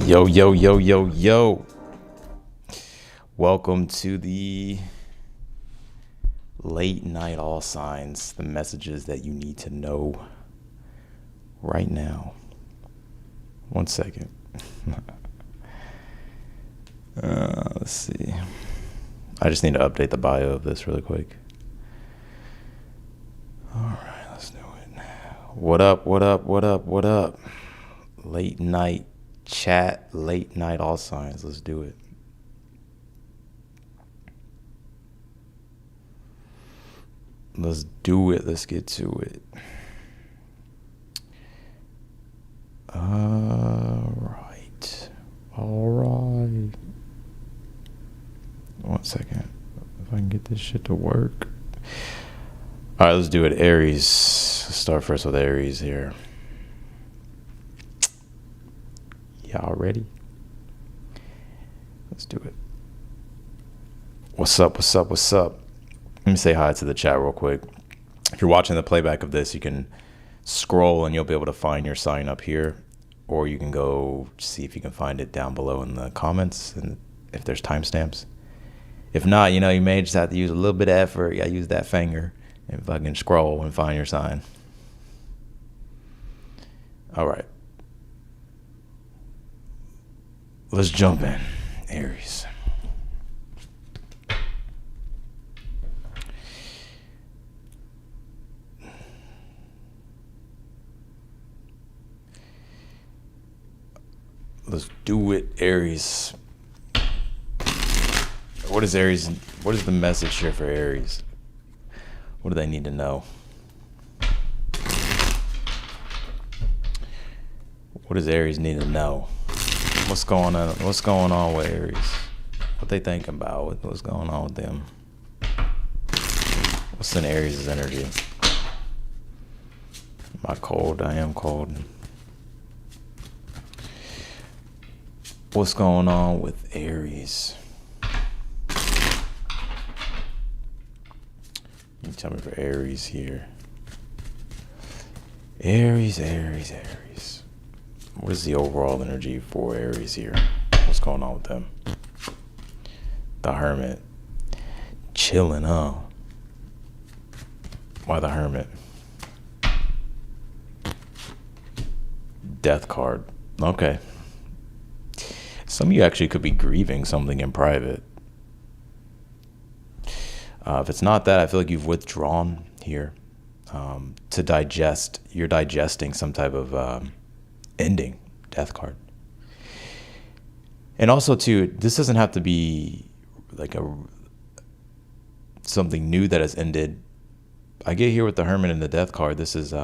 Yo, yo, yo, yo, yo. Welcome to the late night all signs, the messages that you need to know right now. 1 second. Let's see. I just need to update the bio of this really quick. All right, let's do it. What up, what up, what up, what up? Late night chat, late night all signs. Let's do it. Let's do it. Let's get to it. All right. 1 second. If I can get this shit to work. All right, let's do it. Aries. Let's start first with Aries here. Y'all ready? Let's do it. What's up? What's up? What's up? Let me say hi to the chat real quick. If you're watching the playback of this, you can scroll and you'll be able to find your sign up here, or you can go see if you can find it down below in the comments and if there's timestamps. If not, you may just have to use a little bit of effort. You gotta use that finger and fucking scroll and find your sign. All right. Let's jump in. Aries. Let's do it, Aries. What is Aries? What is the message here for Aries? What do they need to know? What does Aries need to know? What's going on? What's going on with Aries? What they thinking about? What's going on with them? What's in Aries' energy? Am I cold? I am cold. What's going on with Aries? You tell me for Aries here. Aries. What is the overall energy for Aries here? What's going on with them? The Hermit. Chilling, huh? Why the Hermit? Death card. Okay. Some of you actually could be grieving something in private. If it's not that, I feel like you've withdrawn here to digest. You're digesting some type of ending. Death card. And also, too, this doesn't have to be like something new that has ended. I get here with the Hermit and the Death card. This is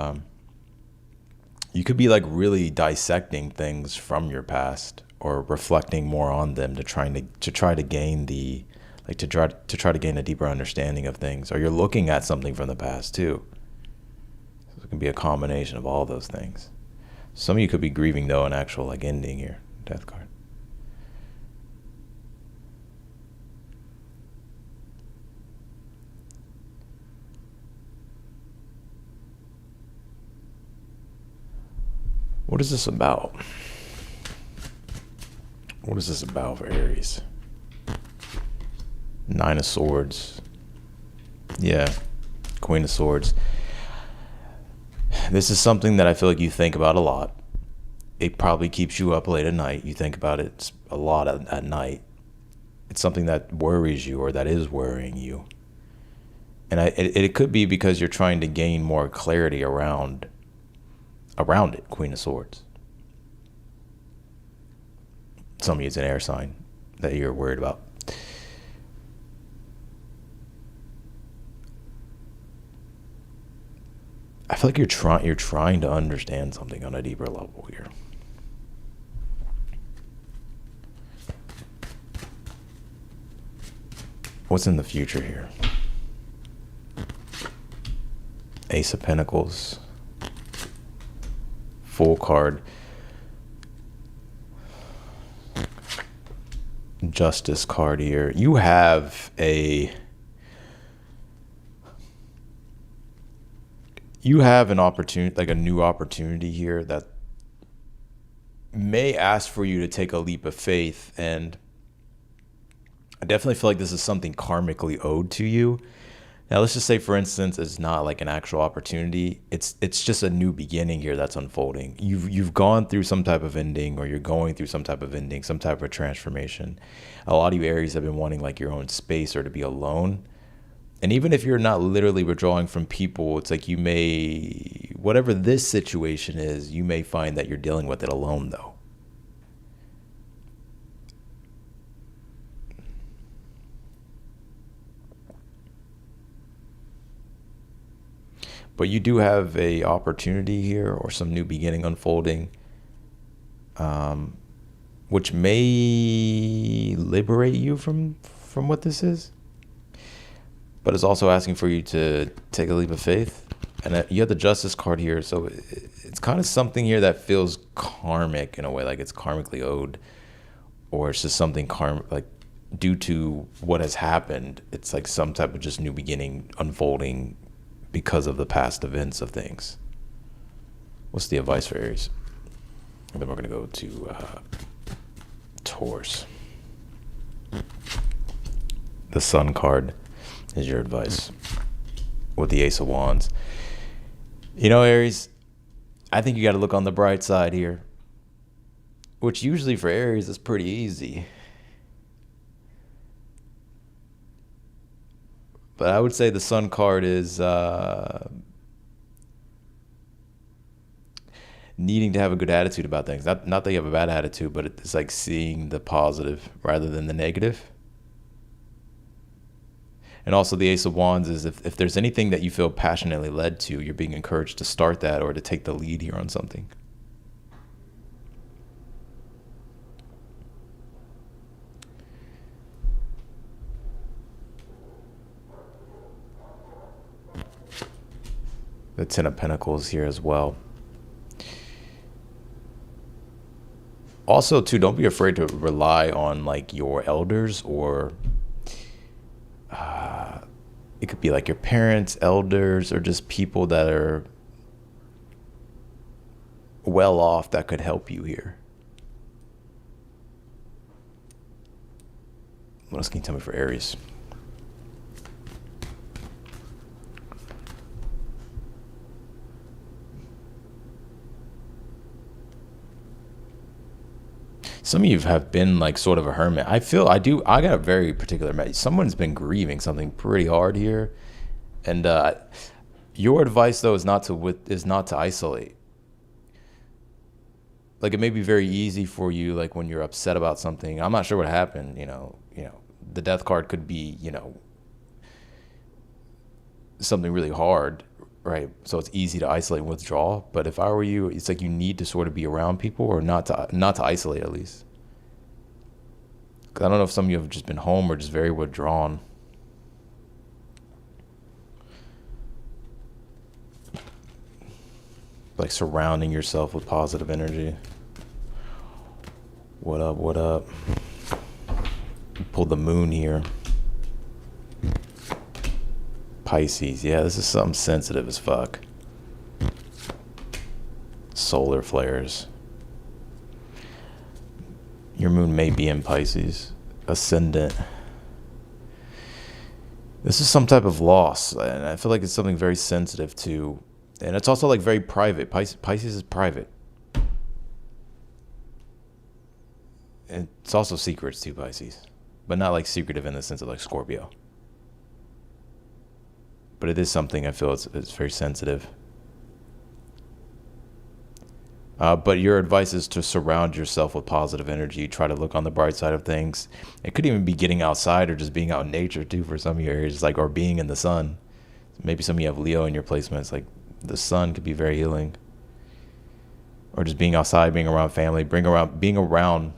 you could be like really dissecting things from your past, or reflecting more on them to try to gain the to try to gain a deeper understanding of things, or you're looking at something from the past too. So it can be a combination of all those things. Some of you could be grieving though an actual ending here. Death card. What is this about? What is this about for Aries? 9 of Swords. Yeah. Queen of Swords. This is something that I feel like you think about a lot. It probably keeps you up late at night. You think about it a lot at night. It's something that worries you, or that is worrying you. And it could be because you're trying to gain more clarity around it, Queen of Swords. Some of you, it's an air sign that you're worried about. I feel like you're trying to understand something on a deeper level here. What's in the future here? Ace of Pentacles. Full card. Justice card here. You have an opportunity, like a new opportunity here that may ask for you to take a leap of faith, and I definitely feel like this is something karmically owed to you. Now, let's just say, for instance, it's not like an actual opportunity. It's just a new beginning here that's unfolding. You've gone through some type of ending, or you're going through some type of ending, some type of transformation. A lot of you Aries have been wanting like your own space or to be alone. And even if you're not literally withdrawing from people, it's like you may, whatever this situation is, you may find that you're dealing with it alone though. But you do have a opportunity here or some new beginning unfolding, which may liberate you from what this is. But it's also asking for you to take a leap of faith. And you have the Justice card here. So it's kind of something here that feels karmic in a way, like it's karmically owed, or it's just something like due to what has happened. It's like some type of just new beginning unfolding because of the past events of things. What's the advice for Aries? And then we're going to go to Taurus. The Sun card is your advice with the Ace of Wands. You know, Aries, I think you got to look on the bright side here, which usually for Aries is pretty easy. But I would say the Sun card is needing to have a good attitude about things. Not that you have a bad attitude, but it's like seeing the positive rather than the negative. And also the Ace of Wands is if there's anything that you feel passionately led to, you're being encouraged to start that or to take the lead here on something. The Ten of Pentacles here as well. Also, too, don't be afraid to rely on like your elders, or it could be like your parents, elders, or just people that are well off that could help you here. What else can you tell me for Aries? Some of you have been like sort of a hermit. I got a very particular message. Someone's been grieving something pretty hard here. And your advice though is not to isolate. Like it may be very easy for you, like when you're upset about something. I'm not sure what happened, the Death card could be, something really hard, right? So it's easy to isolate and withdraw. But if I were you, it's like you need to sort of be around people, or not to isolate at least. Because I don't know if some of you have just been home or just very withdrawn. Like surrounding yourself with positive energy. What up, what up? Pull the Moon here. Pisces, yeah, this is something sensitive as fuck. Solar flares. Your Moon may be in Pisces. Ascendant. This is some type of loss, and I feel like it's something very sensitive too. And it's also like very private. Pisces is private. And it's also secrets too, Pisces. But not like secretive in the sense of like Scorpio. But it is something I feel it's very sensitive. But your advice is to surround yourself with positive energy. Try to look on the bright side of things. It could even be getting outside or just being out in nature too for some of your areas, like, or being in the sun. Maybe some of you have Leo in your placements. Like the sun could be very healing. Or just being outside, being around family, being around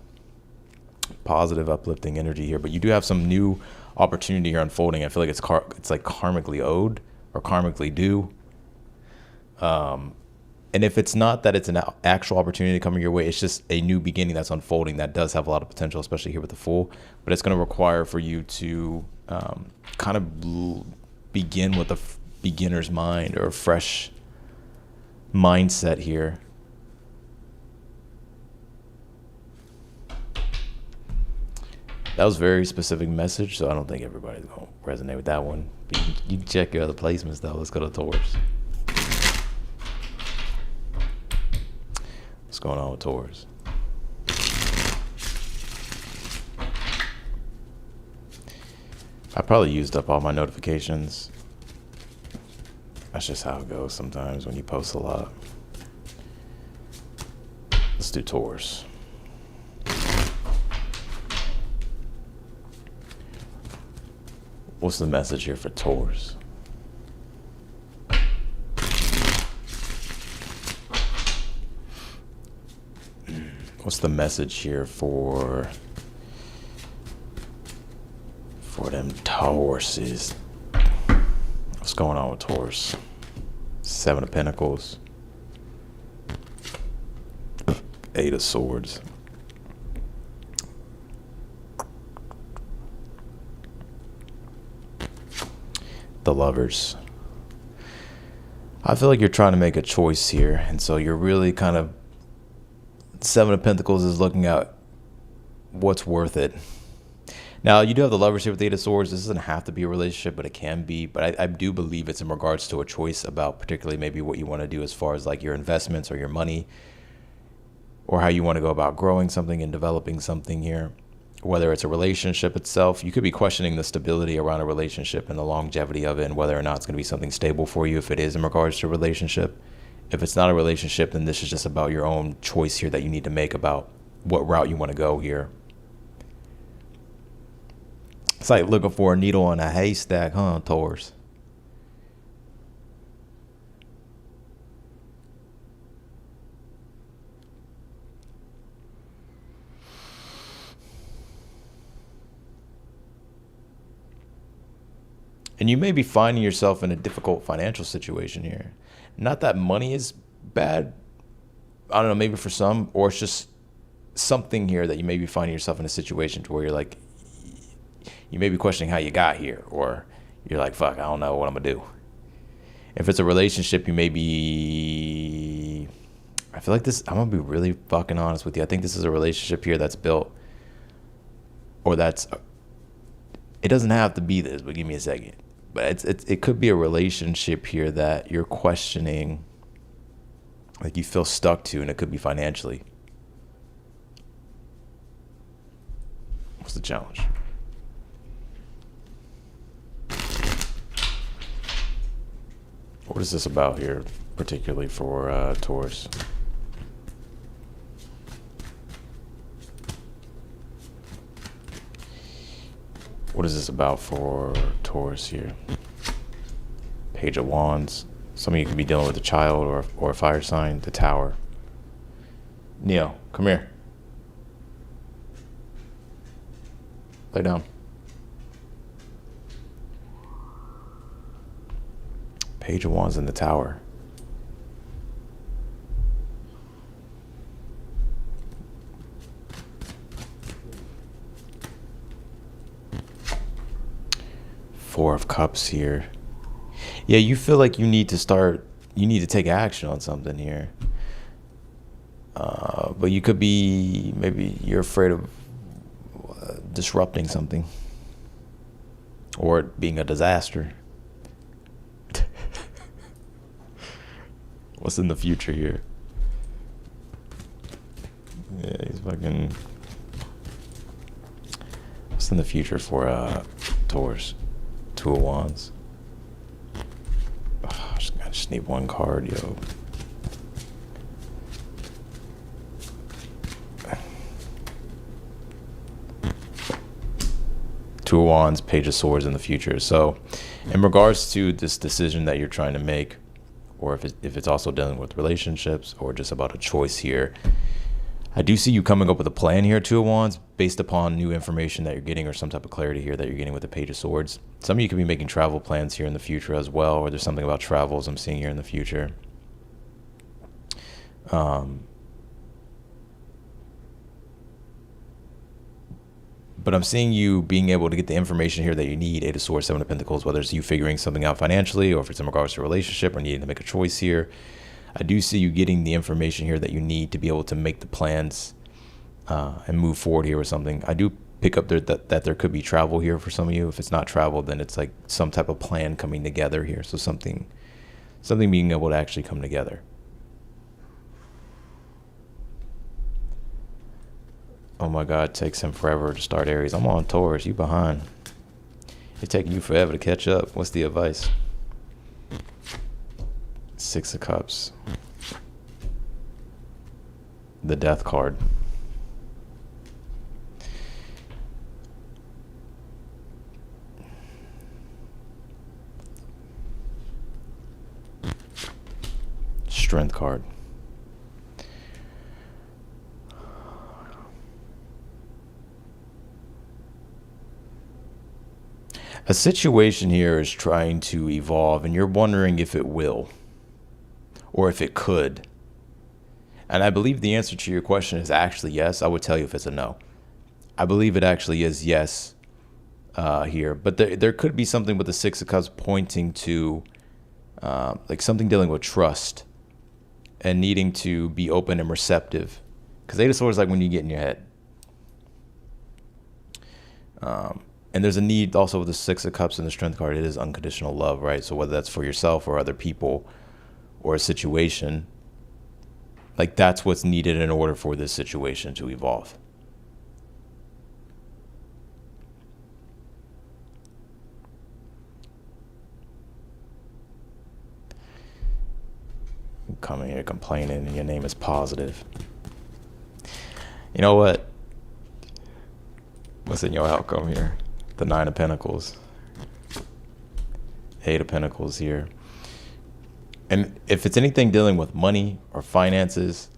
positive, uplifting energy here. But you do have some new opportunity here unfolding. I feel like it's like karmically owed or karmically due. And if it's not that it's an actual opportunity coming your way, it's just a new beginning that's unfolding that does have a lot of potential, especially here with the Fool. But it's going to require for you to kind of begin with a beginner's mind or a fresh mindset here. That was a very specific message, so I don't think everybody's gonna resonate with that one. But you can check your other placements though. Let's go to Taurus. What's going on with Taurus? I probably used up all my notifications. That's just how it goes sometimes when you post a lot. Let's do Taurus. What's the message here for Taurus? What's the message here for them Tauruses? What's going on with Taurus? 7 of Pentacles. 8 of Swords. The Lovers. I feel like you're trying to make a choice here, and so you're really kind of, 7 of Pentacles is looking at what's worth it. Now, you do have the Lovers here with the 8 of Swords. This doesn't have to be a relationship, but it can be. But I do believe it's in regards to a choice about particularly maybe what you want to do as far as like your investments or your money, or how you want to go about growing something and developing something here. Whether it's a relationship itself, you could be questioning the stability around a relationship and the longevity of it, and whether or not it's going to be something stable for you if it is in regards to a relationship. If it's not a relationship, then this is just about your own choice here that you need to make about what route you want to go here. It's like looking for a needle in a haystack, huh, Taurus? And you may be finding yourself in a difficult financial situation here. Not that money is bad. I don't know, maybe for some, or it's just something here that you may be finding yourself in a situation to where you're like, you may be questioning how you got here, or you're like, fuck, I don't know what I'm gonna do. If it's a relationship, you may be, I feel like this, I'm gonna be really fucking honest with you. I think this is a relationship here that's built, or that's, it doesn't have to be this, but give me a second. But it could be a relationship here that you're questioning, like you feel stuck to, and it could be financially. What's the challenge? What is this about here, particularly for Taurus? What is this about for Taurus here? Page of Wands. Some of you could be dealing with a child or a fire sign. The Tower. Neo, come here. Lay down. Page of Wands in the Tower. Four of Cups here. Yeah, you feel like you need to take action on something here. But you could be, maybe you're afraid of disrupting something, or it being a disaster. What's in the future here? Yeah, he's fucking. What's in the future for Taurus? 2 of Wands. Oh, I just need one card, yo. Two of Wands, Page of Swords in the future. So in regards to this decision that you're trying to make, or if it's also dealing with relationships or just about a choice here, I do see you coming up with a plan here, 2 of Wands, based upon new information that you're getting or some type of clarity here that you're getting with the Page of Swords. Some of you could be making travel plans here in the future as well, or there's something about travels I'm seeing here in the future. But I'm seeing you being able to get the information here that you need, 8 of Swords, 7 of Pentacles, whether it's you figuring something out financially or if it's in regards to a relationship or needing to make a choice here. I do see you getting the information here that you need to be able to make the plans and move forward here with something. I do pick up that there could be travel here for some of you. If it's not travel, then it's like some type of plan coming together here. So something being able to actually come together. Oh my God, it takes him forever to start Aries. I'm on Taurus, you behind. It's taking you forever to catch up. What's the advice? Six of Cups. The Death card. Strength card. A situation here is trying to evolve, and you're wondering if it will, or if it could. And I believe the answer to your question is actually yes. I would tell you if it's a no. I believe it actually is yes here. But there could be something with the Six of Cups pointing to like something dealing with trust and needing to be open and receptive. Because Eight of Swords is like when you get in your head. And there's a need also with the Six of Cups and the Strength card. It is unconditional love, right? So whether that's for yourself or other people or a situation, like that's what's needed in order for this situation to evolve. You come in here complaining and your name is positive. You know what? What's in your outcome here? The Nine of Pentacles. Eight of Pentacles here. And if it's anything dealing with money or finances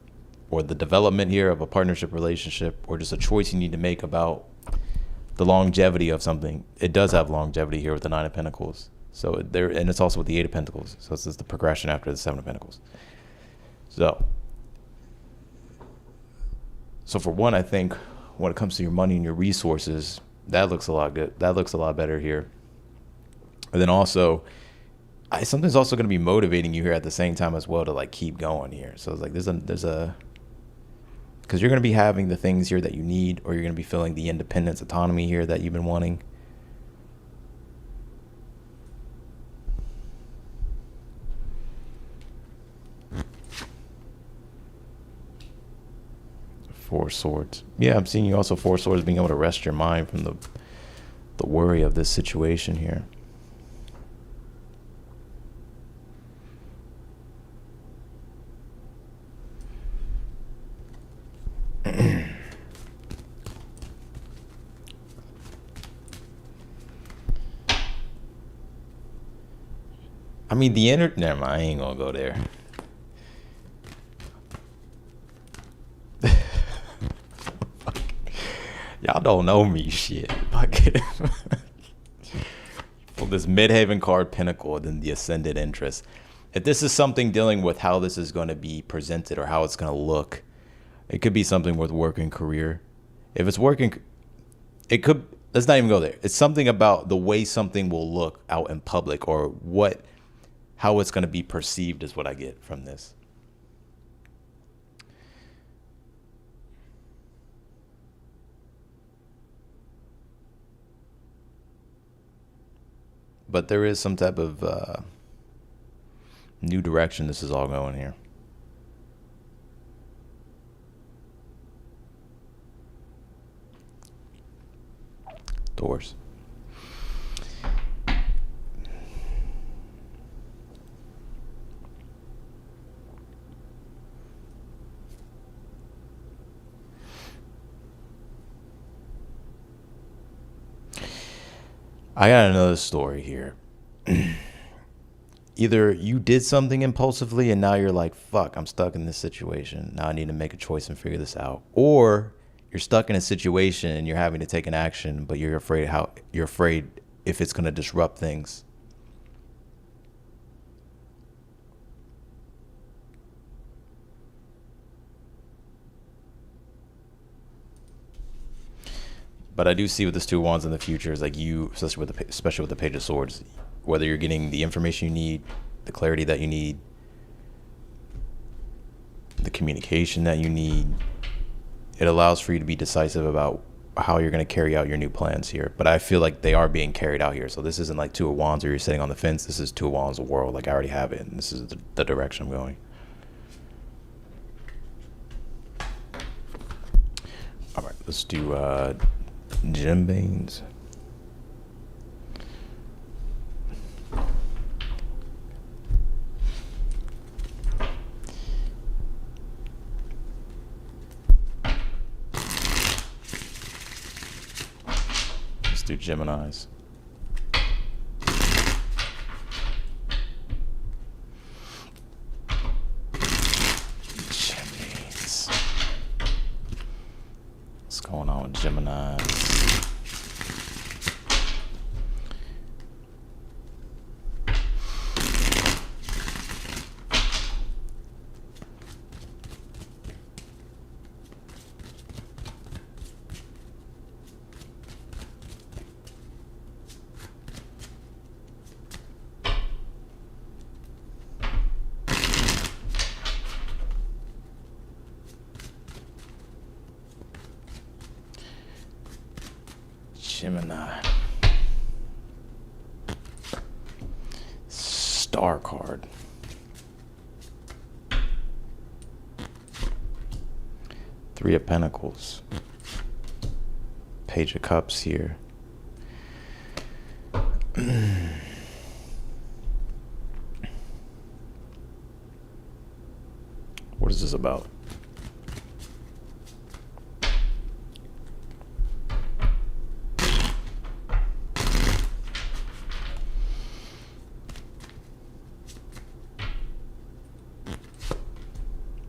or the development here of a partnership relationship or just a choice you need to make about the longevity of something, it does have longevity here with the Nine of Pentacles. So there, and it's also with the Eight of Pentacles. So this is the progression after the Seven of Pentacles. So for one, I think when it comes to your money and your resources, that looks a lot good. That looks a lot better here. And then also, something's also going to be motivating you here at the same time as well to like keep going here. So it's like there's a because you're going to be having the things here that you need, or you're going to be feeling the independence, autonomy here that you've been wanting. Four Swords. Yeah, I'm seeing you also Four Swords being able to rest your mind from the worry of this situation here. I mean, never mind, I ain't gonna go there. Y'all don't know me, shit. Well, this Midhaven card, Pinnacle, then the Ascended Interest. If this is something dealing with how this is going to be presented or how it's going to look, it could be something with work and career. If it's working, it could, let's not even go there. It's something about the way something will look out in public, or how it's going to be perceived is what I get from this. But there is some type of new direction this is all going here. Doors. I got another story here. Either you did something impulsively and now you're like, fuck, I'm stuck in this situation. Now I need to make a choice and figure this out. Or you're stuck in a situation and you're having to take an action, but you're afraid if it's going to disrupt things. But I do see with this Two of Wands in the future is like you, especially with the Page of Swords, whether you're getting the information you need, the clarity that you need, the communication that you need, it allows for you to be decisive about how you're going to carry out your new plans here. But I feel like they are being carried out here. So this isn't like Two of Wands where you're sitting on the fence. This is Two of Wands, a world. Like I already have it, and this is the direction I'm going. All right, let's do Jim Baines. Let's do Geminis. What's going on with Gemini? Gemini. Star card. Three of Pentacles. Page of Cups here. What is this about?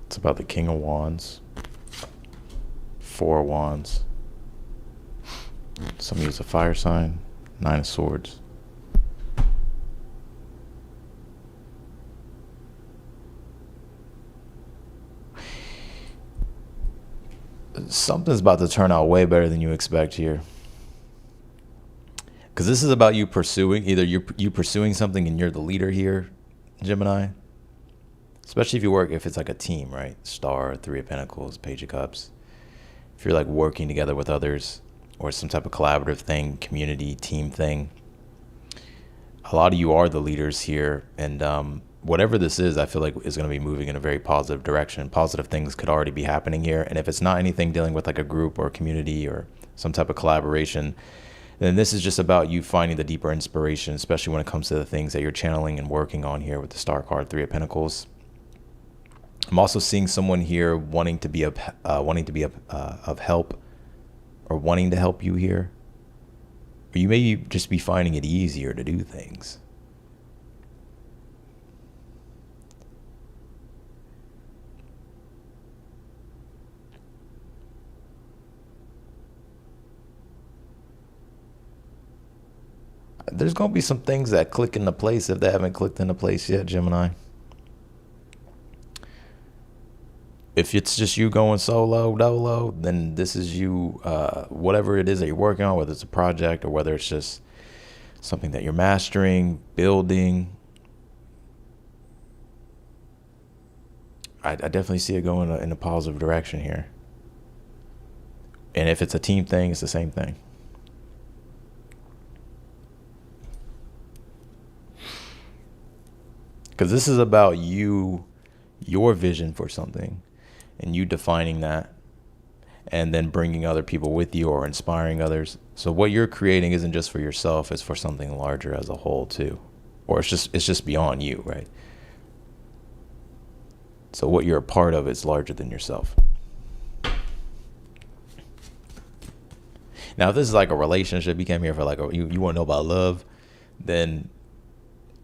It's about the King of Wands. Four of Wands. Some use a fire sign. Nine of Swords. Something's about to turn out way better than you expect here. Because this is about you pursuing, either you pursuing something and you're the leader here, Gemini. Especially if it's like a team, right? Star, Three of Pentacles, Page of Cups. If you're like working together with others or some type of collaborative thing, community, team thing. A lot of you are the leaders here. And whatever this is, I feel like is going to be moving in a very positive direction. Positive things could already be happening here. And if it's not anything dealing with like a group or a community or some type of collaboration, then this is just about you finding the deeper inspiration, especially when it comes to the things that you're channeling and working on here with the Star card, Three of Pentacles. I'm also seeing someone here wanting to be of help, or wanting to help you here. Or you may just be finding it easier to do things. There's going to be some things that click into place if they haven't clicked into place yet, Gemini. If it's just you going solo, dolo, then this is you, whatever it is that you're working on, whether it's a project or whether it's just something that you're mastering, building. I definitely see it going in a positive direction here. And if it's a team thing, it's the same thing. Because this is about you, your vision for something, and you defining that, and then bringing other people with you or inspiring others. So what you're creating isn't just for yourself, it's for something larger as a whole too. Or it's just beyond you, right? So what you're a part of is larger than yourself. Now, if this is like a relationship, you came here for like, you want to know about love, then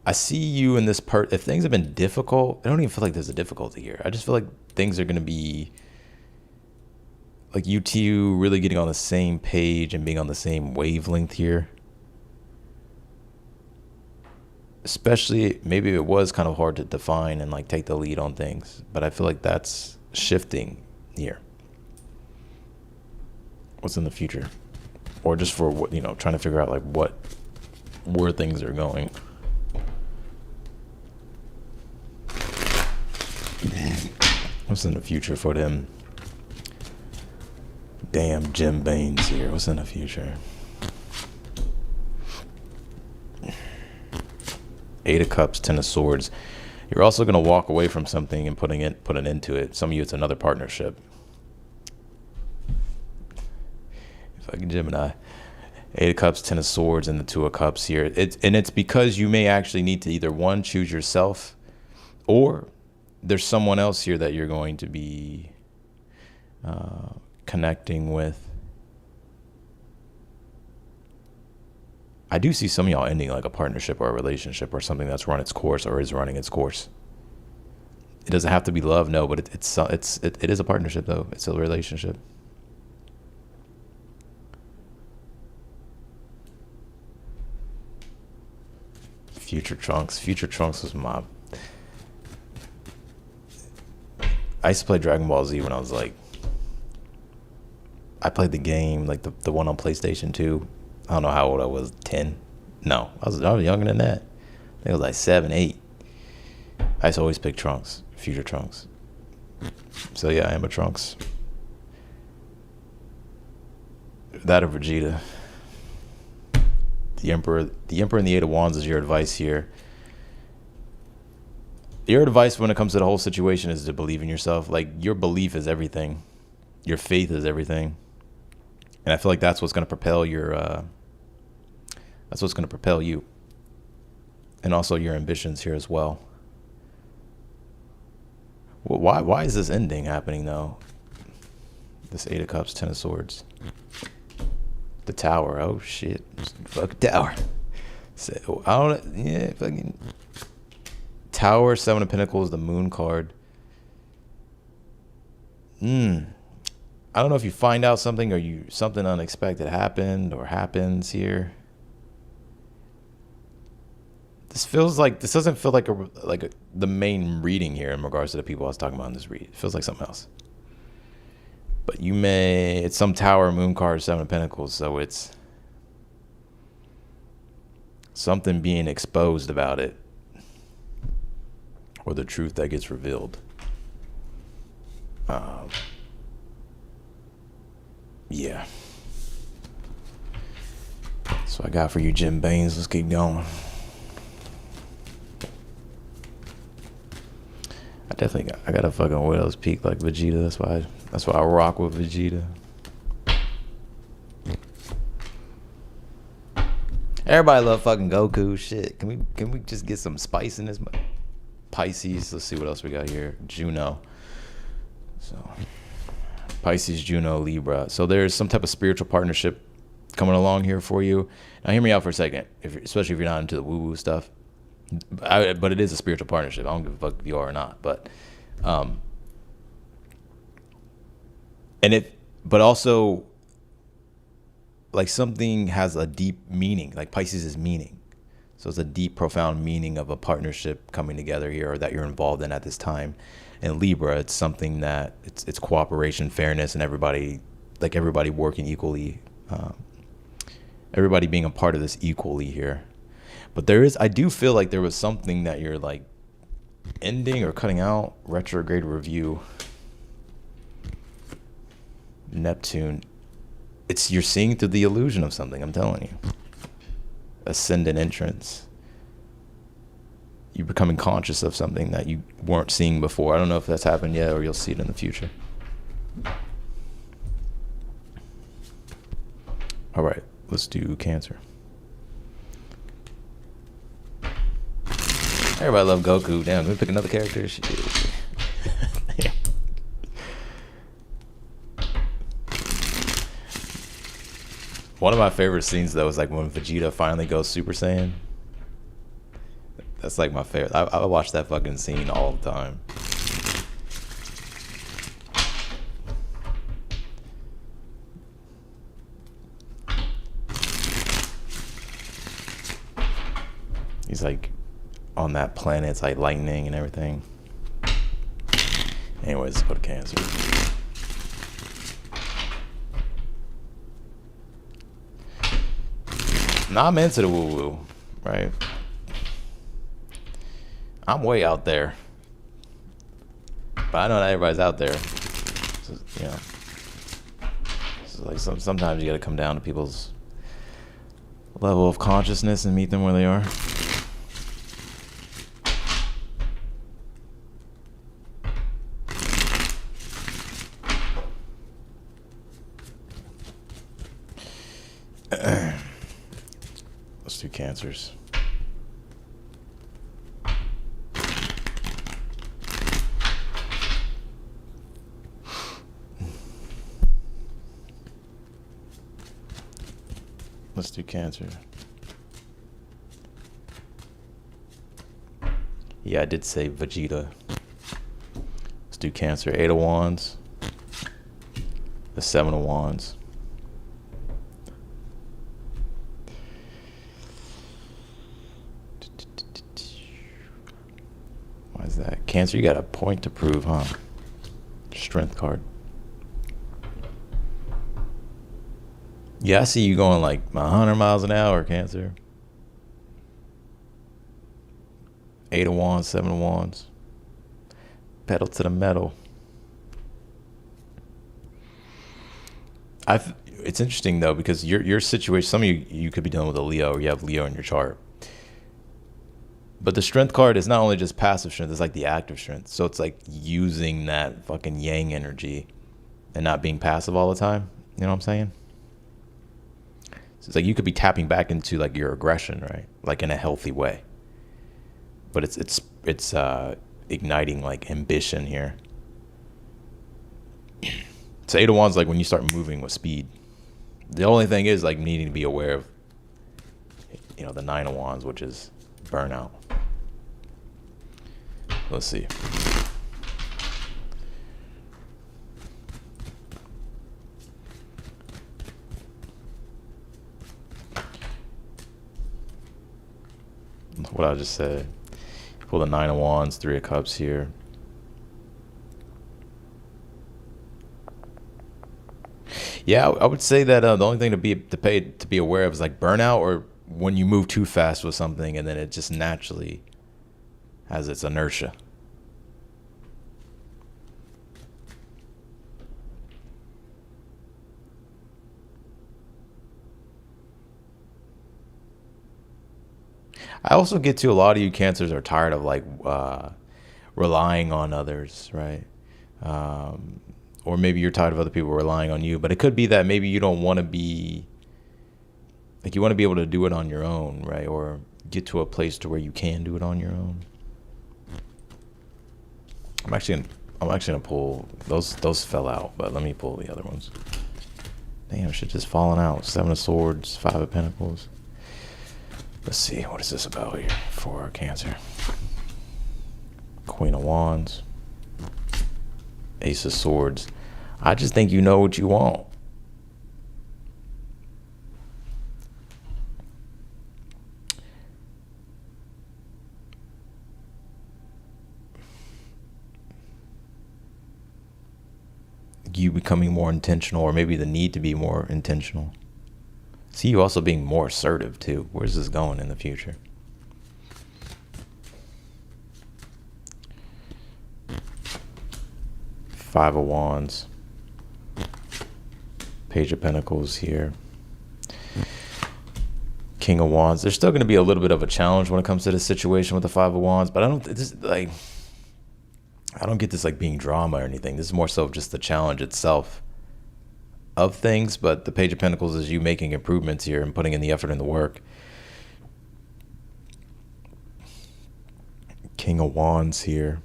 I see you in this part. If things have been difficult, I don't even feel like there's a difficulty here. I just feel like things are going to be like you two really getting on the same page and being on the same wavelength here. Especially maybe it was kind of hard to define and like take the lead on things, but I feel like that's shifting here. What's in the future? Or just for what, trying to figure out like where things are going. What's in the future for them? Damn, Jim Baines here. What's in the future? Eight of Cups, Ten of Swords. You're also going to walk away from something and put an end to it. Some of you, it's another partnership. Fucking Gemini. Eight of Cups, Ten of Swords, and the Two of Cups here. It's because you may actually need to either, one, choose yourself, or there's someone else here that you're going to be connecting with. I do see some of y'all ending like a partnership or a relationship or something that's run its course or is running its course. It doesn't have to be love, no, but it is a partnership though. It's a relationship. Future Trunks. Future Trunks was my... I used to play Dragon Ball Z when I was like... I played the game, like the one on PlayStation 2. I don't know how old I was, 10? No, I was younger than that. I think I was like 7, 8. I used to always pick Trunks, Future Trunks. So yeah, I am a Trunks. That or Vegeta. The Emperor and the Eight of Wands is your advice here. Your advice when it comes to the whole situation is to believe in yourself. Like, your belief is everything. Your faith is everything. And I feel like that's what's going to propel that's what's going to propel you. And also your ambitions here as well. Well, why is this ending happening though? This Eight of Cups, Ten of Swords. The Tower. Oh shit. Fuck Tower. So, I don't, yeah, fucking Tower, Seven of Pentacles, the Moon card. I don't know if you find out something or something unexpected happened or happens here. This doesn't feel like the main reading here in regards to the people I was talking about in this read. It feels like something else. But it's some Tower, Moon card, Seven of Pentacles, so it's something being exposed about it, or the truth that gets revealed. Yeah. That's what I got for you, Jim Baines. Let's keep going. I got a fucking widow's peak like Vegeta. That's why I rock with Vegeta. Everybody love fucking Goku. Shit. Can we just get some spice in this? Pisces. Let's see what else we got here. Juno. So Pisces, Juno, Libra. So there's some type of spiritual partnership coming along here for you. Now hear me out for a second, especially if you're not into the woo-woo stuff. But it is a spiritual partnership. I don't give a fuck if you are or not. But but also, like, something has a deep meaning. Like Pisces is meaning. So it's a deep, profound meaning of a partnership coming together here, or that you're involved in at this time. And Libra, it's something that it's cooperation, fairness, and everybody working equally, everybody being a part of this equally here. But I do feel like there was something that you're like ending or cutting out. Retrograde review. Neptune. You're seeing through the illusion of something, I'm telling you. Ascendant entrance. You're becoming conscious of something that you weren't seeing before. I don't know if that's happened yet or you'll see it in the future. All right, let's do Cancer. Everybody love Goku. Damn, can we pick another character? Shit. Damn. One of my favorite scenes though is like when Vegeta finally goes Super Saiyan. That's like my favorite. I watch that fucking scene all the time. He's like on that planet, it's like lightning and everything. Anyways, let's go to Cancer. Now I'm into the woo-woo, right? I'm way out there. But I know not everybody's out there. So, you know. like sometimes you got to come down to people's level of consciousness and meet them where they are. Let's do Cancers. Let's do Cancer. Yeah, I did say Vegeta. Let's do Cancer. 8 of Wands. The 7 of Wands. Why is that? Cancer, you got a point to prove, huh? Strength card. Yeah, I see you going like 100 miles an hour, Cancer. 8 of Wands, 7 of Wands. Pedal to the metal. It's interesting though, because your situation, some of you could be dealing with a Leo, or you have Leo in your chart. But the strength card is not only just passive strength, it's like the active strength. So it's like using that fucking yang energy and not being passive all the time. You know what I'm saying? So it's like you could be tapping back into like your aggression, right? Like in a healthy way. But it's igniting like ambition here. So 8 of Wands, like when you start moving with speed. The only thing is like needing to be aware of, you know, the 9 of Wands, which is burnout. Let's see. What I just said. Pull the 9 of Wands, 3 of Cups here. Yeah, I would say that the only thing to be aware of is like burnout, or when you move too fast with something and then it just naturally has its inertia. I also get to a lot of you Cancers are tired of like relying on others, right? Or maybe you're tired of other people relying on you, but it could be that maybe you don't want to be, like you want to be able to do it on your own, right? Or get to a place to where you can do it on your own. I'm actually gonna pull those fell out, but let me pull the other ones. Damn, shit just falling out. 7 of Swords, 5 of Pentacles. Let's see, what is this about here for Cancer? Queen of Wands. Ace of Swords. I just think you know what you want. You becoming more intentional, or maybe the need to be more intentional. See you also being more assertive too. Where's this going in the future? Five of Wands. Page of Pentacles here. King of Wands. There's still going to be a little bit of a challenge when it comes to this situation with the 5 of Wands, but I don't get this like being drama or anything. This is more so just the challenge itself of things, but the Page of Pentacles is you making improvements here and putting in the effort and the work. King of Wands here.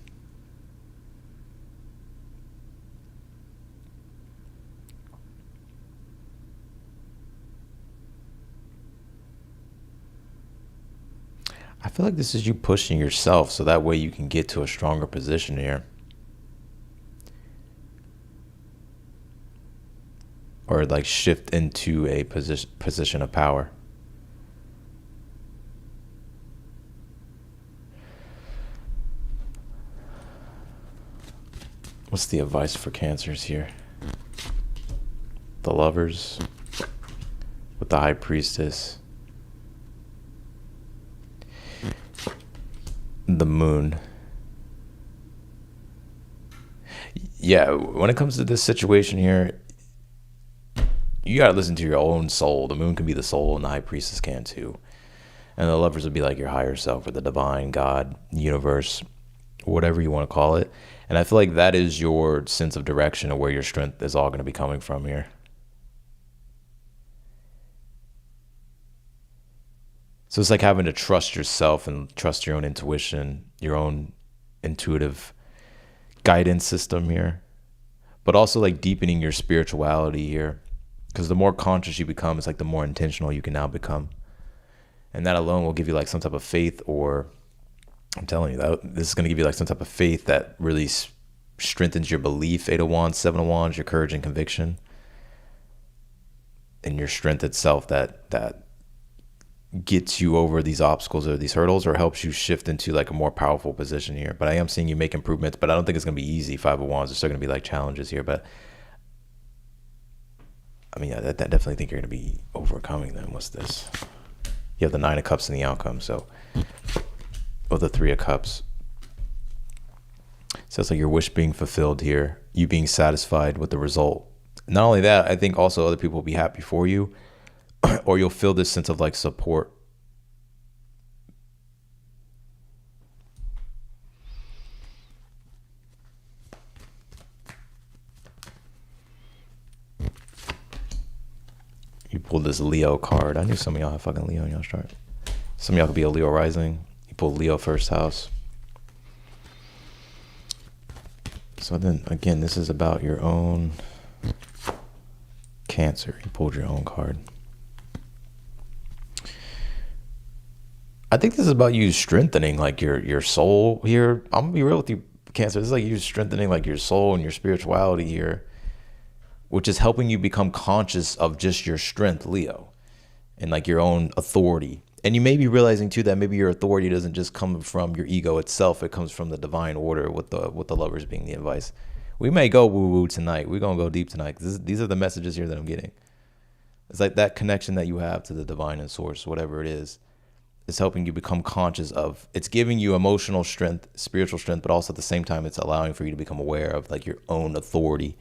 I feel like this is you pushing yourself so that way you can get to a stronger position here. Or like shift into a position of power. What's the advice for Cancers here? The Lovers with the High Priestess. The Moon. Yeah, when it comes to this situation here, you got to listen to your own soul. The moon can be the soul, and the high priestess can too. And the lovers would be like your higher self, or the divine, God, universe, whatever you want to call it. And I feel like that is your sense of direction of where your strength is all going to be coming from here. So it's like having to trust yourself and trust your own intuition, your own intuitive guidance system here, but also like deepening your spirituality here. Because the more conscious you become, it's like the more intentional you can now become. And that alone will give you like some type of faith, or I'm telling you that this is going to give you like some type of faith that really strengthens your belief. 8 of Wands, 7 of Wands, your courage and conviction, and your strength itself that gets you over these obstacles or these hurdles, or helps you shift into like a more powerful position here. But I am seeing you make improvements, but I don't think it's going to be easy. 5 of Wands, there's still going to be like challenges here, but I mean, I definitely think you're going to be overcoming them. What's this? You have the 9 of Cups in the outcome, so, or the 3 of Cups. So it's like your wish being fulfilled here, you being satisfied with the result. Not only that, I think also other people will be happy for you, or you'll feel this sense of like support. You pulled this Leo card. I knew some of y'all have fucking Leo in y'all's chart. Some of y'all could be a Leo rising. You pulled Leo first house. So then again, this is about your own Cancer. You pulled your own card. I think this is about you strengthening like your soul here. I'm gonna be real with you, Cancer. This is like you strengthening like your soul and your spirituality here, which is helping you become conscious of just your strength, Leo, and like your own authority. And you may be realizing too that maybe your authority doesn't just come from your ego itself. It comes from the divine order, with the lovers being the advice. We may go woo-woo tonight. We're going to go deep tonight. These are the messages here that I'm getting. It's like that connection that you have to the divine and source, whatever it is helping you become conscious of. It's giving you emotional strength, spiritual strength, but also at the same time, it's allowing for you to become aware of like your own authority.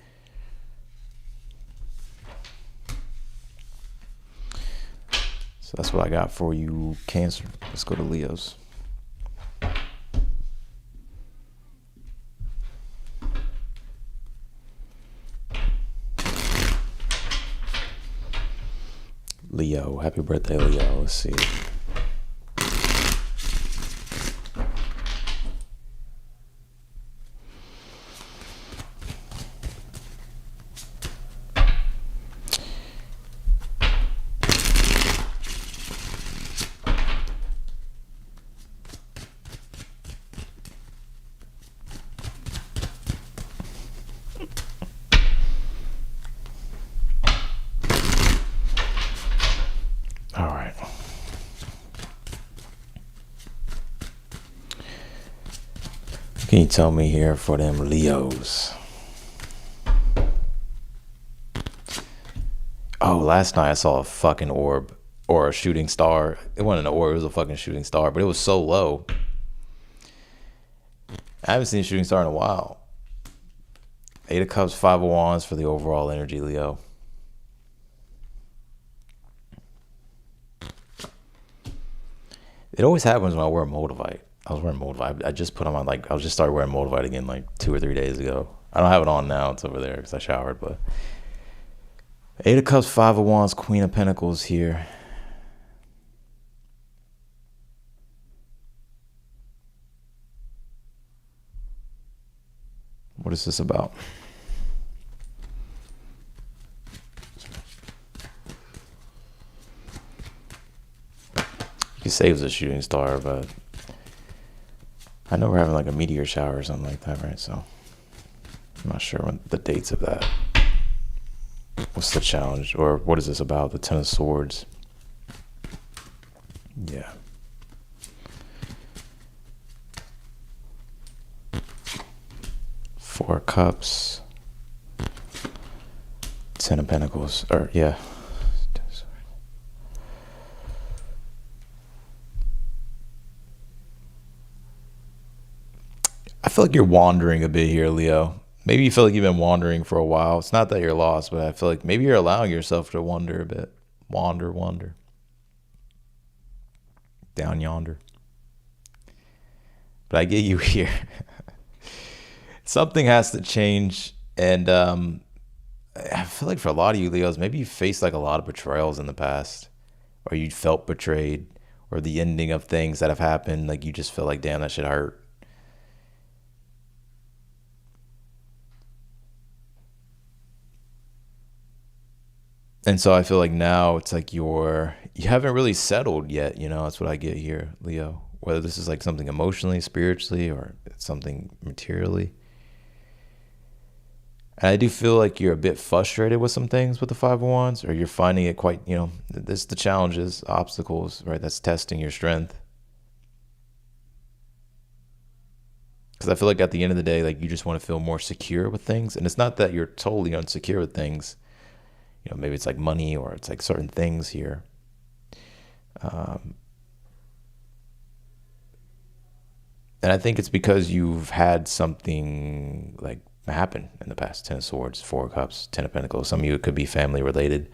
So that's what I got for you, Cancer. Let's go to Leos. Leo, happy birthday, Leo. Let's see. All right. Can you tell me here for them Leos? Oh, last night I saw a fucking orb or a shooting star. It wasn't an orb, it was a fucking shooting star, but it was so low. I haven't seen a shooting star in a while. 8 of Cups, 5 of Wands for the overall energy, Leo. It always happens when I wear Moldavite. I was wearing Moldavite. I just put on my, like, I just started wearing Moldavite again like 2 or 3 days ago. I don't have it on now. It's over there because I showered, but 8 of Cups, 5 of Wands, Queen of Pentacles here. What is this about? He saves a shooting star, but I know we're having like a meteor shower or something like that, right? So I'm not sure when the dates of that. What's the challenge? Or what is this about? The 10 of Swords. Yeah. Four of Cups. 10 of Pentacles. Or, yeah. I feel like you're wandering a bit here, Leo. Maybe you feel like you've been wandering for a while. It's not that you're lost, but I feel like maybe you're allowing yourself to wander a bit. Wander down yonder. But I get you here. Something has to change. And I feel like for a lot of you Leos, maybe you faced like a lot of betrayals in the past, or you felt betrayed, or the ending of things that have happened. Like you just feel like, damn, that shit hurt. And so I feel like now it's like you haven't really settled yet, that's what I get here, Leo. Whether this is like something emotionally, spiritually, or something materially. And I do feel like you're a bit frustrated with some things with the Five of Wands, or you're finding it quite, this the challenges, obstacles, right? That's testing your strength. Because I feel like at the end of the day, like you just want to feel more secure with things. And it's not that you're totally unsecure with things. Maybe it's like money, or it's like certain things here. And I think it's because you've had something like happen in the past. 10 of Swords, 4 of Cups, 10 of Pentacles. Some of you, it could be family related.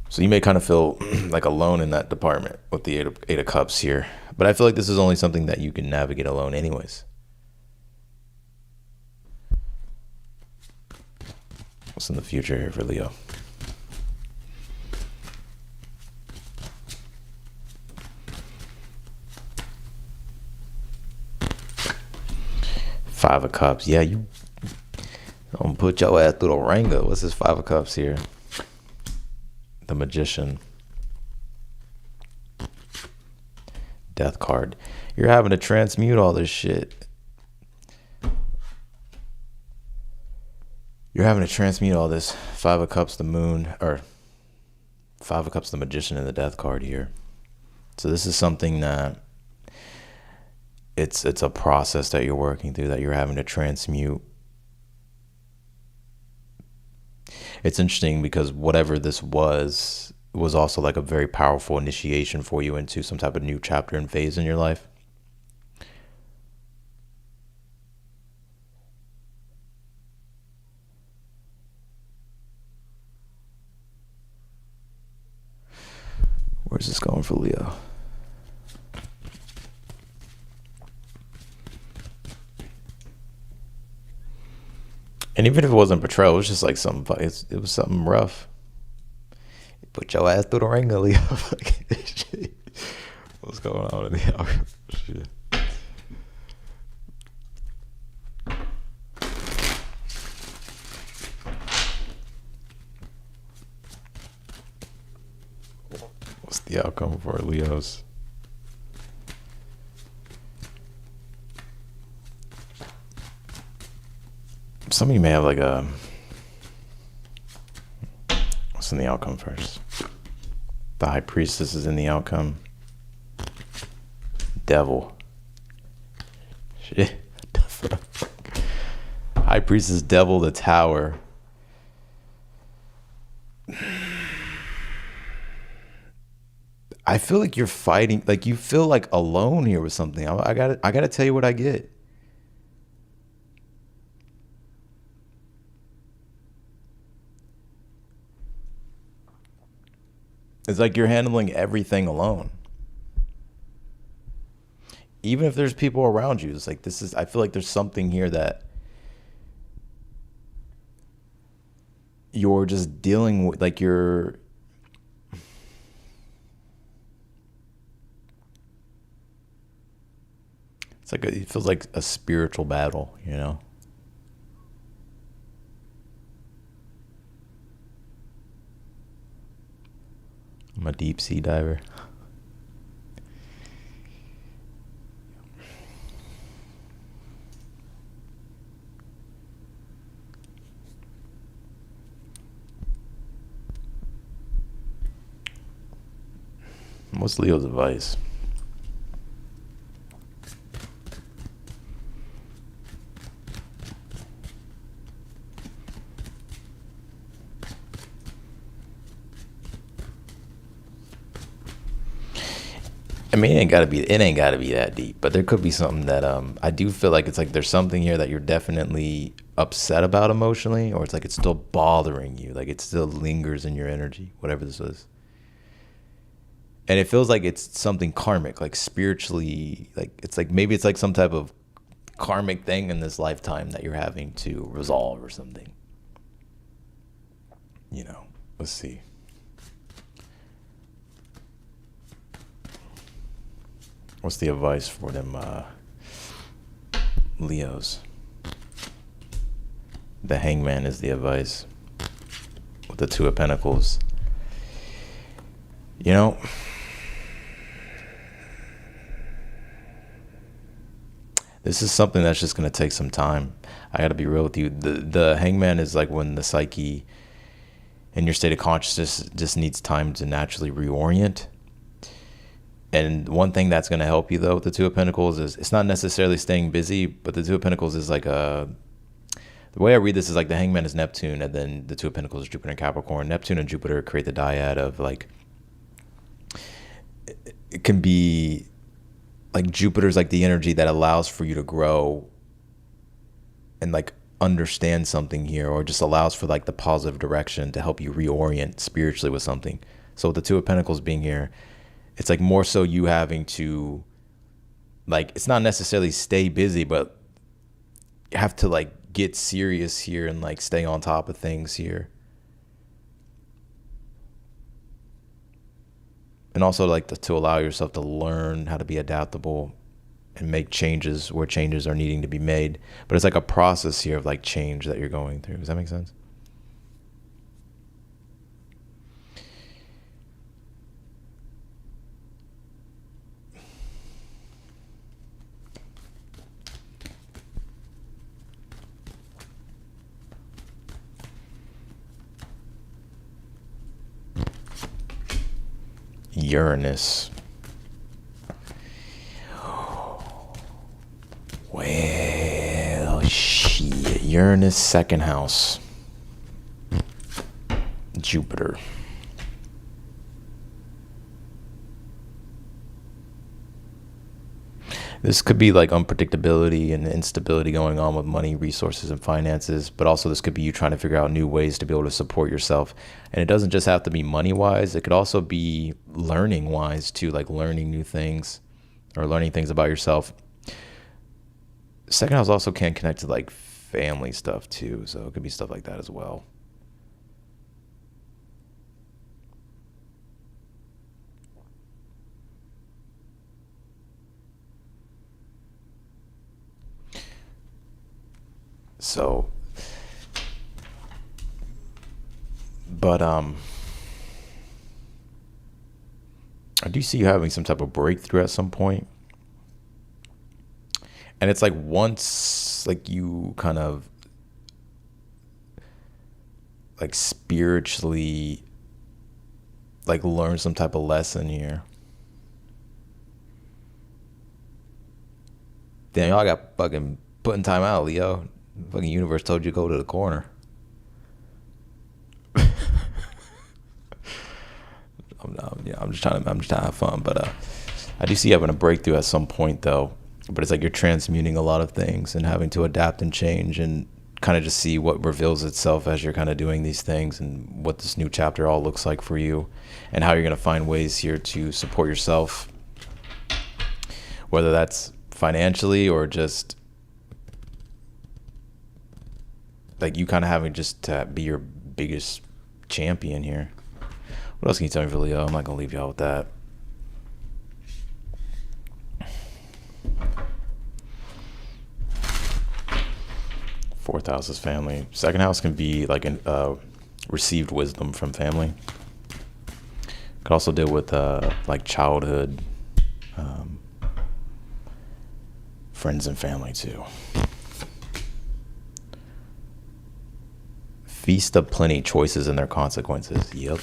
So you may kind of feel like alone in that department with the Eight of Cups here. But I feel like this is only something that you can navigate alone anyways. What's in the future here for Leo? Five of Cups. Yeah, you don't put your ass through the ringer. What's this Five of Cups here? The Magician. Death card. You're having to transmute all this shit. You're having to transmute all this. Five of Cups, the Moon, or Five of Cups, the Magician, and the Death card here. So this is something that it's a process that you're working through, that you're having to transmute. It's interesting because whatever this was also like a very powerful initiation for you into some type of new chapter and phase in your life. Where's this going for Leo? And even if it wasn't betrayal, it was just like something, it was something rough. Put your ass through the ringer, Leo. What's going on in the outcome? Shit. What's the outcome for Leos? Some of you may have like a... What's in the outcome first? The High Priestess is in the outcome. Devil. Shit. High Priestess, Devil, the Tower. I feel like you're fighting, like you feel like alone here with something. I gotta tell you what I get. It's like you're handling everything alone. Even if there's people around you, it's like I feel like there's something here that you're just dealing with, like you're... It's like it feels like a spiritual battle, I'm a deep sea diver. What's Leo's advice? I mean, it ain't gotta be that deep, but there could be something that I do feel like it's like there's something here that you're definitely upset about emotionally, or it's like it's still bothering you, like it still lingers in your energy, whatever this is. And it feels like it's something karmic, like spiritually, like it's like maybe it's like some type of karmic thing in this lifetime that you're having to resolve or something. You know, let's see. What's the advice for them Leos? The Hangman is the advice with the Two of Pentacles. You know, this is something that's just going to take some time. I got to be real with you. The Hangman is like when the psyche and your state of consciousness just needs time to naturally reorient. And one thing that's going to help you though with the Two of Pentacles is it's not necessarily staying busy, but the Two of Pentacles is like the way I read this is like the Hangman is Neptune, and then the Two of Pentacles is Jupiter and Capricorn. Neptune and Jupiter create the dyad of like, it can be like Jupiter's like the energy that allows for you to grow and like understand something here, or just allows for like the positive direction to help you reorient spiritually with something. So with the Two of Pentacles being here, it's like more so you having to like, it's not necessarily stay busy, but you have to like get serious here and like stay on top of things here. And also like to allow yourself to learn how to be adaptable and make changes where changes are needing to be made. But it's like a process here of like change that you're going through. Does that make sense? Uranus. Well, shit. Uranus, second house. Jupiter. This could be like unpredictability and instability going on with money, resources, and finances, but also this could be you trying to figure out new ways to be able to support yourself. And it doesn't just have to be money wise, it could also be learning wise too, like learning new things or learning things about yourself. Second house also can connect to like family stuff too, so it could be stuff like that as well. So, but I do see you having some type of breakthrough at some point. And it's like once like you kind of like spiritually like learn some type of lesson here. Damn, y'all got fucking putting time out, Leo. Fucking universe told you to go to the corner. I'm just trying to have fun, but I do see you having a breakthrough at some point though. But it's like you're transmuting a lot of things and having to adapt and change and kind of just see what reveals itself as you're kind of doing these things and what this new chapter all looks like for you and how you're going to find ways here to support yourself, whether that's financially or just like you kind of having just to be your biggest champion here. What else can you tell me for Leo? I'm not going to leave y'all with that. Fourth house is family. Second house can be like an received wisdom from family. Could also deal with like childhood friends and family too. Feast of plenty, choices and their consequences. Yep.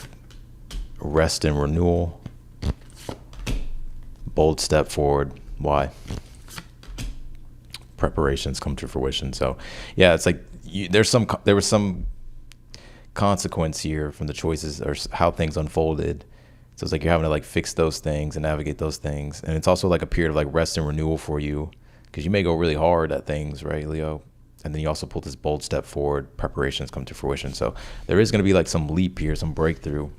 Rest and renewal. Bold step forward. Why? Preparations come to fruition. So yeah, it's like there was some consequence here from the choices or how things unfolded So it's like you're having to like fix those things and navigate those things. And it's also like a period of like rest and renewal for you, because you may go really hard at things, right, Leo? And then you also pull this bold step forward, preparations come to fruition. So there is going to be like some leap here, some breakthrough,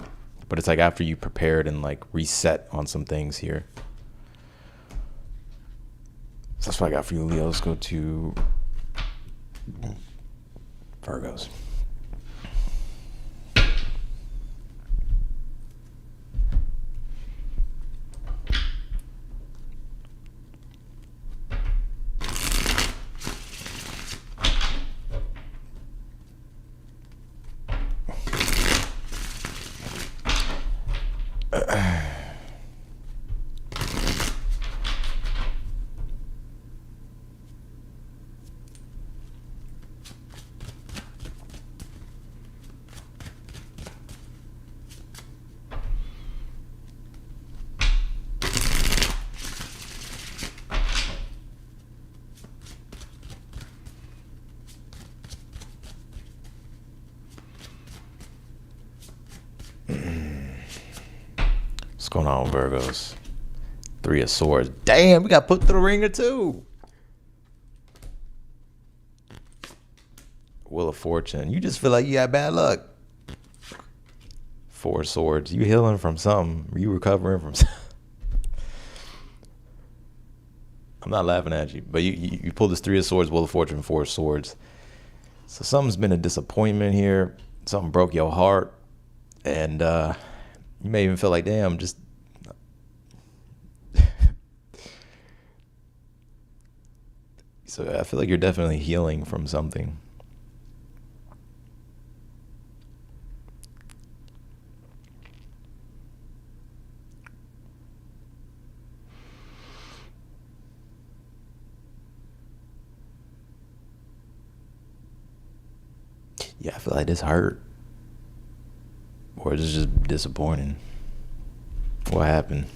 but it's like after you prepared and like reset on some things here. So that's what I got for you, Leo. Let's go to Virgos. What's going on, Virgos? Three of Swords. Damn, we got put through the ringer too. Wheel of Fortune. You just feel like you got bad luck. Four of Swords. You healing from something. You recovering from something. I'm not laughing at you, but you pulled this Three of Swords, Wheel of Fortune, Four of Swords. So something's been a disappointment here. Something broke your heart. And you may even feel like, damn, just so I feel like you're definitely healing from something. Yeah, I feel like this hurt. Or is it just disappointing? What happened?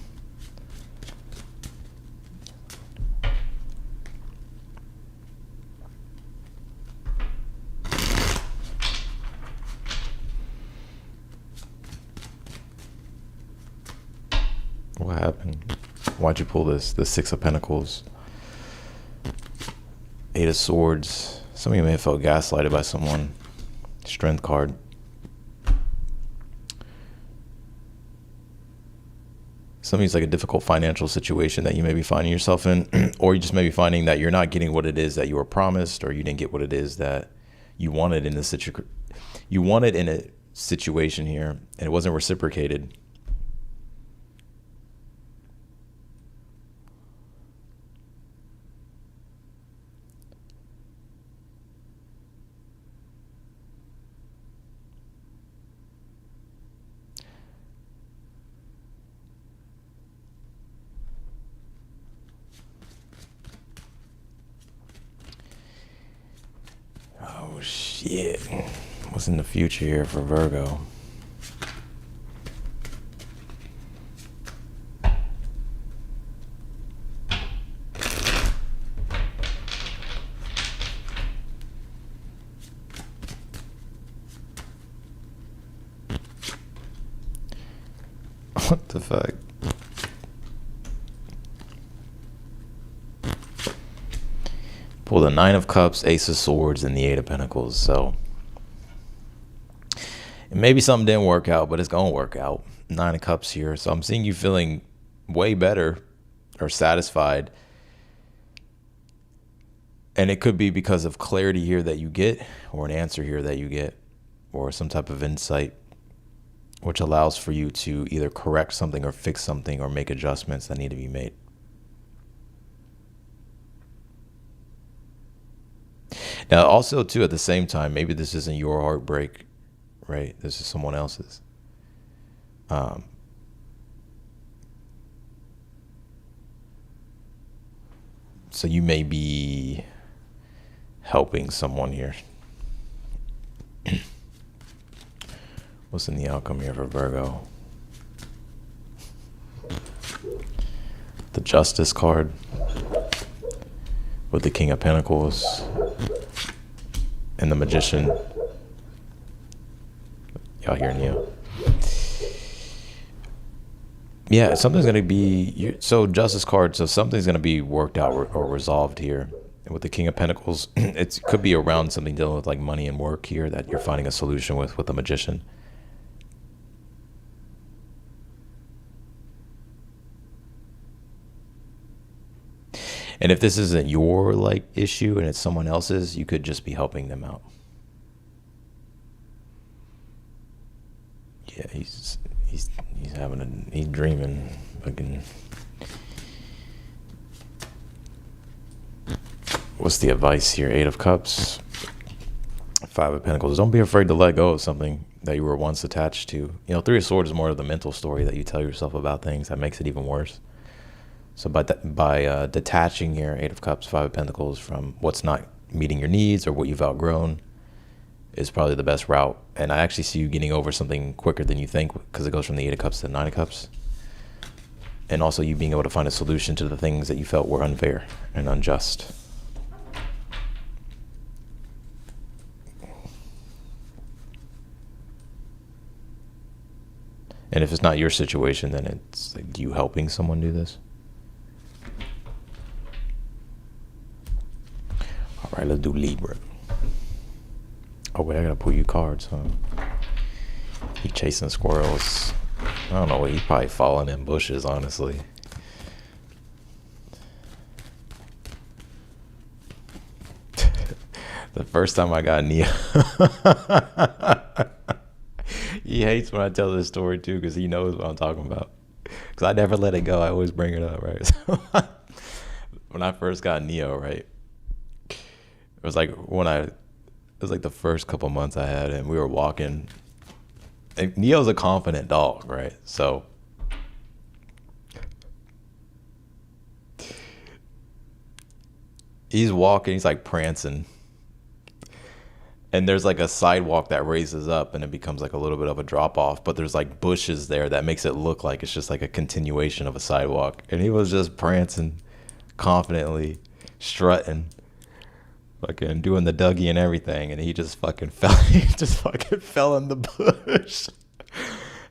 What happened? Why'd you pull this? The Six of Pentacles. Eight of Swords. Some of you may have felt gaslighted by someone. Strength card. Something's like a difficult financial situation that you may be finding yourself in, or you just may be finding that you're not getting what it is that you were promised, or you didn't get what it is that you wanted in this situation. You wanted in a situation here, and it wasn't reciprocated. Oh shit. What's in the future here for Virgo? What the fuck? Pull the Nine of Cups, Ace of Swords, and the Eight of Pentacles. So maybe something didn't work out, but it's going to work out. Nine of Cups here. So I'm seeing you feeling way better or satisfied. And it could be because of clarity here that you get, or an answer here that you get, or some type of insight, which allows for you to either correct something or fix something or make adjustments that need to be made. Now, also, too, at the same time, maybe this isn't your heartbreak, right? This is someone else's. So you may be helping someone here. What's in the outcome here for Virgo? The Justice card with the King of Pentacles and the Magician. Y'all hearing you? Yeah, something's gonna be so justice card. So something's gonna be worked out or resolved here. And with the King of Pentacles, it could be around something dealing with like money and work here that you're finding a solution with the Magician. And if this isn't your like issue and it's someone else's, you could just be helping them out. Yeah, he's he's dreaming fucking. What's the advice here? Eight of Cups, Five of Pentacles. Don't be afraid to let go of something that you were once attached to. You know, Three of Swords is more of the mental story that you tell yourself about things that makes it even worse. So by detaching your Eight of Cups, Five of Pentacles from what's not meeting your needs or what you've outgrown is probably the best route. And I actually see you getting over something quicker than you think because it goes from the Eight of Cups to the Nine of Cups. And also you being able to find a solution to the things that you felt were unfair and unjust. And if it's not your situation, then it's like you helping someone do this. All right, let's do Libra. Oh wait, I gotta pull you cards, huh? He chasing squirrels. I don't know, he's probably falling in bushes, honestly. The first time I got Neo. He hates when I tell this story too, because he knows what I'm talking about. Because I never let it go. I always bring it up, right? So when I first got Neo, right? It was like the first couple months I had him. We were walking. And Neo's a confident dog, right? So he's walking, he's like prancing. And there's like a sidewalk that raises up and it becomes like a little bit of a drop off, but there's like bushes there that makes it look like it's just like a continuation of a sidewalk. And he was just prancing confidently, strutting, fucking doing the Dougie and everything. And he just fucking fell, he just fucking fell in the bush.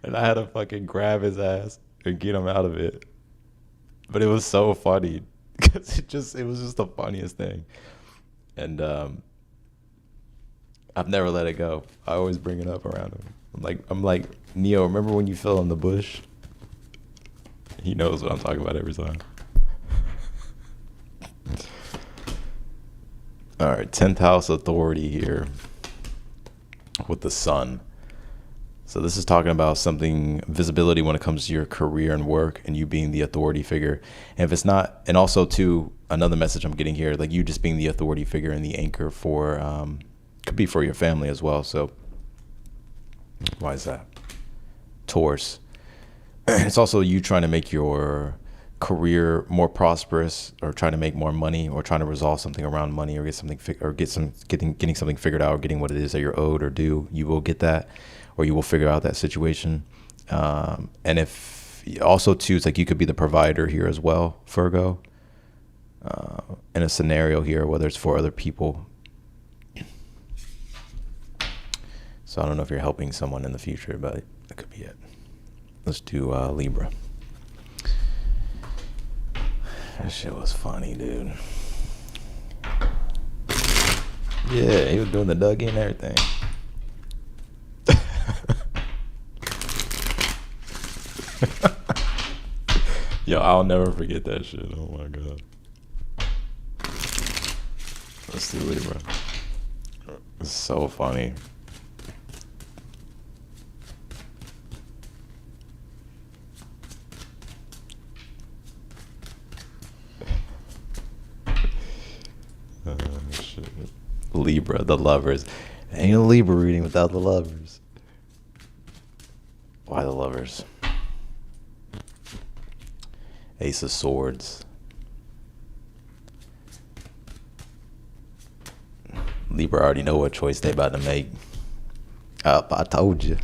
And I had to fucking grab his ass and get him out of it. But it was so funny because it was just the funniest thing. And, I've never let it go. I always bring it up around him. I'm like, Neo, remember when you fell in the bush? He knows what I'm talking about every time. All right, 10th house authority here with the sun. So this is talking about something, visibility when it comes to your career and work and you being the authority figure. And if it's not, and also too, another message I'm getting here, like you just being the authority figure and the anchor for, could be for your family as well. So why is that? Taurus. It's also you trying to make your career more prosperous or trying to make more money or trying to resolve something around money or get something getting something figured out or getting what it is that you're owed or due. You will get that, or you will figure out that situation. And if also too, it's like you could be the provider here as well, Virgo, in a scenario here, whether it's for other people. So I don't know if you're helping someone in the future, but that could be it. Let's do Libra. That shit was funny, dude. Yeah, he was doing the Dougie and everything. Yo, I'll never forget that shit. Oh my God. Let's do Libra. It's so funny. Shit. Libra, the lovers. Ain't a Libra reading without the lovers. Why the lovers? Ace of Swords. Libra already know what choice they about to make. I told you.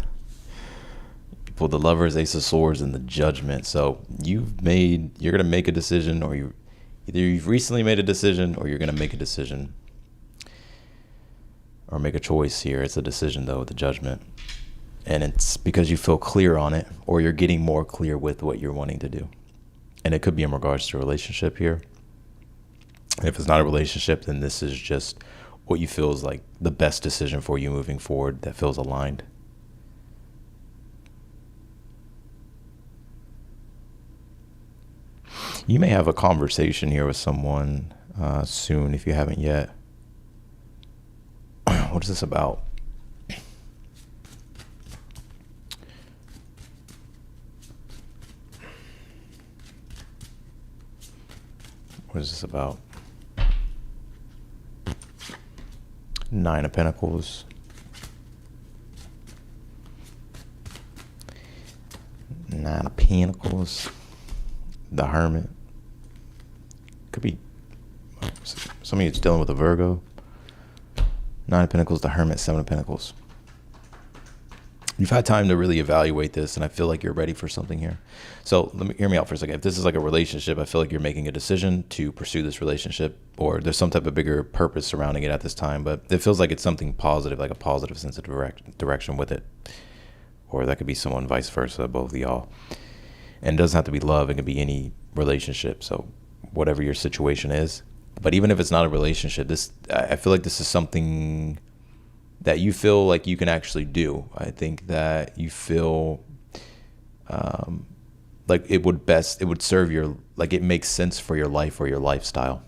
For the lovers, Ace of Swords, and the Judgment. So you're gonna make a decision, or either you've recently made a decision or you're going to make a decision or make a choice here. It's a decision though, with the Judgment. And it's because you feel clear on it, or you're getting more clear with what you're wanting to do. And it could be in regards to a relationship here. If it's not a relationship, then this is just what you feel is like the best decision for you moving forward that feels aligned. You may have a conversation here with someone soon if you haven't yet. What is this about? What is this about? Nine of Pentacles. Nine of Pentacles. The Hermit. Could be some of you it's dealing with a Virgo. Nine of Pentacles, the Hermit, Seven of Pentacles. You've had time to really evaluate this, and I feel like you're ready for something here. So hear me out for a second. If this is like a relationship, I feel like you're making a decision to pursue this relationship, or there's some type of bigger purpose surrounding it at this time, but it feels like it's something positive, like a positive sense of direction with it. Or that could be someone vice versa, both of y'all. And it doesn't have to be love. It can be any relationship. So whatever your situation is. But even if it's not a relationship, I feel like this is something that you feel like you can actually do. I think that you feel like it would serve your, like it makes sense for your life or your lifestyle.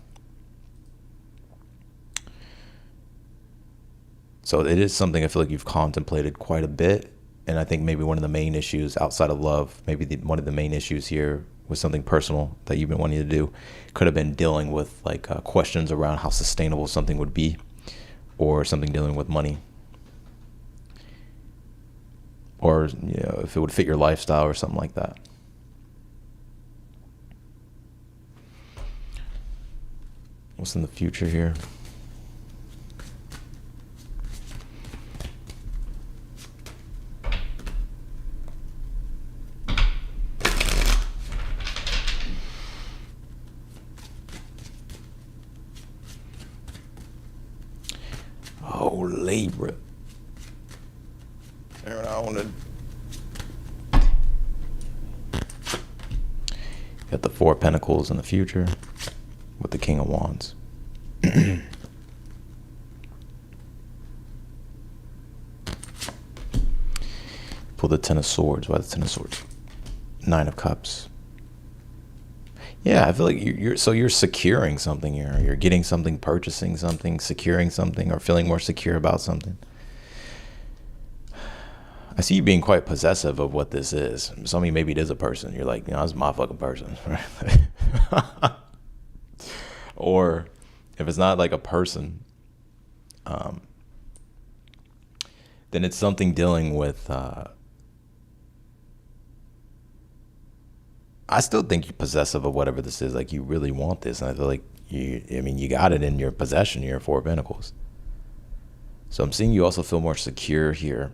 So it is something I feel like you've contemplated quite a bit. And I think maybe one of the main issues outside of love, maybe one of the main issues here was something personal that you've been wanting to do. Could have been dealing with like questions around how sustainable something would be, or something dealing with money, or if it would fit your lifestyle or something like that. What's in the future here? Oh, Libra. Got the Four of Pentacles in the future with the King of Wands. Pull the Ten of Swords. Why the Ten of Swords? Nine of Cups. Yeah, I feel like you're securing something here. You're getting something, purchasing something, securing something, or feeling more secure about something. I see you being quite possessive of what this is. Some of you, maybe it is a person. You're like, this is my fucking person. Or if it's not like a person, then it's something dealing with, I still think you're possessive of whatever this is. Like you really want this. And I feel like you got it in your possession, your Four of Pentacles. So I'm seeing you also feel more secure here.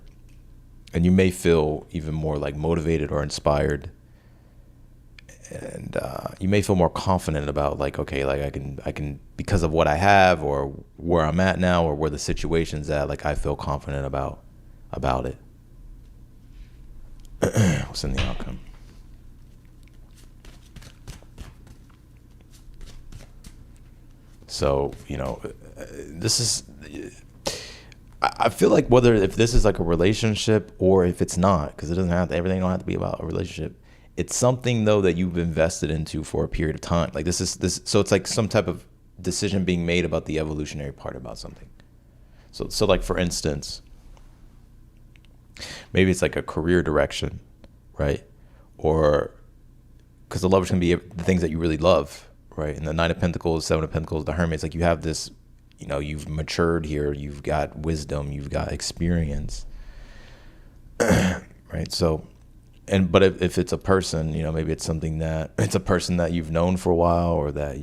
And you may feel even more like motivated or inspired. And you may feel more confident about like, okay, like I can, because of what I have or where I'm at now or where the situation's at, like I feel confident about it. What's in the outcome? So, this is, I feel like if this is like a relationship or if it's not, because everything don't have to be about a relationship. It's something though that you've invested into for a period of time. Like this. So it's like some type of decision being made about the evolutionary part about something. So like for instance, maybe it's like a career direction, right? Or because the lovers can be the things that you really love, right? And the Nine of Pentacles, Seven of Pentacles, the Hermit, it's like you have this, you've matured here, you've got wisdom, you've got experience, right? So, but if it's a person, maybe it's something that, it's a person that you've known for a while or that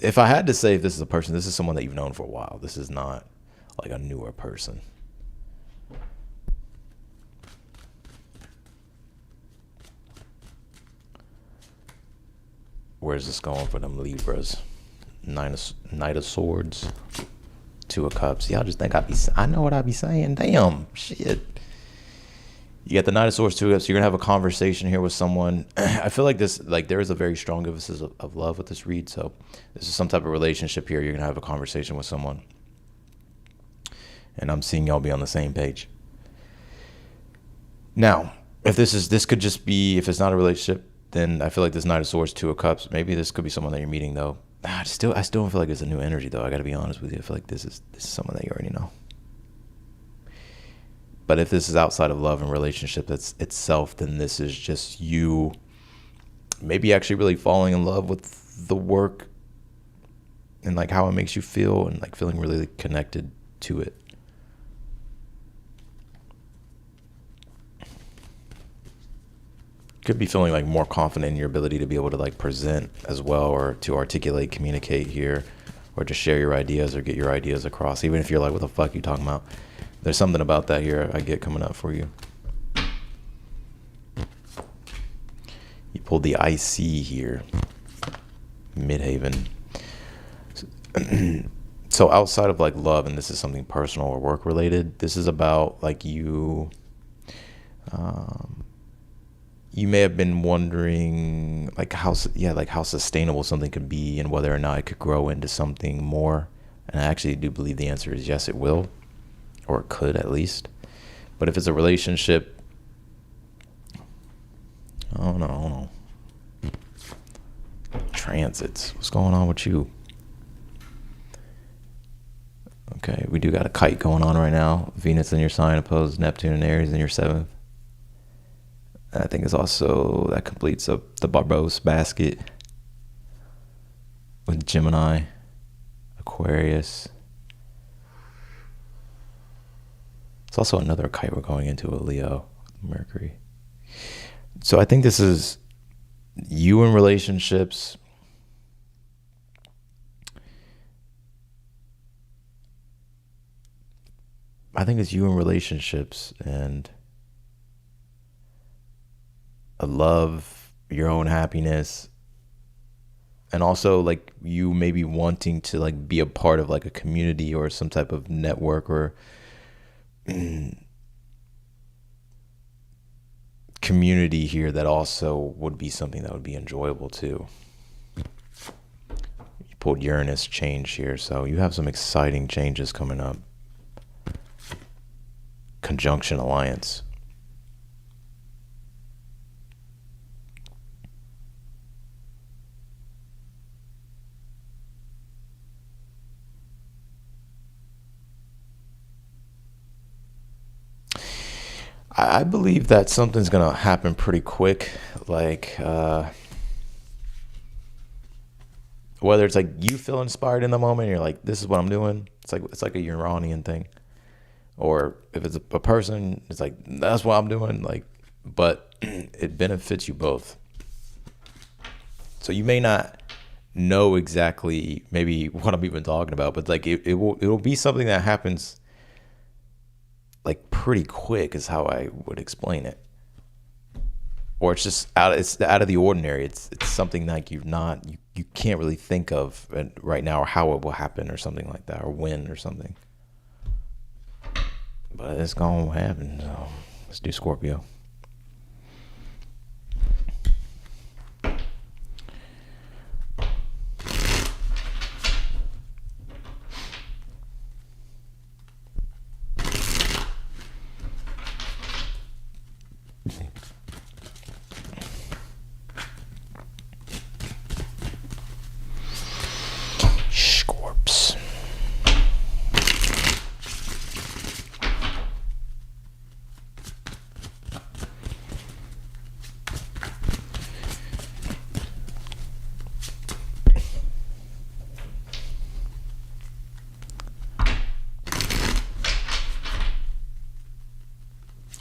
if I had to say if this is a person, this is someone that you've known for a while. This is not like a newer person. Where's this going for them Libras? Knight of Swords, Two of Cups. Y'all just think I know what I be saying. Damn, shit. You get the Knight of Swords, Two of Cups. You're gonna have a conversation here with someone. I feel like there is a very strong emphasis of love with this read. So this is some type of relationship here. You're gonna have a conversation with someone, and I'm seeing y'all be on the same page. Now, if this could just be, if it's not a relationship, then I feel like this Knight of Swords, Two of Cups. Maybe this could be someone that you're meeting though. I still don't feel like it's a new energy though. I got to be honest with you. I feel like this is someone that you already know. But if this is outside of love and relationship itself, then this is just you maybe actually really falling in love with the work and like how it makes you feel and like feeling really connected to it. Could be feeling like more confident in your ability to be able to like present as well, or to articulate, communicate here, or just share your ideas or get your ideas across. Even if you're like, what the fuck are you talking about? There's something about that here I get coming up for you. You pulled the IC here. Midhaven. So outside of like love, and this is something personal or work related, this is about like you may have been wondering like how sustainable something could be and whether or not it could grow into something more. And I actually do believe the answer is yes, it will. Or it could at least. But if it's a relationship, I don't know. Transits. What's going on with you? Okay, we do got a kite going on right now. Venus in your sign opposed Neptune and Aries in your 7th. And I think it's also, that completes up the Barbados basket with Gemini, Aquarius. It's also another kite we're going into a Leo, Mercury. So I think this is you in relationships. I think it's you in relationships and a love, your own happiness, and also like you maybe wanting to like be a part of like a community or some type of network or community here that also would be something that would be enjoyable too. You pulled Uranus change here, so you have some exciting changes coming up. Conjunction alliance. I believe that something's gonna happen pretty quick, like whether it's like you feel inspired in the moment, you're like, this is what I'm doing. It's like a Uranian thing, or if it's a person, it's like that's what I'm doing. Like, but it benefits you both. So you may not know exactly maybe what I'm even talking about, but like it'll be something that happens like pretty quick is how I would explain it. Or it's just out of the ordinary. It's something like you can't really think of right now, or how it will happen or something like that, or when or something. But it's gonna happen. So let's do Scorpio.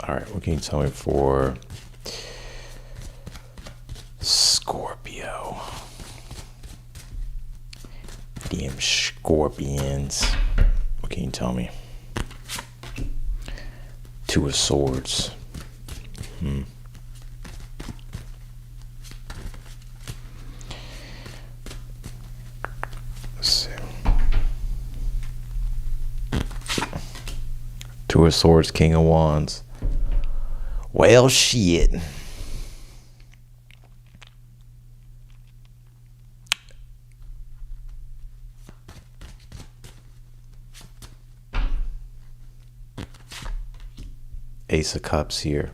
All right, what can you tell me for Scorpio? Damn Scorpions. What can you tell me? Two of Swords. Let's see. Two of Swords, King of Wands. Well, shit. Ace of Cups here.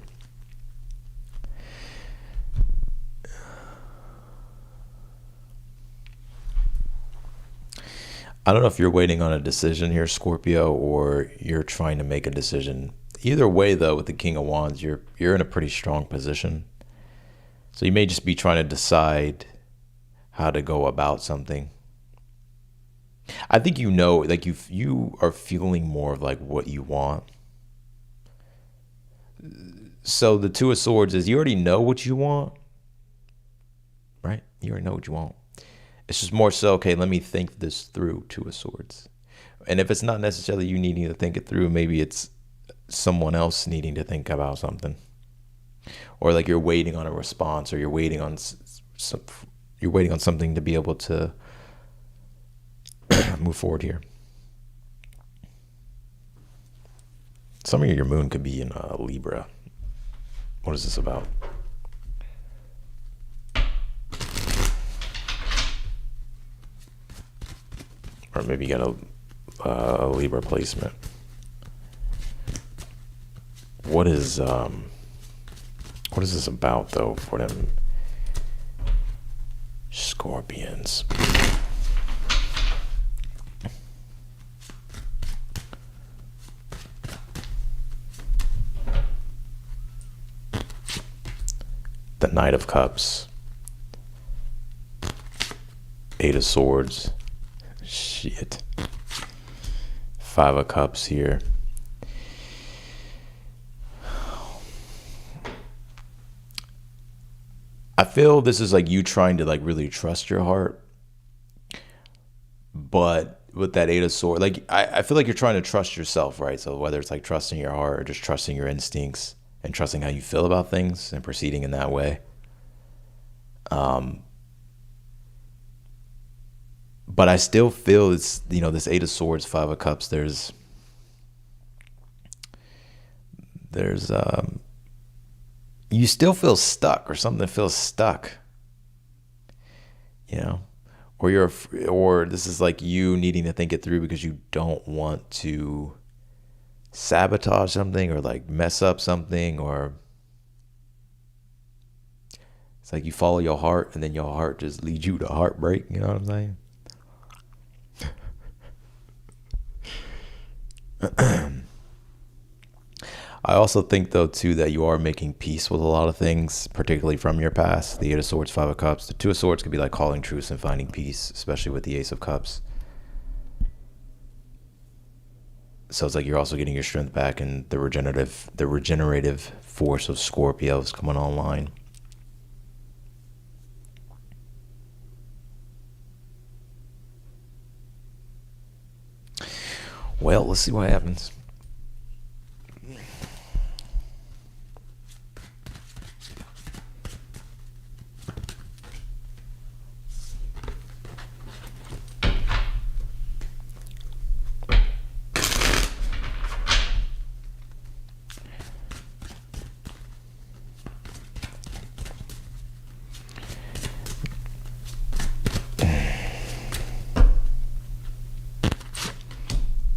I don't know if you're waiting on a decision here, Scorpio, or you're trying to make a decision. Either way, though, with the King of Wands, you're in a pretty strong position. So you may just be trying to decide how to go about something. I think like you are feeling more of like what you want. So the Two of Swords is you already know what you want, right? You already know what you want. It's just more so, okay, let me think this through, Two of Swords. And if it's not necessarily you needing to think it through, maybe it's someone else needing to think about something. Or like you're waiting on a response, or you're waiting on something to be able to move forward here. Some of your moon could be in Libra. What is this about? Or maybe you got a Libra placement. What is this about though for them Scorpions? The Knight of Cups. Eight of Swords. Shit. Five of Cups here. I feel this is like you trying to like really trust your heart. But with that Eight of Swords, like I feel like you're trying to trust yourself, right? So whether it's like trusting your heart or just trusting your instincts and trusting how you feel about things and proceeding in that way. But I still feel it's, this Eight of Swords, Five of Cups, there's you still feel stuck, or something feels stuck, or this is like you needing to think it through because you don't want to sabotage something or like mess up something, or it's like you follow your heart and then your heart just leads you to heartbreak. You know what I'm saying? I also think, though, too, that you are making peace with a lot of things, particularly from your past. The Eight of Swords, Five of Cups. The Two of Swords could be like calling truce and finding peace, especially with the Ace of Cups. So it's like you're also getting your strength back, and the regenerative force of Scorpio is coming online. Well, let's see what happens.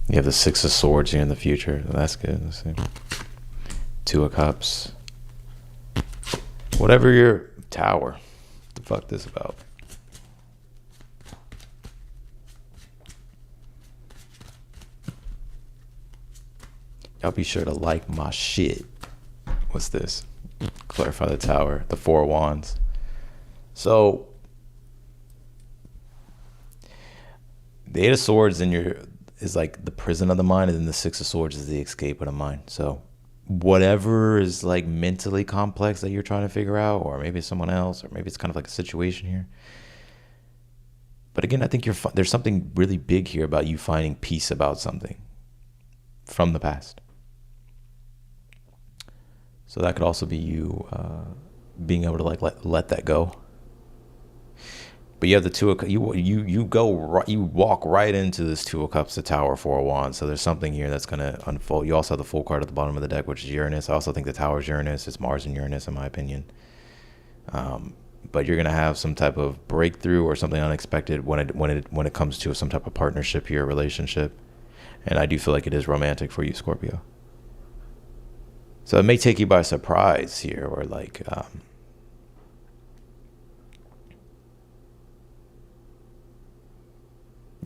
You have the Six of Swords here in the future. That's good. Let's see. Two of Cups. Whatever your Tower. What the fuck this about? Y'all be sure to like my shit. What's this? Clarify the Tower. The Four of Wands. So the Eight of Swords is like the prison of the mind, and then the Six of Swords is the escape of the mind. So whatever is like mentally complex that you're trying to figure out, or maybe it's someone else, or maybe it's kind of like a situation here. But again, I think there's something really big here about you finding peace about something from the past. So that could also be you being able to like let that go. But But you have the you walk right into this Two of Cups, the Tower, Four of Wands. So there's something here that's gonna unfold. You also have the Fool card at the bottom of the deck, which is Uranus. I also think the Tower is Uranus. It's Mars and Uranus, in my opinion. But you're gonna have some type of breakthrough or something unexpected when it comes to some type of partnership here, relationship. And I do feel like it is romantic for you, Scorpio. So it may take you by surprise here, or like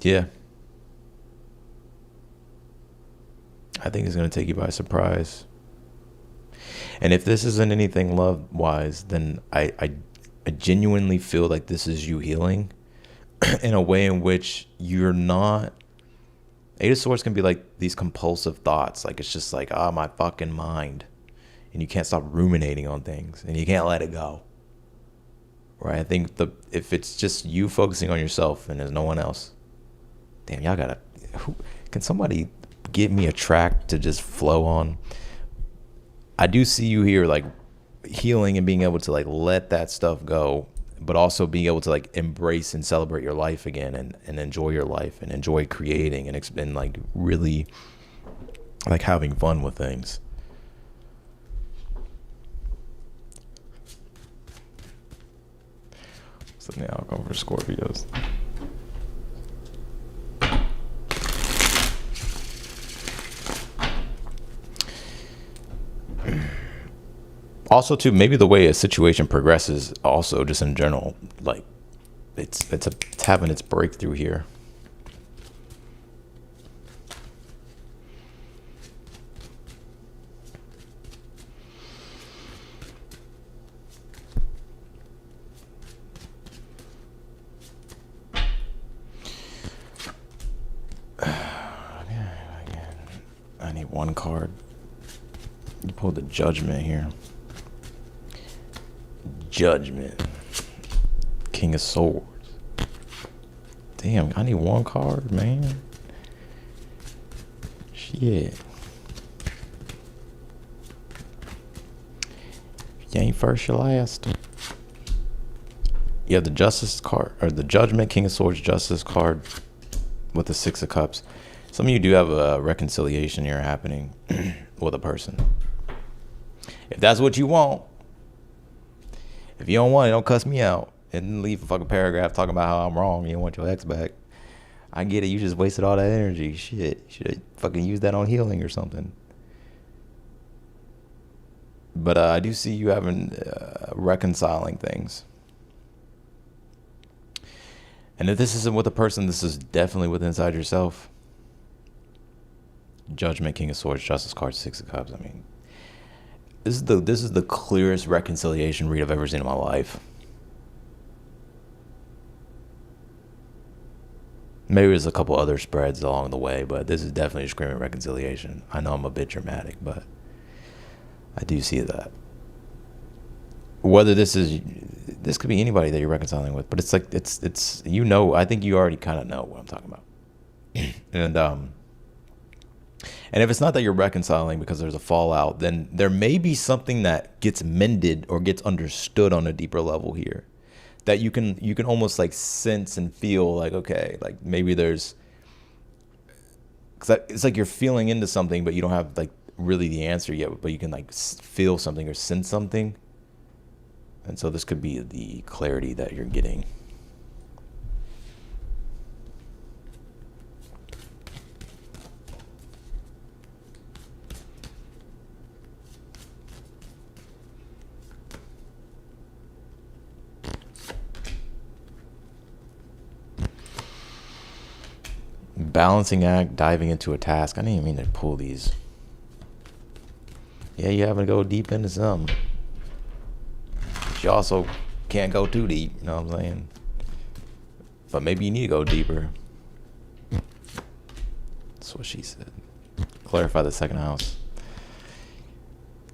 yeah. I think it's going to take you by surprise. And if this isn't anything love-wise, then I genuinely feel like this is you healing in a way in which you're not... Eight of Swords can be like these compulsive thoughts. Like, it's just like, my fucking mind. And you can't stop ruminating on things. And you can't let it go. Right? I think if it's just you focusing on yourself and there's no one else... Damn, y'all gotta... Can somebody give me a track to just flow on? I do see you here, like, healing and being able to, like, let that stuff go, but also being able to, like, embrace and celebrate your life again, and enjoy your life and enjoy creating and like, really, like, having fun with things. So now I'll go for Scorpios. Also, too, maybe the way a situation progresses, also just in general, like it's having its breakthrough here. I need one card. You pulled the Judgment here. Judgment. King of Swords. Damn, I need one card, man. Shit. You ain't first, you last. You have the Justice card, or the Judgment, King of Swords, Justice card with the Six of Cups. Some of you do have a reconciliation here happening with a person. If that's what you want. If you don't want it, don't cuss me out and leave a fucking paragraph talking about how I'm wrong. You don't want your ex back. I get it. You just wasted all that energy. Shit. You should have fucking used that on healing or something. But I do see you having reconciling things. And if this isn't with a person, this is definitely with inside yourself. Judgment, King of Swords, Justice card, Six of Cups. I mean, this is the clearest reconciliation read I've ever seen in my life. Maybe there's a couple other spreads along the way, but this is definitely a screaming reconciliation. I know I'm a bit dramatic, but I do see that. Whether this could be anybody that you're reconciling with, but it's like it's you know, I think you already kind of know what I'm talking about. And if it's not that you're reconciling because there's a fallout, then there may be something that gets mended or gets understood on a deeper level here, that you can almost like sense and feel like, okay, like maybe there's, because it's like you're feeling into something, but you don't have like really the answer yet, but you can like feel something or sense something. And so this could be the clarity that you're getting. Balancing act, diving into a task. I didn't even mean to pull these. Yeah, you having to go deep into something. But you also can't go too deep, you know what I'm saying? But maybe you need to go deeper. That's what she said. Clarify the second house.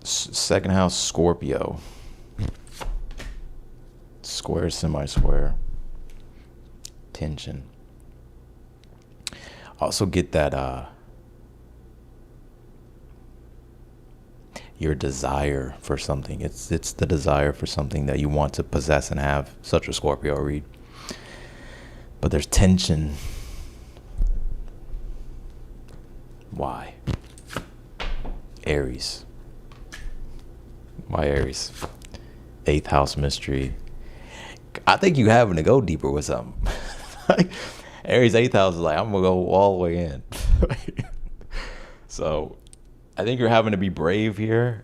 Second house, Scorpio. Square, semi-square. Tension. Also get that your desire for something. It's the desire for something that you want to possess and have. Such a Scorpio read. but there's tension. Why? Aries. Why Aries? 8th house mystery. I think you having to go deeper with something. Aries 8th house is like, I'm gonna go all the way in. So I think you're having to be brave here,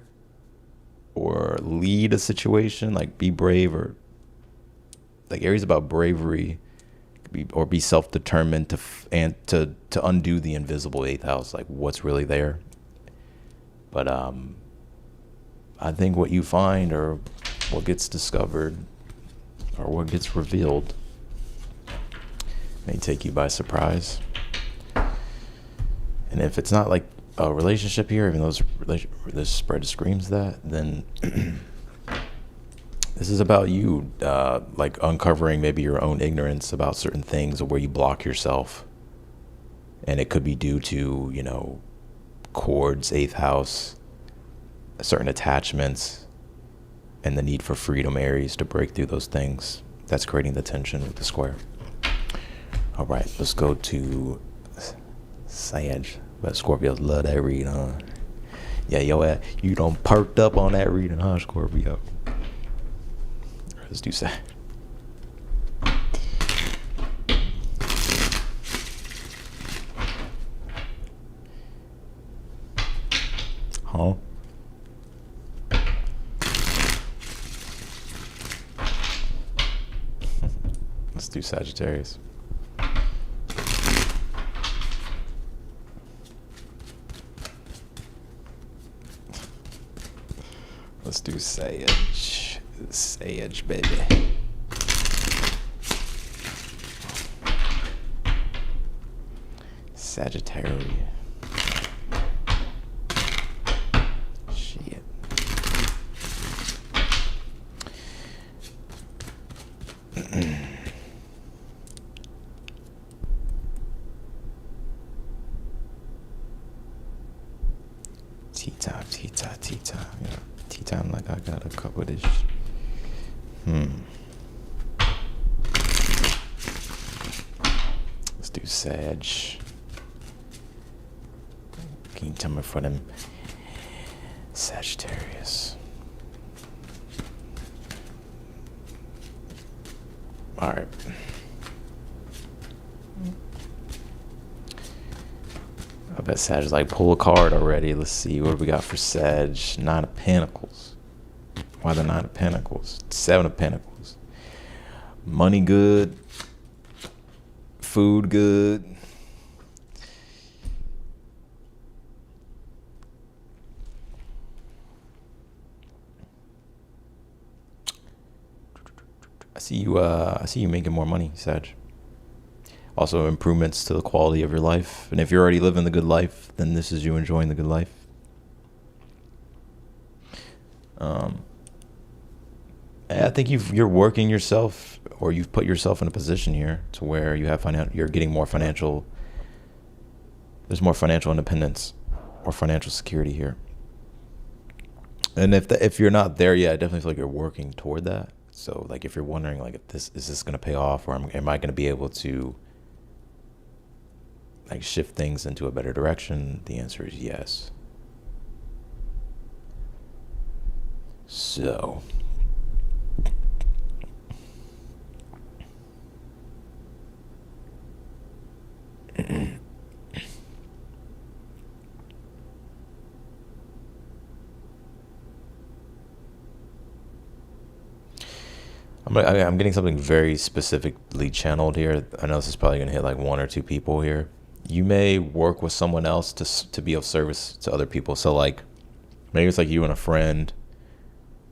or lead a situation, like be brave, or like Aries about bravery, or be self-determined to undo the invisible 8th house, like what's really there. But I think what you find, or what gets discovered, or what gets revealed, may take you by surprise. And if it's not like a relationship here, even though this spread screams that, then this is about you, like uncovering maybe your own ignorance about certain things, or where you block yourself. And it could be due to, cords, 8th house, certain attachments, and the need for freedom, Aries, to break through those things. That's creating the tension with the square. All right, let's go to Sag. But Scorpios love that read, huh? Yeah, you done perked up on that reading, huh, Scorpio? Let's do Sag. Huh? Let's do Sagittarius. Let's do Sage. Sage, baby. Sagittarius. Shit. Tea time. Yeah. Tea time, like I got a couple of this. Let's do Sag. Can you tell me for them Sagittarius? All right. I bet Sag is like, pull a card already. Let's see what we got for Sag. 9 of Pentacles. Why the 9 of Pentacles? 7 of Pentacles. Money good. Food good. I see you making more money, Sag. Also, improvements to the quality of your life. And if you're already living the good life, then this is you enjoying the good life. I think you're working yourself, or you've put yourself in a position here to where you have you're getting more financial. There's more financial independence or financial security here. And if you're not there yet, I definitely feel like you're working toward that. So like if you're wondering like if this is going to pay off, or am I going to be able to like shift things into a better direction, the answer is yes. So I'm getting something very specifically channeled here. I know this is probably going to hit like 1 or 2 people here. You may work with someone else to be of service to other people. So like maybe it's like you and a friend,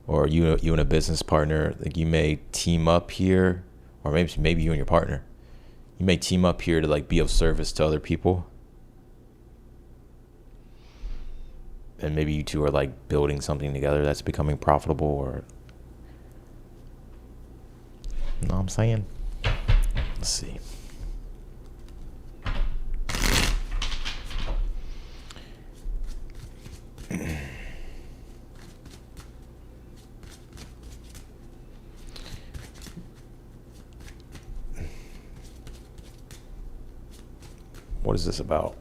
or you and a business partner. Like you may team up here, or maybe you and your partner. You may team up here to like be of service to other people. And maybe you two are like building something together that's becoming profitable, or you know what I'm saying? Let's see. What is this about?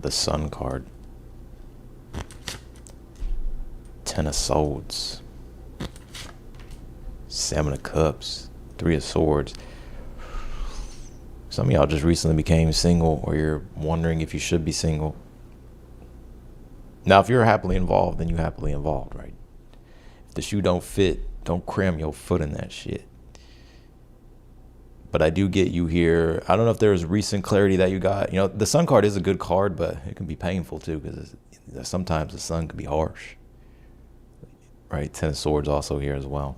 The Sun card. Ten of Swords. Seven of Cups. Three of Swords. Some of y'all just recently became single, or you're wondering if you should be single. Now, if you're happily involved, then you're happily involved, right? If the shoe don't fit, don't cram your foot in that shit. But I do get you here. I don't know if there's recent clarity that you got. You know, the Sun card is a good card, but it can be painful too, because sometimes the sun can be harsh. Right? Ten of Swords also here as well.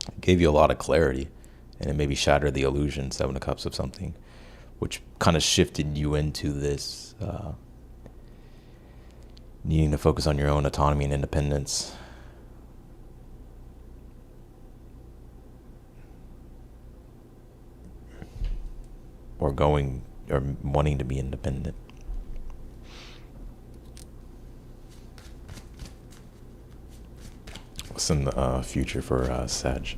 It gave you a lot of clarity, and it maybe shattered the illusion, Seven of Cups, of something, which kind of shifted you into this needing to focus on your own autonomy and independence. Or wanting to be independent. What's in the future for Sag?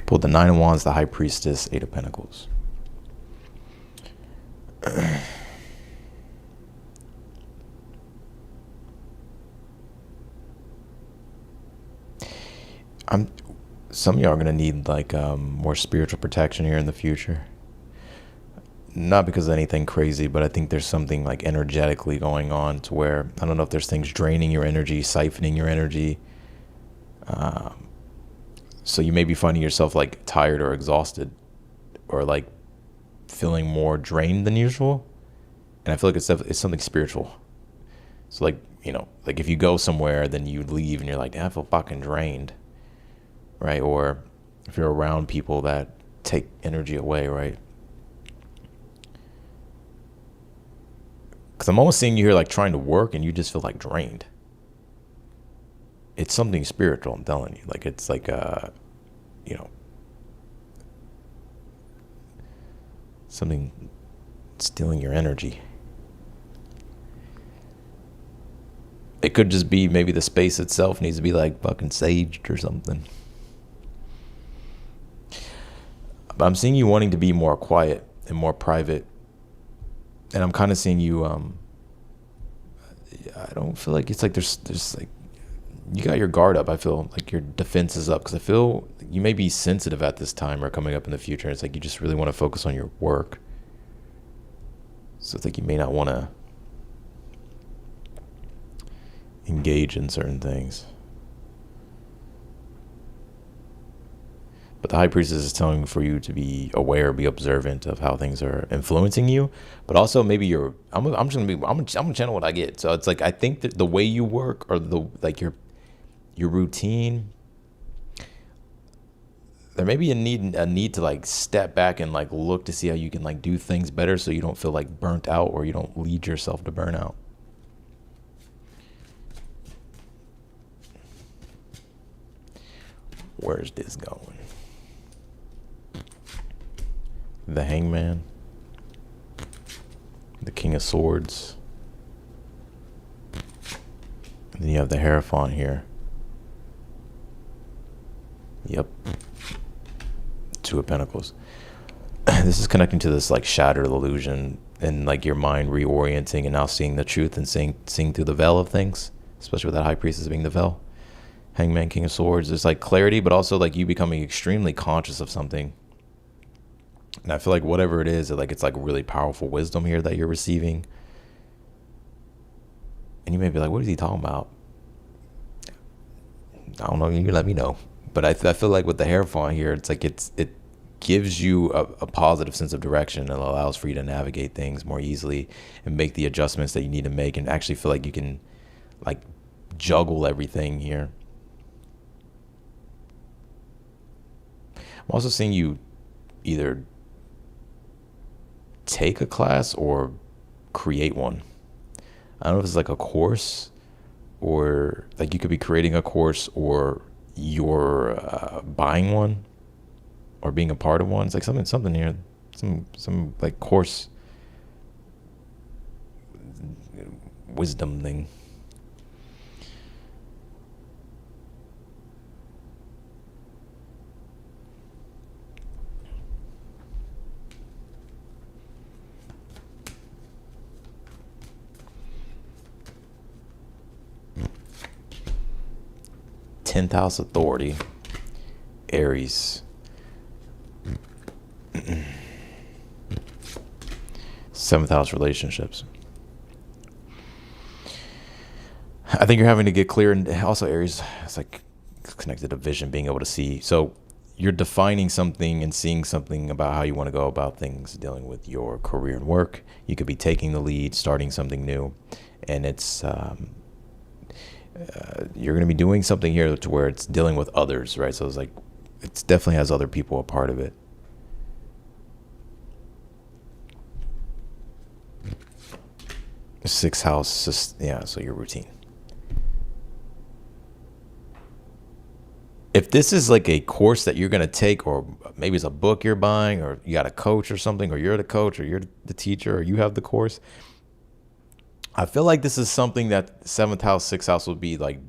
Pulled the Nine of Wands, the High Priestess, Eight of Pentacles. Some of y'all are gonna need like more spiritual protection here in the future. Not because of anything crazy, but I think there's something like energetically going on to where, I don't know if there's things draining your energy, siphoning your energy. So you may be finding yourself like tired or exhausted, or like feeling more drained than usual. And I feel like it's something spiritual. So like, you know, like if you go somewhere, then you leave and you're like, damn, I feel fucking drained. Right? Or if you're around people that take energy away, right? Because I'm almost seeing you here like trying to work and you just feel like drained. It's something spiritual, I'm telling you. Like it's like you know, something stealing your energy. It could just be maybe the space itself needs to be like fucking saged or something. But I'm seeing you wanting to be more quiet and more private. And I'm kind of seeing you, I don't feel like it's like there's like, you got your guard up. I feel like your defense is up, because I feel you may be sensitive at this time or coming up in the future. It's like you just really want to focus on your work. So it's like you may not want to engage in certain things. But the High Priestess is telling for you to be aware, be observant of how things are influencing you. But also maybe I'm gonna channel what I get. So it's like, I think that the way you work, or your routine, there may be a need to like step back and like look to see how you can like do things better, so you don't feel like burnt out, or you don't lead yourself to burnout. Where's this going? The Hangman, the King of Swords, and then you have the Hierophant here. Yep. Two of Pentacles. This is connecting to this like shattered illusion, and like your mind reorienting and now seeing the truth and seeing through the veil of things, especially with that High Priestess being the veil. Hangman, King of Swords. There's like clarity, but also like you becoming extremely conscious of something. And I feel like whatever it is, like it's like really powerful wisdom here that you're receiving. And you may be like, what is he talking about? I don't know. You let me know. But I feel like with the Hierophant here, it's like it gives you a positive sense of direction, and allows for you to navigate things more easily and make the adjustments that you need to make, and actually feel like you can like juggle everything here. I'm also seeing you either take a class or create one. I don't know if it's like a course or like you could be creating a course, or you're buying one, or being a part of one. It's like something here, some like course wisdom thing. Tenth house authority, Aries. Seventh house relationships. I think you're having to get clear, and also Aries, it's like connected to vision, being able to see. So you're defining something and seeing something about how you want to go about things dealing with your career and work. You could be taking the lead, starting something new, and it's you're going to be doing something here to where it's dealing with others, right? So it's like it definitely has other people a part of it. Sixth house, yeah, so your routine. If this is like a course that you're going to take, or maybe it's a book you're buying, or you got a coach or something, or you're the coach, or you're the teacher, or you have the course, I feel like this is something that seventh house, sixth house would be like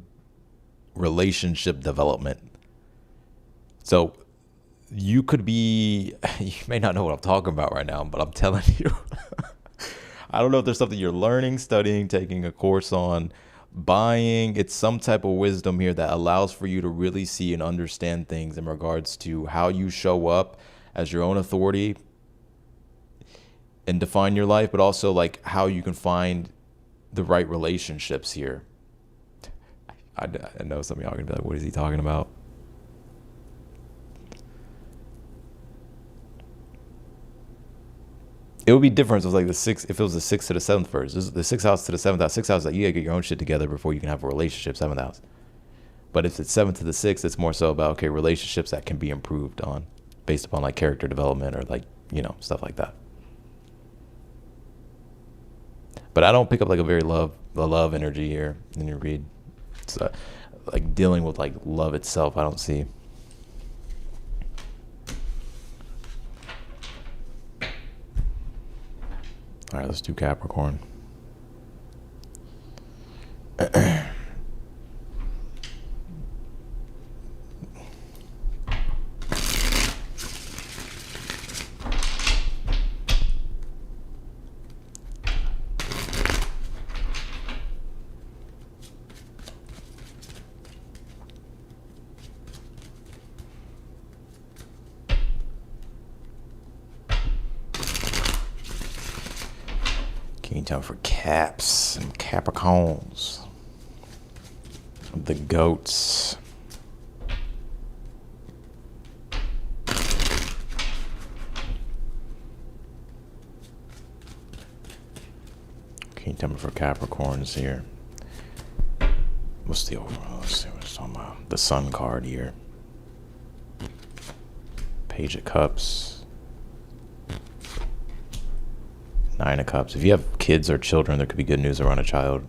relationship development. So you could be, you may not know what I'm talking about right now, but I'm telling you, I don't know if there's something you're learning, studying, taking a course on, buying. It's some type of wisdom here that allows for you to really see and understand things in regards to how you show up as your own authority and define your life, but also like how you can find the right relationships here. I know some of y'all are gonna be like, what is he talking about? It would be different. It was like the sixth, if it was the sixth to the seventh first. This is the sixth house to the seventh house. Sixth house, like you gotta get your own shit together before you can have a relationship. Seventh house. But if it's seventh to the sixth, it's more so about, okay, relationships that can be improved on based upon like character development, or like, stuff like that. But I don't pick up like a very love energy here in your read. It's like dealing with like love itself, I don't see. All right, let's do Capricorn. Time for Caps and Capricorns. The goats. Can you tell me for Capricorns here? What's the overall? Let's see what's talking about. The Sun card here. Page of Cups. Nine of Cups. If you have kids or children, there could be good news around a child.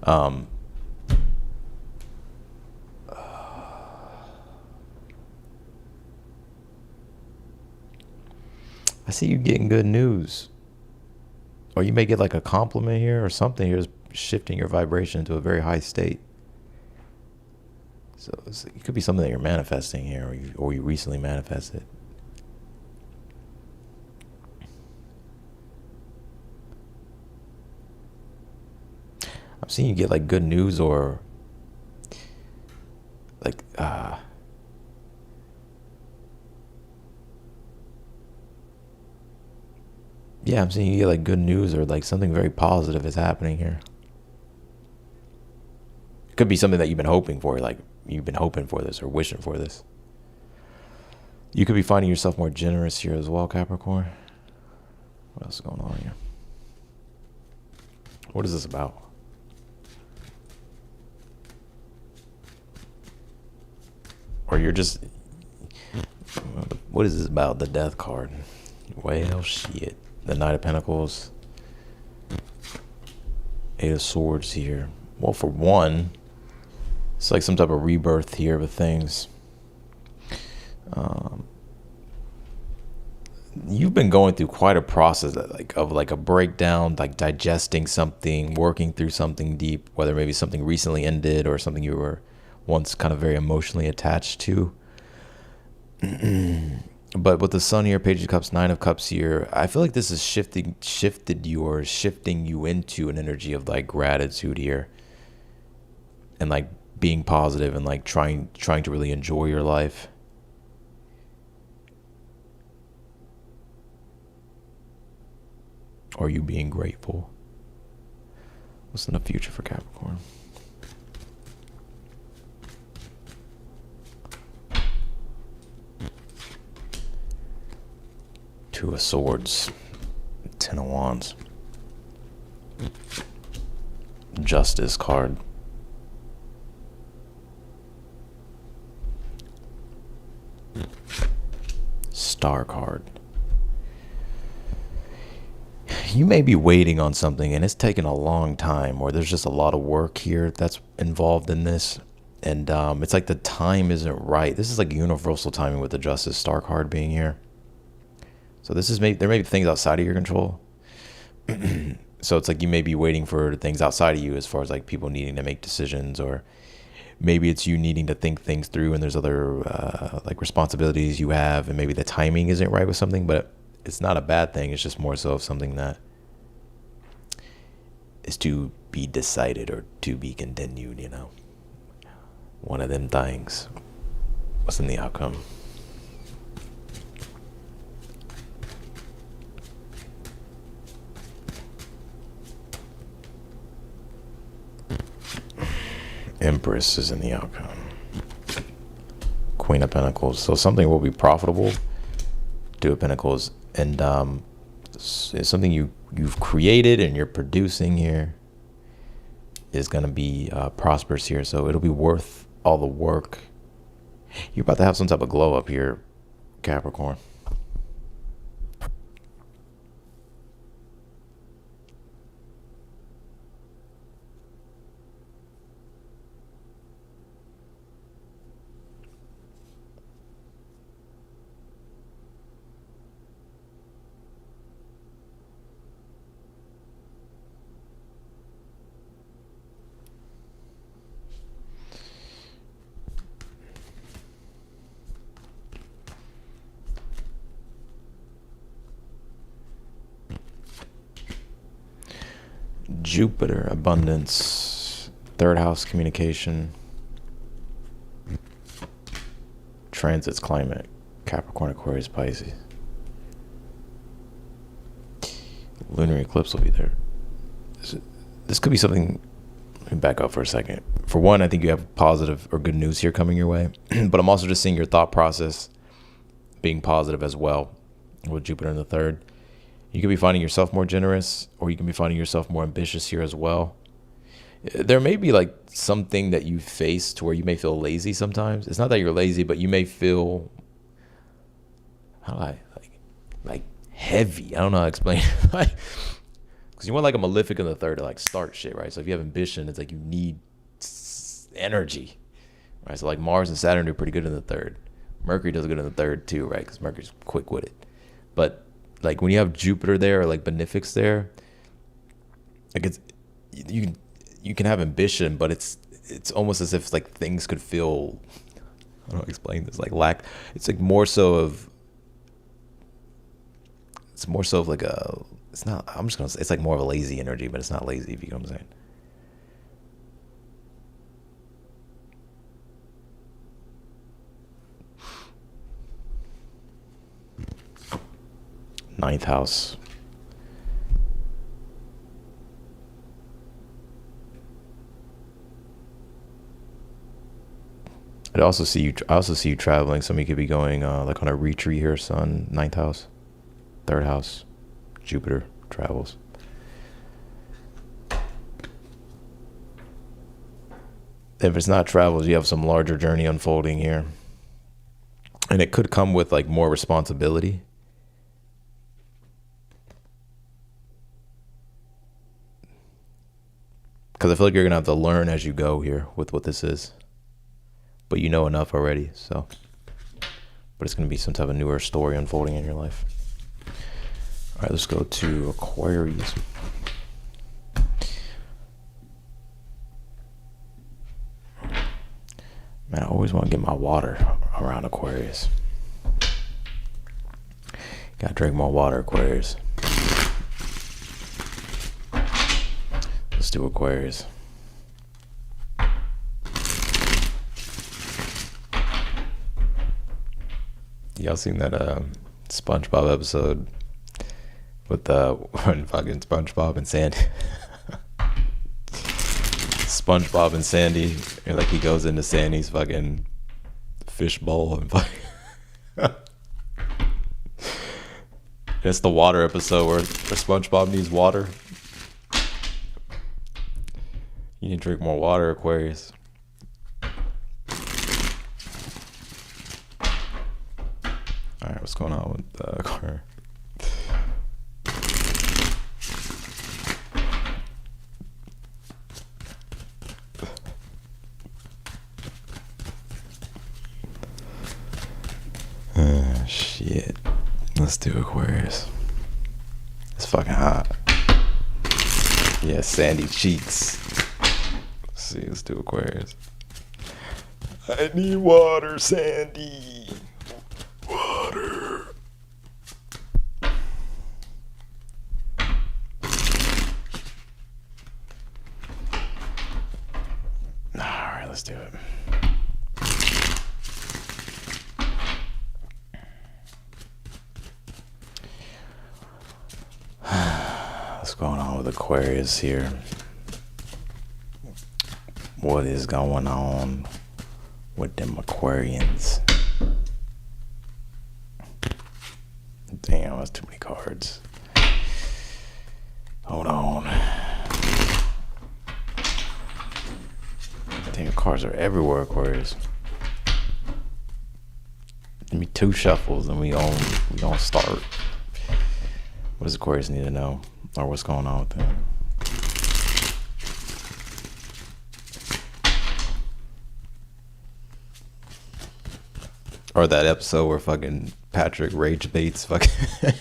I see you getting good news. Or you may get like a compliment here, or something here is shifting your vibration into a very high state. So it could be something that you're manifesting here, or you recently manifested. I'm seeing you get like good news, or like yeah, I'm seeing you get like good news, or like something very positive is happening here. It could be something that you've been hoping for, like you've been hoping for this or wishing for this. You could be finding yourself more generous here as well, Capricorn. What else is going on here? What is this about? Or you're just, what is this about? The Death card. Well, shit. The Knight of Pentacles. Eight of Swords here. Well, for one, it's like some type of rebirth here with things. You've been going through quite a process of like a breakdown, like digesting something, working through something deep, whether maybe something recently ended or something you were once kind of very emotionally attached to. But with the Sun here, Page of Cups, Nine of Cups here, I feel like this is shifting you into an energy of like gratitude here, and like being positive and like trying to really enjoy your life. Or you being grateful. What's in the future for Capricorn? Two of Swords, Ten of Wands, Justice card, Star card. You may be waiting on something and it's taken a long time, or there's just a lot of work here that's involved in this. And it's like the time isn't right. This is like universal timing with the Justice Star card being here. So this is there may be things outside of your control. So it's like you may be waiting for things outside of you, as far as like people needing to make decisions, or maybe it's you needing to think things through and there's other like responsibilities you have, and maybe the timing isn't right with something, but it's not a bad thing. It's just more so of something that is to be decided or to be continued, you know. One of them things. What's in the outcome? Empress is in the outcome. Queen of Pentacles. So something will be profitable. Two of Pentacles. And it's something you've created and you're producing here is going to be prosperous here. So it'll be worth all the work. You're about to have some type of glow up here, Capricorn. Jupiter, abundance, third house, communication, transits, climate, Capricorn, Aquarius, Pisces. Lunar eclipse will be there. This could be something. Let me back up for a second. For one, I think you have positive or good news here coming your way, but I'm also just seeing your thought process being positive as well with Jupiter in the third. You could be finding yourself more generous, or you can be finding yourself more ambitious here as well. There may be like something that you face to where you may feel lazy sometimes. It's not that you're lazy, but you may feel, how do I, like heavy. I don't know how to explain it. Like, because you want like a malefic in the third to like start shit, right? So if you have ambition, it's like you need energy, right? So like Mars and Saturn do pretty good in the third. Mercury does good in the third too, right? Because Mercury's quick with it. But like when you have Jupiter there, or like benefics there, like it's you can have ambition, but it's almost as if like things could feel, I don't know how to explain this, like lack. It's like more so of like a, it's not, I'm just gonna say it's like more of a lazy energy, but it's not lazy, if you know what I'm saying. Ninth house. I also see you traveling. Somebody could be going like on a retreat here, Sun, ninth house, third house, Jupiter, travels. If it's not travels, you have some larger journey unfolding here. And it could come with like more responsibility. Because I feel like you're going to have to learn as you go here with what this is. But you know enough already, so. But it's going to be some type of newer story unfolding in your life. All right, let's go to Aquarius. Man, I always want to get my water around Aquarius. Gotta drink more water, Aquarius. Let's do Aquarius. Y'all seen that SpongeBob episode with when fucking SpongeBob and Sandy? SpongeBob and Sandy, and like he goes into Sandy's fucking fishbowl and fucking. It's the water episode where SpongeBob needs water. You need to drink more water, Aquarius. Alright, what's going on with Aquarius? Shit. Let's do Aquarius. It's fucking hot. Yeah, sandy cheeks. Let's see, let's do Aquarius. I need water, Sandy. Water. Alright, let's do it. What's going on with Aquarius here? What is going on with them Aquarians? Damn, that's too many cards. Hold on. Damn, cards are everywhere, Aquarius. Give me 2 shuffles and we gonna start. What does Aquarius need to know? Or what's going on with them? Or that episode where fucking Patrick Rage Bates fucking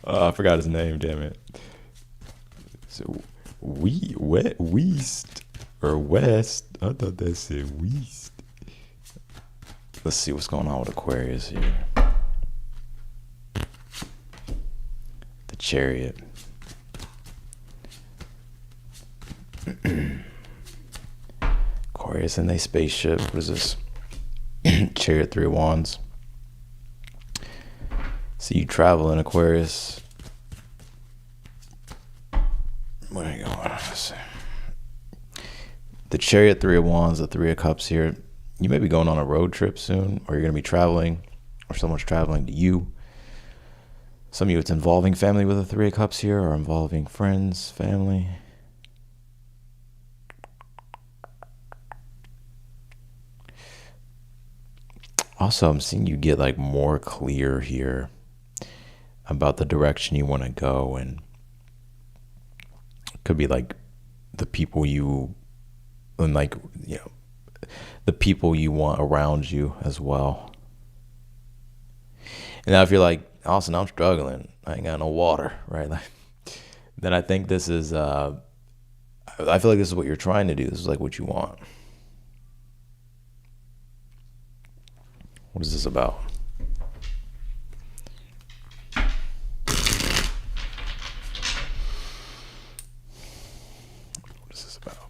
I forgot his name, damn it. So West or West. I thought that said West. Let's see what's going on with Aquarius here. The Chariot. Aquarius in a spaceship. What is this? Chariot, 3 of Wands. So you travel in Aquarius. Where are you going? Let's see. The Chariot, 3 of Wands, the 3 of Cups here. You may be going on a road trip soon, or you're going to be traveling, or someone's traveling to you. Some of you, it's involving family with the 3 of Cups here, or involving friends, family. Also, I'm seeing you get like more clear here about the direction you want to go, and it could be like the people you, and like, you know, the people you want around you as well. And now if you're like, Austin, I'm struggling, I ain't got no water, right? Like, then I think this is, I feel like this is what you're trying to do. This is like what you want. What is this about? What is this about?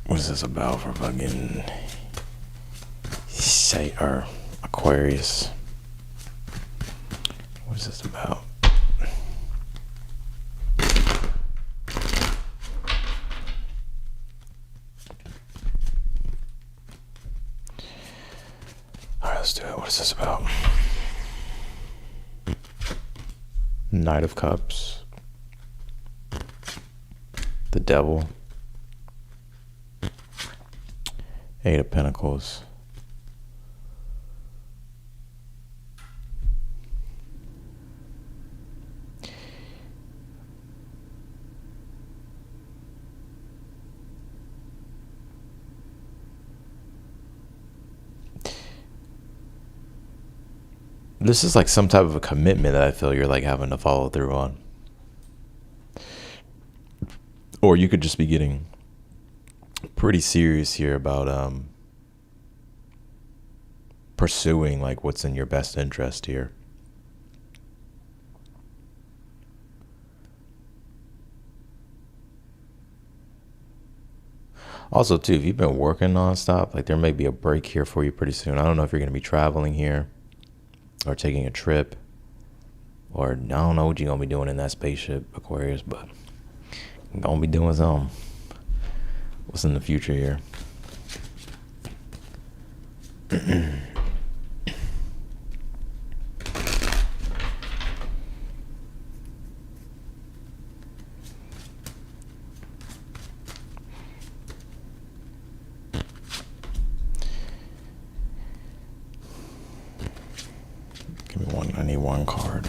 What is this about for fucking or Aquarius? What is this about? Let's do it. What is this about? Knight of Cups. The Devil. 8 of Pentacles. This is like some type of a commitment that I feel you're like having to follow through on. Or you could just be getting pretty serious here about pursuing like what's in your best interest here. Also, too, if you've been working nonstop, like there may be a break here for you pretty soon. I don't know if you're going to be traveling here or taking a trip, or I don't know what you're going to be doing in that spaceship, Aquarius, but you're going to be doing something. What's in the future here? Give me one. I need one card.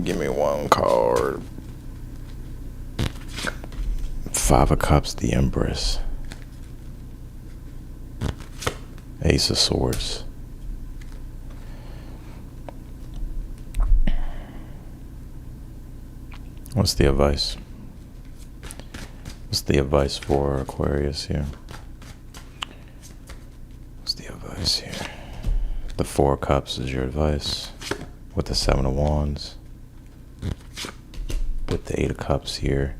Give me one card. Five of Cups, the Empress. Ace of Swords. What's the advice? What's the advice for Aquarius here? What's the advice here? The Four of Cups is your advice. With the Seven of Wands. With the Eight of Cups here.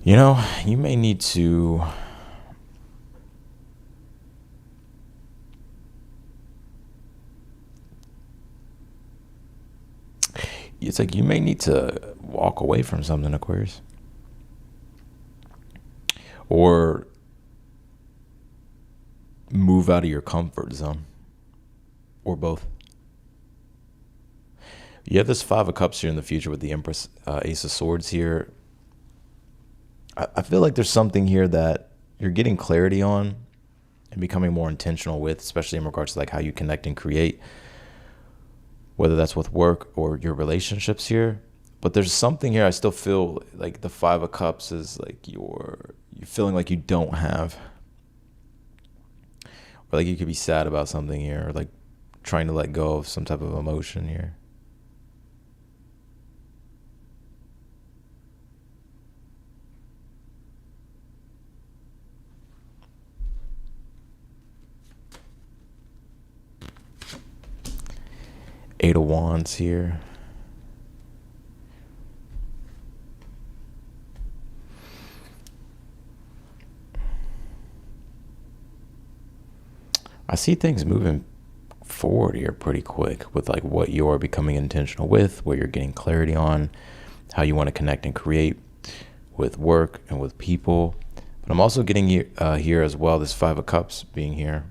You know, you may need to it's like you may need to walk away from something, Aquarius. Or move out of your comfort zone. Or both. You have this Five of Cups here in the future with the Empress, Ace of Swords here. I feel like there's something here that you're getting clarity on and becoming more intentional with, especially in regards to like how you connect and create, whether that's with work or your relationships here. But there's something here I still feel like the Five of Cups is like you're feeling like you don't have. Or like you could be sad about something here, or like trying to let go of some type of emotion here. Eight of Wands here. I see things moving forward here pretty quick with like what you're becoming intentional with, what you're getting clarity on, how you want to connect and create with work and with people. But I'm also getting here as well, this Five of Cups being here.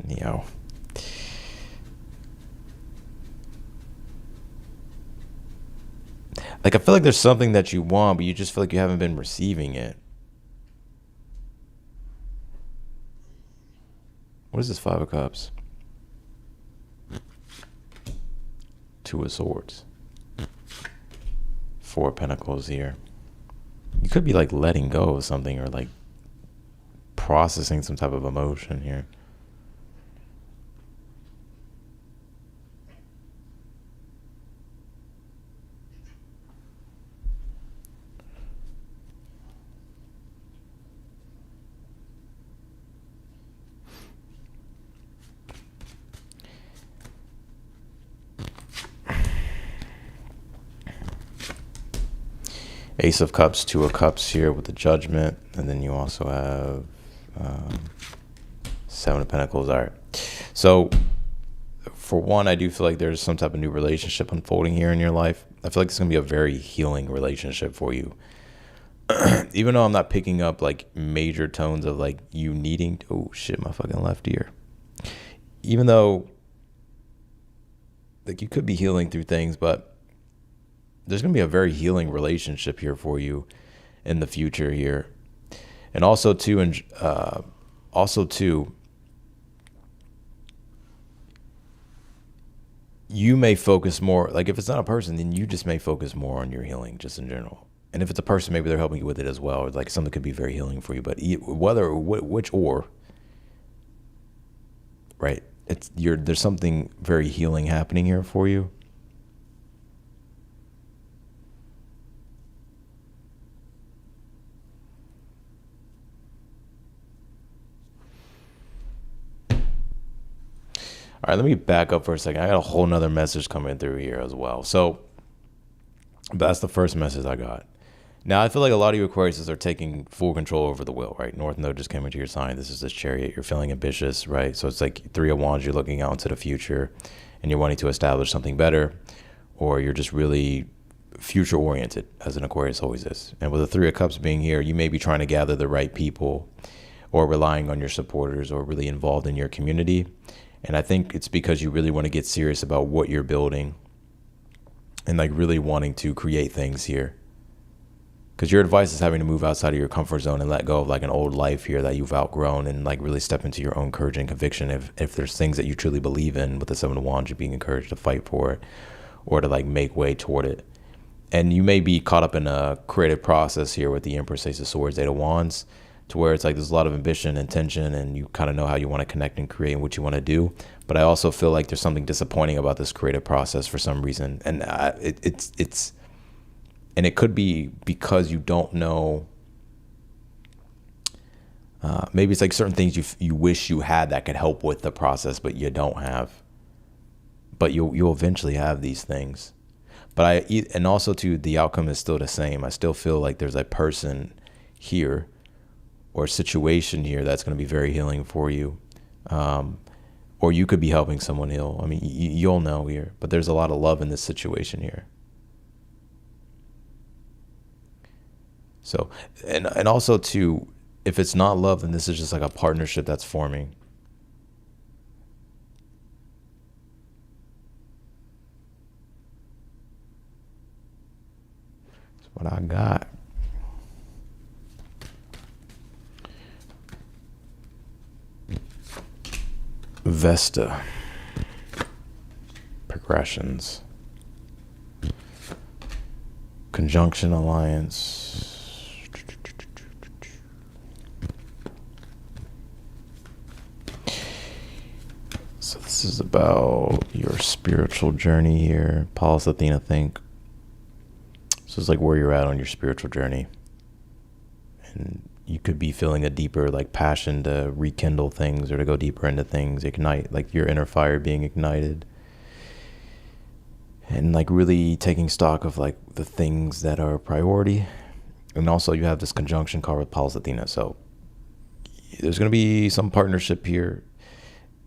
Yo. Like I feel like there's something that you want, but you just feel like you haven't been receiving it. What is this Five of Cups? Two of Swords. Four of Pentacles here. You could be like letting go of something or like processing some type of emotion here. Ace of Cups, Two of Cups here with the Judgment. And then you also have Seven of Pentacles. All right. So for one, I do feel like there's some type of new relationship unfolding here in your life. I feel like it's going to be a very healing relationship for you. Even though I'm not picking up like major tones of like you needing to, oh shit, my fucking left ear. Even though like you could be healing through things, but there's going to be a very healing relationship here for you in the future here. And also too, you may focus more, like if it's not a person, then you just may focus more on your healing just in general. And if it's a person, maybe they're helping you with it as well. Like something could be very healing for you, but which or, right? There's something very healing happening here for you. All right, let me back up for a second. I got a whole nother message coming through here as well. So that's the first message I got. Now, I feel like a lot of you Aquariuses are taking full control over the will, right? North Node just came into your sign. This is this Chariot. You're feeling ambitious, right? So it's like Three of Wands. You're looking out into the future and you're wanting to establish something better, or you're just really future oriented, as an Aquarius always is. And with the Three of Cups being here, you may be trying to gather the right people or relying on your supporters or really involved in your community. And I think it's because you really want to get serious about what you're building and like really wanting to create things here. Because your advice is having to move outside of your comfort zone and let go of like an old life here that you've outgrown, and like really step into your own courage and conviction. If there's things that you truly believe in, with the Seven of Wands, you're being encouraged to fight for it or to like make way toward it. And you may be caught up in a creative process here with the Empress, Ace of Swords, Eight of Wands, to where it's like there's a lot of ambition and tension, and you kind of know how you want to connect and create and what you want to do. But I also feel like there's something disappointing about this creative process for some reason. And and it could be because you don't know. Maybe it's like certain things you wish you had that could help with the process, but you don't have. But you'll eventually have these things. But and also too, the outcome is still the same. I still feel like there's a person here or situation here that's going to be very healing for you. Or you could be helping someone heal. I mean, you'll know here, but there's a lot of love in this situation here. So, and also too, if it's not love, then this is just like a partnership that's forming. That's what I got. Vesta. Progressions. Conjunction alliance. So this is about your spiritual journey here. Pallas Athena, think. So it's like where you're at on your spiritual journey. And you could be feeling a deeper like passion to rekindle things or to go deeper into things, ignite like your inner fire being ignited. And like really taking stock of like the things that are a priority. And also you have this conjunction card with Pallas Athena. So there's going to be some partnership here.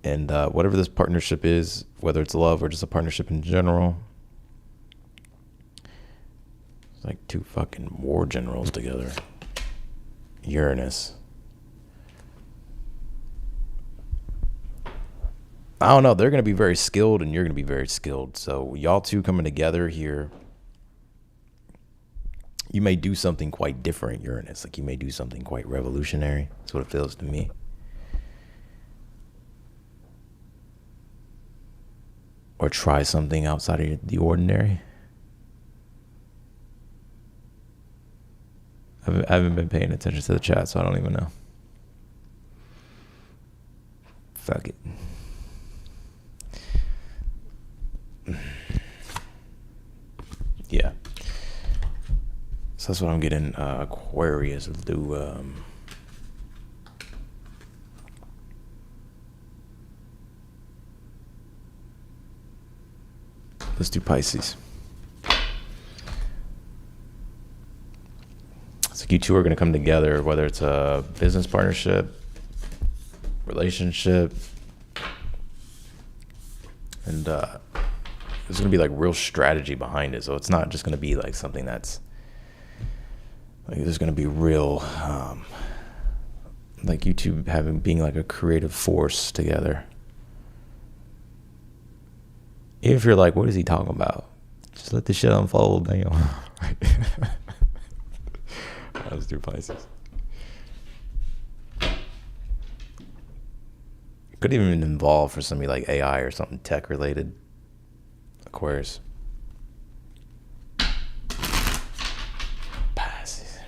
And whatever this partnership is, whether it's love or just a partnership in general, it's like two fucking war generals together. Uranus. I don't know. They're going to be very skilled and you're going to be very skilled. So y'all two coming together here, you may do something quite different, Uranus. Like you may do something quite revolutionary. That's what it feels to me. Or try something outside of the ordinary. I haven't been paying attention to the chat, so I don't even know. Fuck it. Yeah. So that's what I'm getting Aquarius to do. Let's do Pisces. So you two are going to come together, whether it's a business partnership, relationship, and there's going to be like real strategy behind it. So it's not just going to be like something that's like, there's going to be real, like you two being like a creative force together. If you're like, what is he talking about? Just let this shit unfold. Damn. Let's do Pisces. Could even involve for somebody like AI or something tech related. Aquarius. Pisces.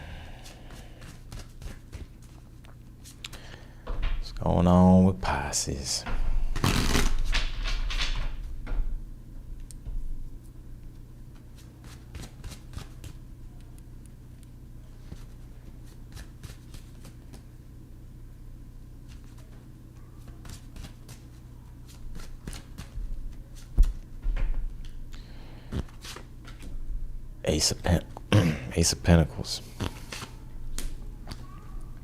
What's going on with Pisces? Ace of Pentacles,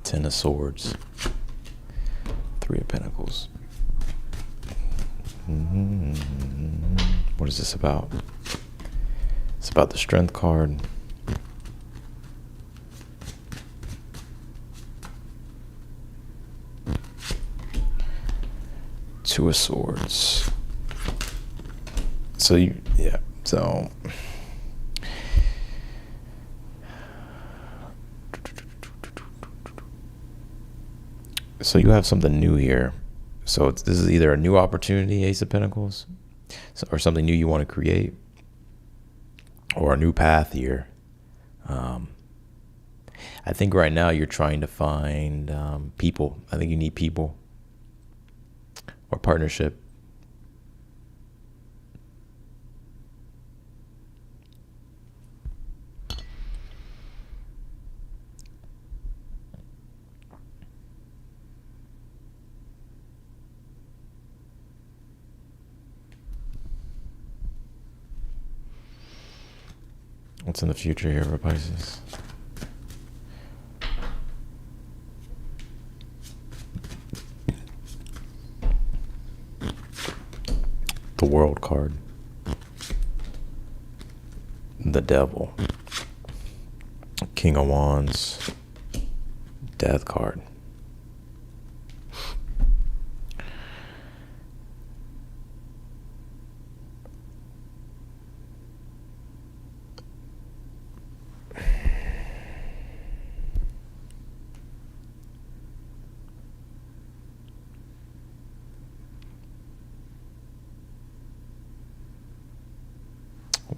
Ten of Swords, Three of Pentacles. What is this about? It's about the Strength card. Two of Swords. So So you have something new here. So this is either a new opportunity, Ace of Pentacles, or something new you want to create, or a new path here. I think right now you're trying to find people. I think you need people or partnership. What's in the future here for Pisces? The World card. The Devil. King of Wands. Death card.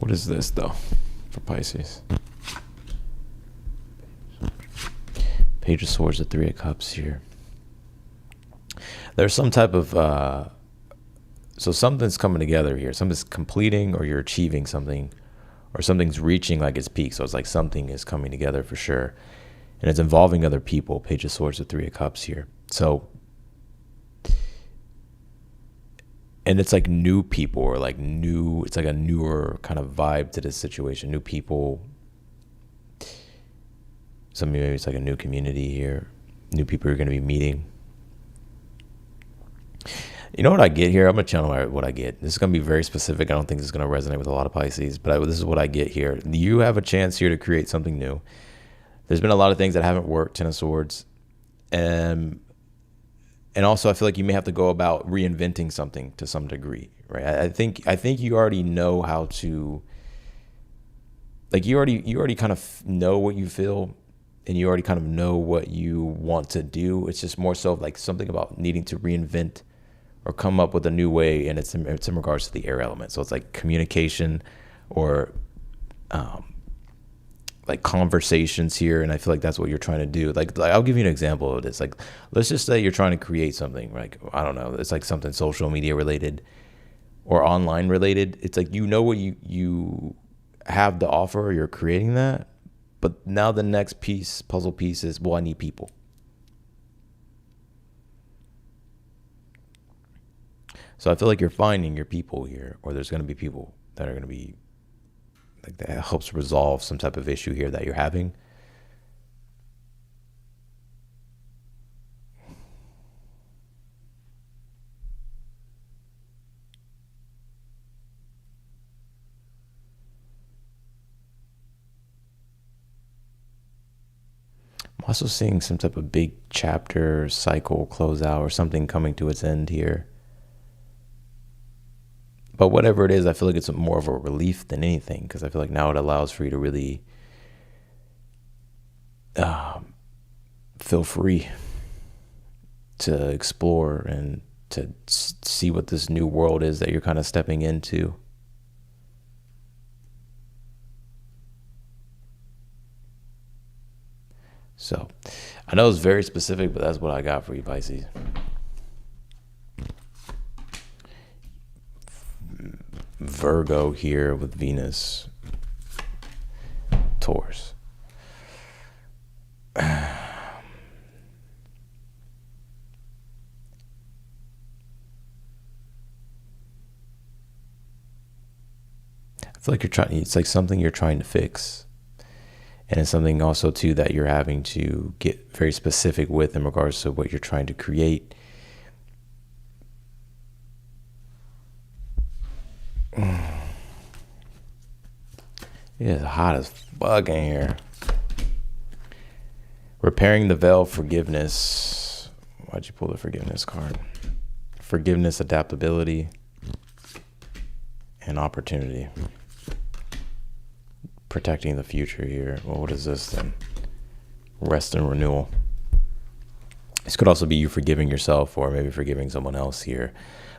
What is this, though, for Pisces? Page of Swords, the Three of Cups here. There's some type of, so something's coming together here. Something's completing, or you're achieving something, or something's reaching like its peak. So it's like something is coming together for sure. And it's involving other people. Page of Swords, the Three of Cups here. So, and it's like new people, or like new, it's like a newer kind of vibe to this situation. New people. So maybe it's like a new community here. New people you're going to be meeting. You know what I get here? I'm going to channel what I get. This is going to be very specific. I don't think this is going to resonate with a lot of Pisces, but this is what I get here. You have a chance here to create something new. There's been a lot of things that haven't worked, Ten of Swords. And also, I feel like you may have to go about reinventing something to some degree, right? I think you already know how to, like, you already kind of know what you feel, and you already kind of know what you want to do. It's just more so like something about needing to reinvent or come up with a new way, and it's in regards to the air element. So it's like communication, or like conversations here, and I feel like that's what you're trying to do. Like I'll give you an example of this. Like, let's just say you're trying to create something, like, I don't know, it's like something social media related or online related. It's like, you know what you have to offer, or you're creating that, but now the next puzzle piece is, well, I need people. So I feel like you're finding your people here, or there's going to be people that are going to be, like, that helps resolve some type of issue here that you're having. I'm also seeing some type of big chapter, cycle, closeout, or something coming to its end here. But whatever it is, I feel like it's more of a relief than anything, because I feel like now it allows for you to really feel free to explore and to see what this new world is that you're kind of stepping into. So I know it's very specific, but that's what I got for you, Pisces. Virgo here with Venus, Taurus. I feel like it's like something you're trying to fix. And it's something also too that you're having to get very specific with in regards to what you're trying to create. It's hot as fuck in here. Repairing the veil, forgiveness. Why'd you pull the forgiveness card? Forgiveness, adaptability, and opportunity. Protecting the future here. Well, what is this then? Rest and renewal. This could also be you forgiving yourself or maybe forgiving someone else here.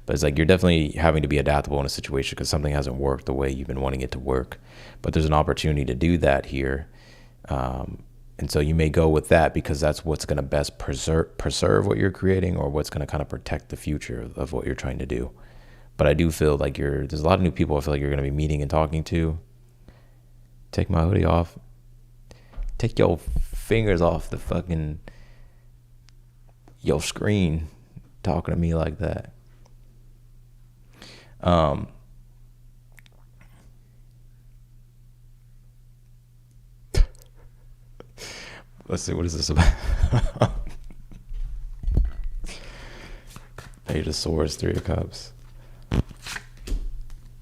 But it's like you're definitely having to be adaptable in a situation because something hasn't worked the way you've been wanting it to work. But there's an opportunity to do that here. And so you may go with that because that's what's going to best preserve what you're creating or what's going to kind of protect the future of what you're trying to do. But I do feel like there's a lot of new people I feel like you're going to be meeting and talking to. Take my hoodie off. Take your fingers off the fucking your screen talking to me like that. Let's see, what is this about? Page of Swords, Three of Cups.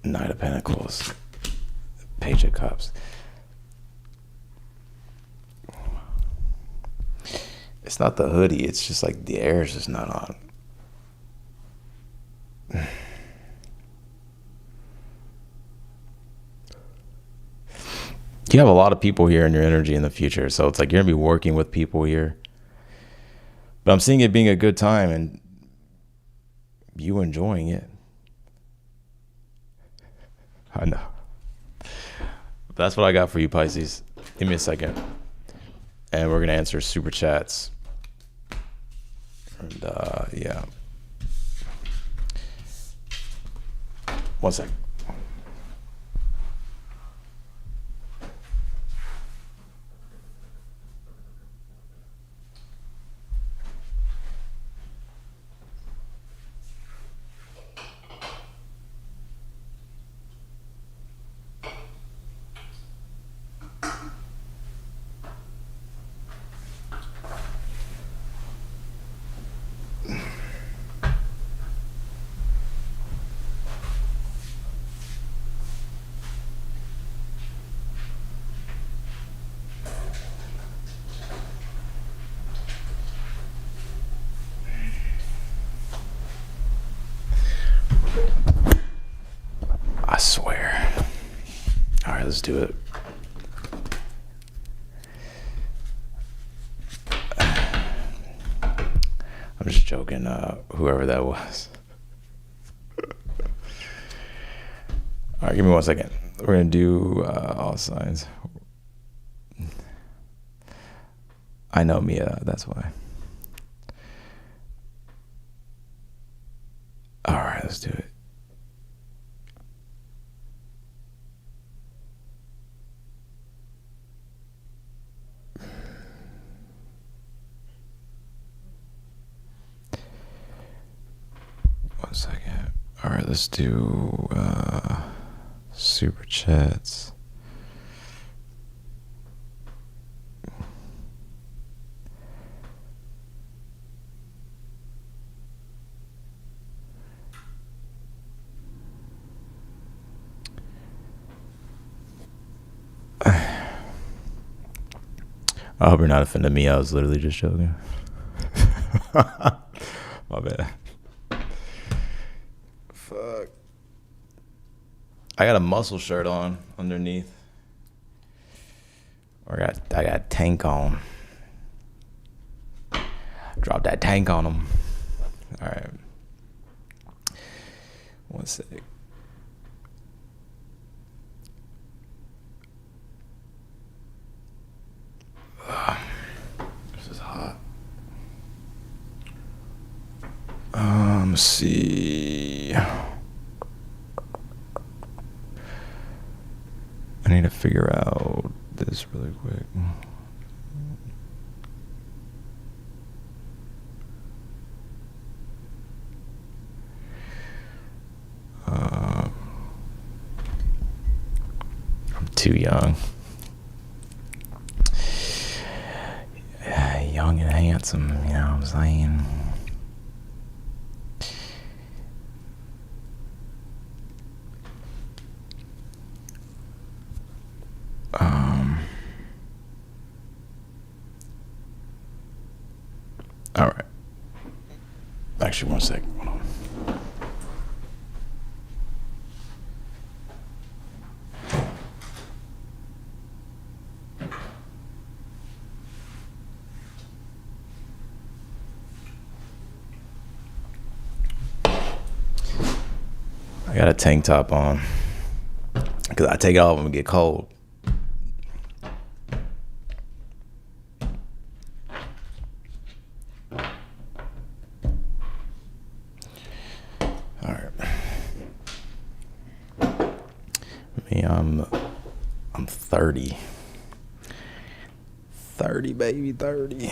Knight of Pentacles. Page of Cups. It's not the hoodie, it's just like the air is just not on. You have a lot of people here in your energy in the future. So it's like you're going to be working with people here. But I'm seeing it being a good time and you enjoying it. I know. That's what I got for you, Pisces. Give me a second. And we're going to answer super chats. And yeah. 1 second. I swear. All right, let's do it. I'm just joking, whoever that was. All right, give me 1 second. We're going to do all signs. I know Mia, that's why. All right, let's do it. All right, let's do super chats. I hope you're not offending me. I was literally just joking. My bad. Fuck. I got a muscle shirt on underneath. I got tank on. Drop that tank on them. All right. 1 sec. Let's see. I need to figure out this really quick. I'm too young. Young and handsome, you know what I'm saying? All right. Actually, one second. Hold on. I got a tank top on because I take it off when it get cold. All right. Me, I'm 30. 30, baby, 30.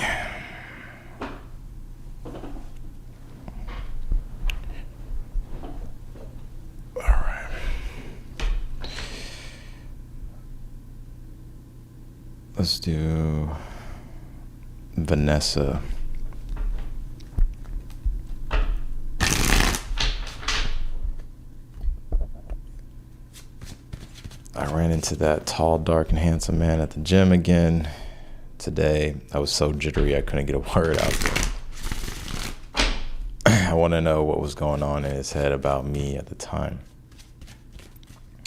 Let's do Vanessa. I ran into that tall, dark, and handsome man at the gym again today. I was so jittery I couldn't get a word out there. I want to know what was going on in his head about me at the time.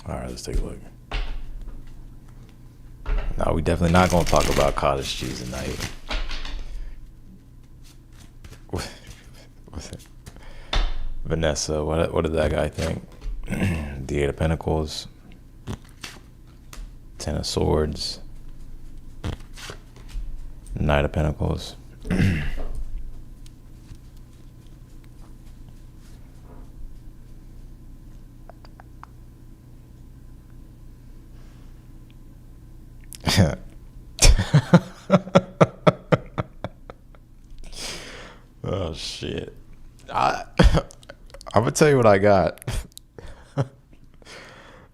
All right, let's take a look. No, we definitely not going to talk about cottage cheese tonight. Vanessa, what did that guy think? The Eight of Pentacles, Ten of Swords, Knight of Pentacles. Oh shit. I'm gonna tell you what I got.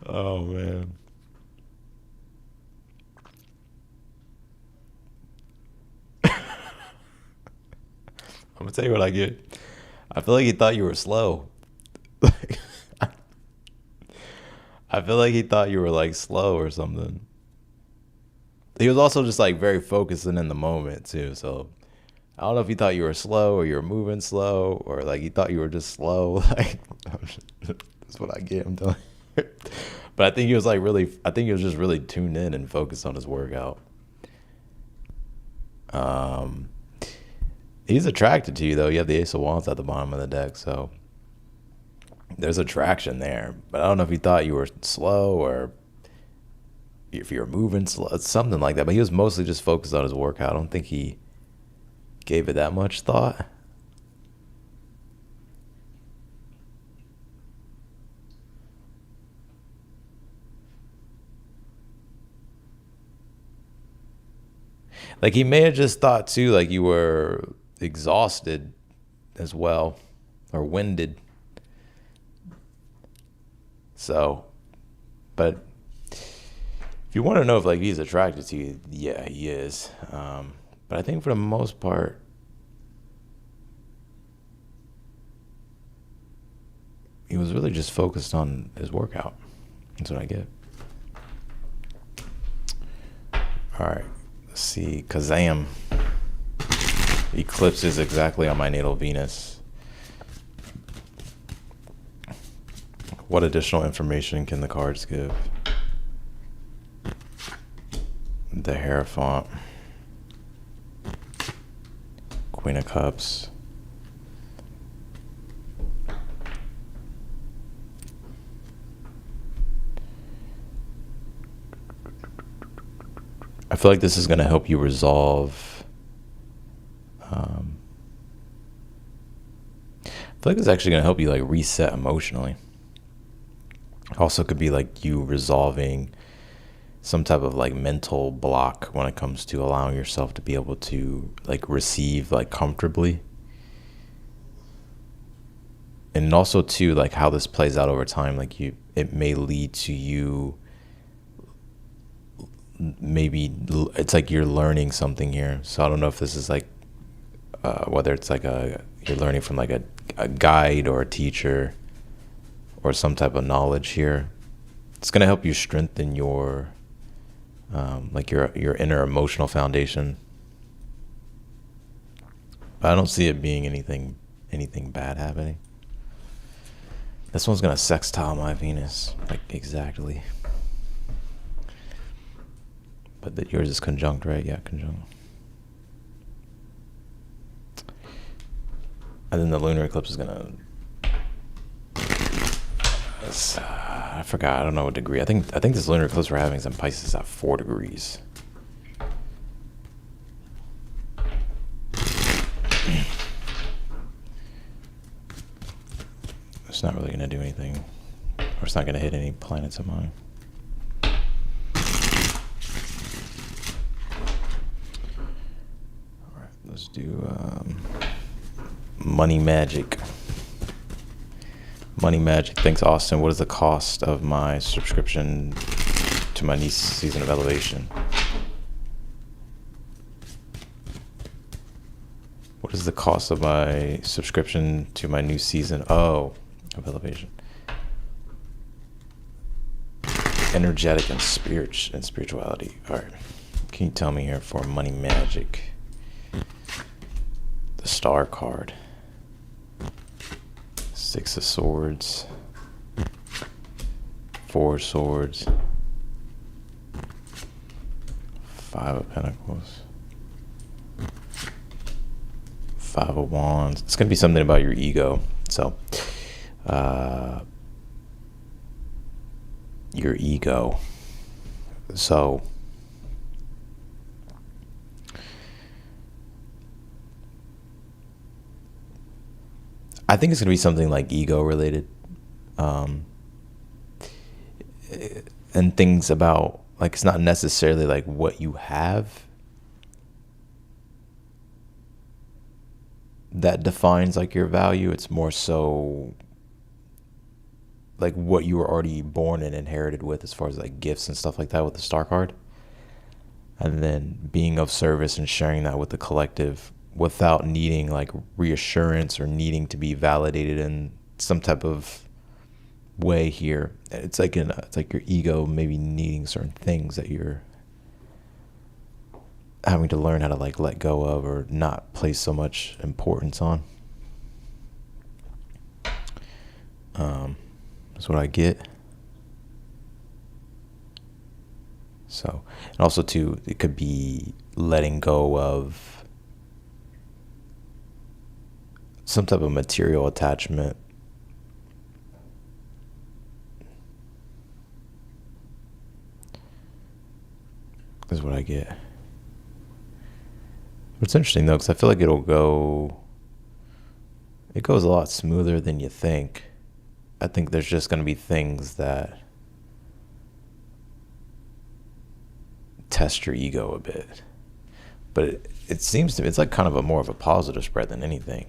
Oh man. I'm gonna tell you what I get. I feel like he thought you were slow. I feel like he thought you were like slow or something. He was also just like very focused and in the moment too. So I don't know if he thought you were slow or you were moving slow or like he thought you were just slow. Like that's what I get. I'm telling you. But I think he was like really. I think he was just really tuned in and focused on his workout. He's attracted to you though. You have the Ace of Wands at the bottom of the deck, so there's attraction there. But I don't know if he thought you were slow or if you were moving slow, something like that. But he was mostly just focused on his workout. I don't think he gave it that much thought. Like he may have just thought too, like you were exhausted as well, or winded. So, but if you want to know if like he's attracted to you, yeah, he is. But I think for the most part, he was really just focused on his workout. That's what I get. All right, let's see. Kazam. Eclipse is exactly on my natal Venus. What additional information can the cards give? The Hierophant. Queen of Cups. I feel like this is going to help you resolve feel like it's actually going to help you like reset emotionally. Also could be like you resolving some type of like mental block when it comes to allowing yourself to be able to like receive like comfortably. And also too, like how this plays out over time, like it may lead to you, maybe it's like you're learning something here. So I don't know if this is like whether it's like you're learning from like a guide or a teacher or some type of knowledge here. It's going to help you strengthen your like your inner emotional foundation. But I don't see it being anything bad happening. This one's going to sextile my Venus, like exactly. But that yours is conjunct, right? Yeah, conjunct. And then the lunar eclipse is going to... I forgot. I don't know what degree. I think this lunar eclipse we're having is in Pisces at 4 degrees. It's not really going to do anything, or it's not going to hit any planets of mine. All right, let's do money magic. Money magic. Thanks, Austin. What is the cost of my subscription to my niece's season of Elevation? What is the cost of my subscription to my new season of Elevation? Energetic and spirituality. All right. Can you tell me here for money magic? The star card. 6 of Swords. 4 Swords. 5 of Pentacles. 5 of Wands. It's going to be something about your ego. So, your ego. So, I think it's going to be something like ego related. And things about, like, it's not necessarily like what you have that defines like your value. It's more so like what you were already born and inherited with, as far as like gifts and stuff like that with the star card. And then being of service and sharing that with the collective without needing like reassurance or needing to be validated in some type of way here. It's like your ego maybe needing certain things that you're having to learn how to like let go of or not place so much importance on. That's what I get. So, and also too, it could be letting go of some type of material attachment. Is what I get. It's interesting though, because I feel like it goes a lot smoother than you think. I think there's just going to be things that test your ego a bit. But it seems to me, it's like kind of more of a positive spread than anything.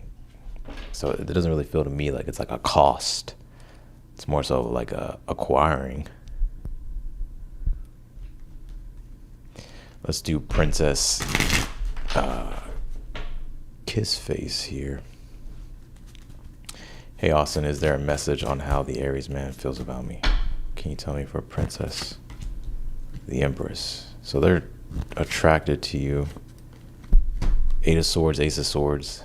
So it doesn't really feel to me like it's like a cost. It's more so like a acquiring. Let's do Princess Kiss Face here. Hey Austin, is there a message on how the Aries man feels about me? Can you tell me for Princess? The Empress. So they're attracted to you. 8 of Swords, Ace of Swords.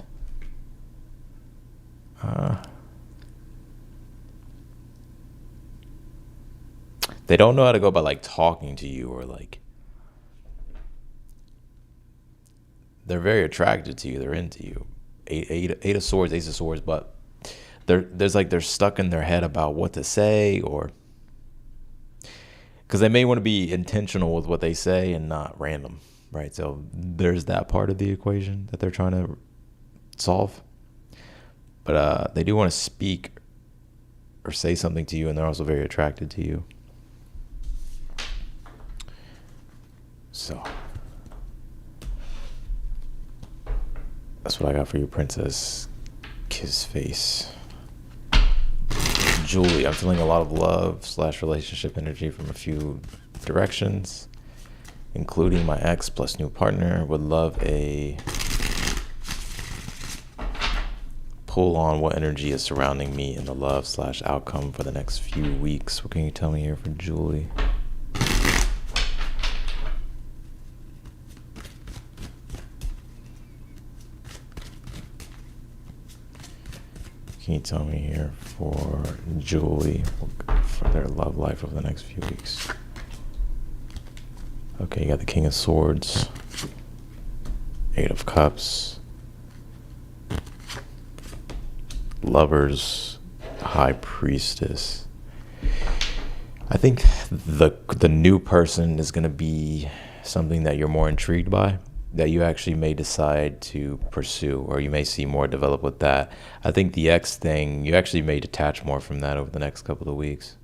They don't know how to go about like talking to you, or like they're very attracted to you. They're into you. Eight of Swords, Ace of Swords, but they're stuck in their head about what to say, or because they may want to be intentional with what they say and not random, right? So there's that part of the equation that they're trying to solve. But they do want to speak or say something to you, and they're also very attracted to you. So that's what I got for you, Princess Kiss Face. Julie, I'm feeling a lot of love/relationship energy from a few directions, including my ex plus new partner. Would love a pull on what energy is surrounding me in the love/outcome for the next few weeks. What can you tell me here for Julie? Can you tell me here for Julie for their love life over the next few weeks? Okay, you got the King of Swords, Eight of Cups, Lovers, High Priestess. I think the new person is going to be something that you're more intrigued by, that you actually may decide to pursue, or you may see more develop with that. I think the ex thing, you actually may detach more from that over the next couple of weeks.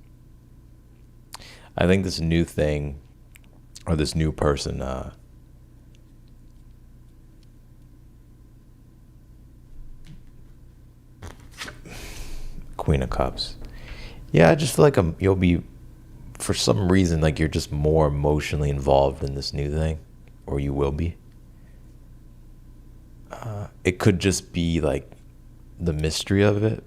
I think this new thing, or this new person, Queen of Cups. Yeah, I just feel like you'll be, for some reason, like you're just more emotionally involved in this new thing, or you will be. It could just be like the mystery of it.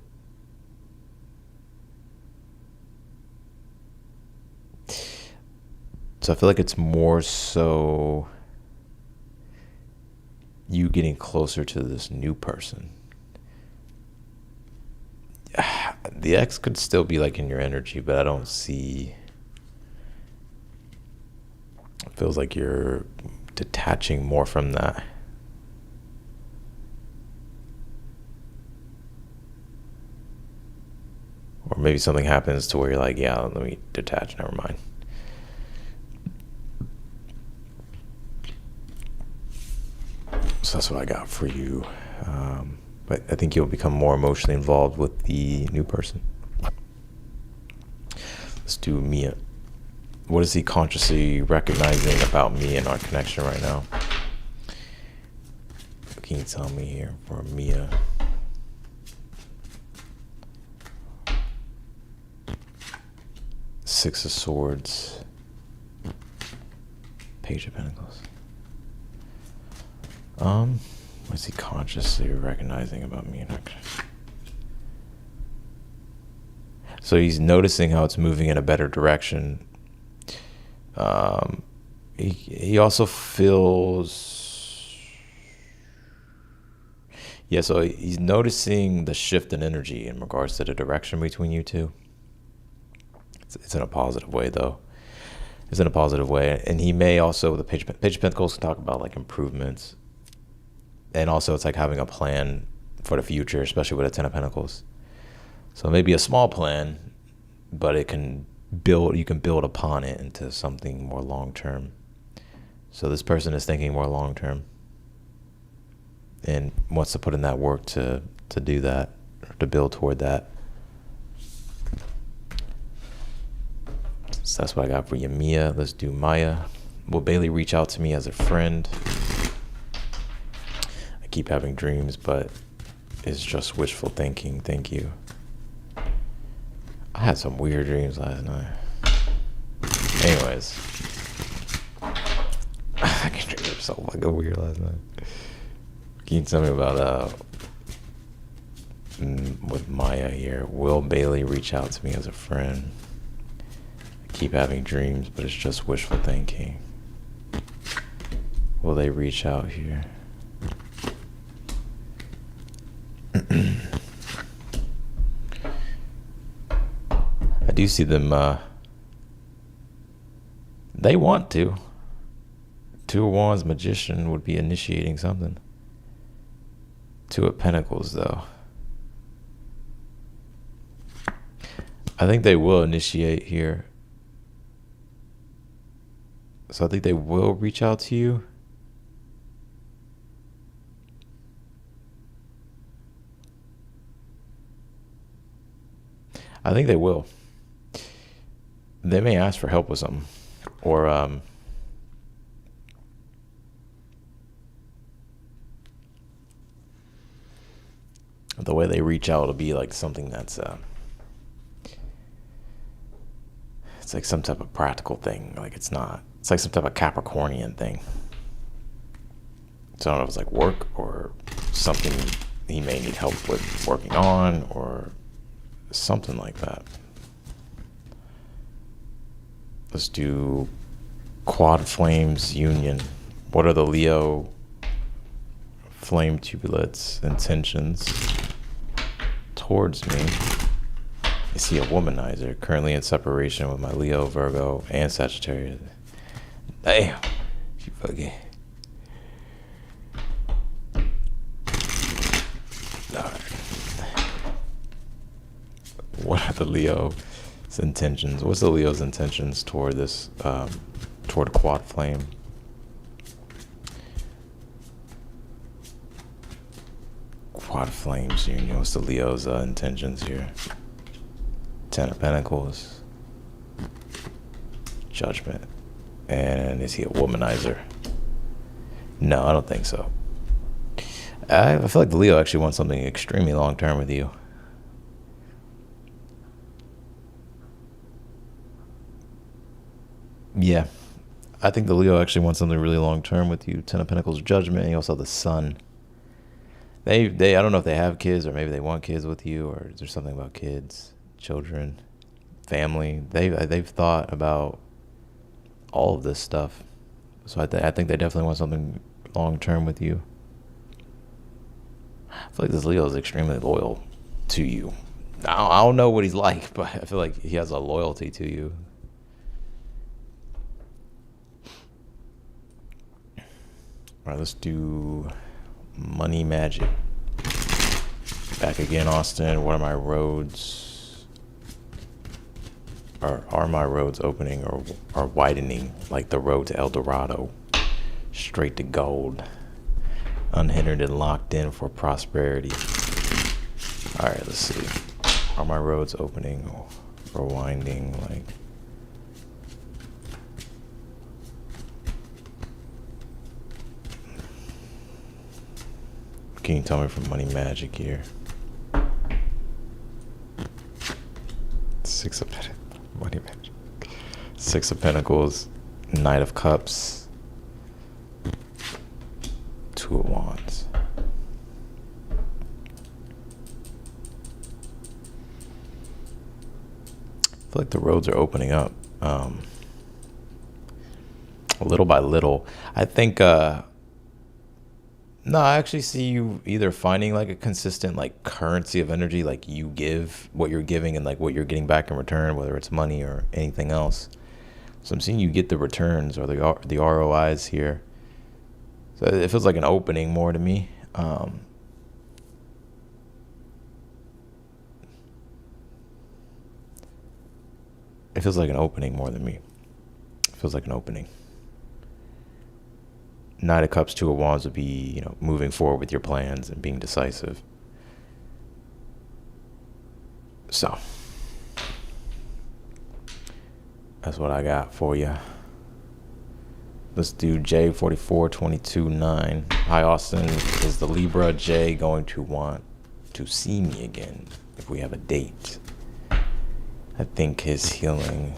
So I feel like it's more so you getting closer to this new person. The ex could still be like in your energy, but I don't see. It feels like you're detaching more from that. Or maybe something happens to where you're like, yeah, let me detach, never mind. So that's what I got for you. But I think you'll become more emotionally involved with the new person. Let's do Mia. What is he consciously recognizing about me and our connection right now? What can you tell me here for Mia? Six of Swords. Page of Pentacles. What is he consciously recognizing about me? So he's noticing how it's moving in a better direction. He also feels, yeah, so he's noticing the shift in energy in regards to the direction between you two. It's in a positive way, though. It's in a positive way. And he may also, the Page of Pentacles can talk about like improvements. And also it's like having a plan for the future, especially with a Ten of Pentacles. So maybe a small plan, but you can build upon it into something more long-term. So this person is thinking more long-term and wants to put in that work to do that, or to build toward that. So that's what I got for you, Mia. Let's do Maya. Will Bailey reach out to me as a friend? I keep having dreams, but it's just wishful thinking. Thank you. I had some weird dreams last night. Anyways. I can dream so fucking weird last night. Can you tell me about with Maya here? Will Bailey reach out to me as a friend? I keep having dreams, but it's just wishful thinking. Will they reach out here? I do see them, they want to. Two of Wands, Magician would be initiating something. Two of Pentacles, though. I think they will initiate here. So I think they will reach out to you. I think they will. They may ask for help with something, or the way they reach out will be like something that's it's like some type of practical thing. Like it's not. It's like some type of Capricornian thing. So I don't know if it's like work or something he may need help with working on or something like that. Let's do quad flames union. What are the Leo flame tubulets intentions towards me? Is he a womanizer? Currently in separation with my Leo, Virgo, and Sagittarius. Damn. She fucking. Alright. What are the Leo's intentions? What's the Leo's intentions toward this, toward quad flame? Quad flames union. What's the Leo's intentions here? Ten of Pentacles. Judgment. And is he a womanizer? No, I don't think so. I feel like the Leo actually wants something extremely long term with you. Yeah. I think the Leo actually wants something really long term with you. Ten of Pentacles, Judgment, and you also have the Sun. They I don't know if they have kids or maybe they want kids with you, or is there something about kids, children, family? They've thought about all of this stuff. So I think they definitely want something long term with you. I feel like this Leo is extremely loyal to you. I don't know what he's like, but I feel like he has a loyalty to you. All right, let's do money magic. Back again, Austin. What are my roads? Are my roads opening or widening like the road to El Dorado? Straight to gold. Unhindered and locked in for prosperity. All right, let's see. Are my roads opening or winding like? Can you tell me from money magic here? Six of Pentacles. Money magic. Six of Pentacles. Knight of Cups. Two of Wands. I feel like the roads are opening up. Little by little. I think no, I actually see you either finding like a consistent like currency of energy, like you give what you're giving and like what you're getting back in return, whether it's money or anything else. So I'm seeing you get the returns or the ROIs here. So it feels like an opening more to me. It feels like an opening more than me. It feels like an opening. Knight of Cups, Two of Wands would be, moving forward with your plans and being decisive. So that's what I got for you. Let's do J44229. Hi, Austin. Is the Libra J going to want to see me again if we have a date? I think his healing.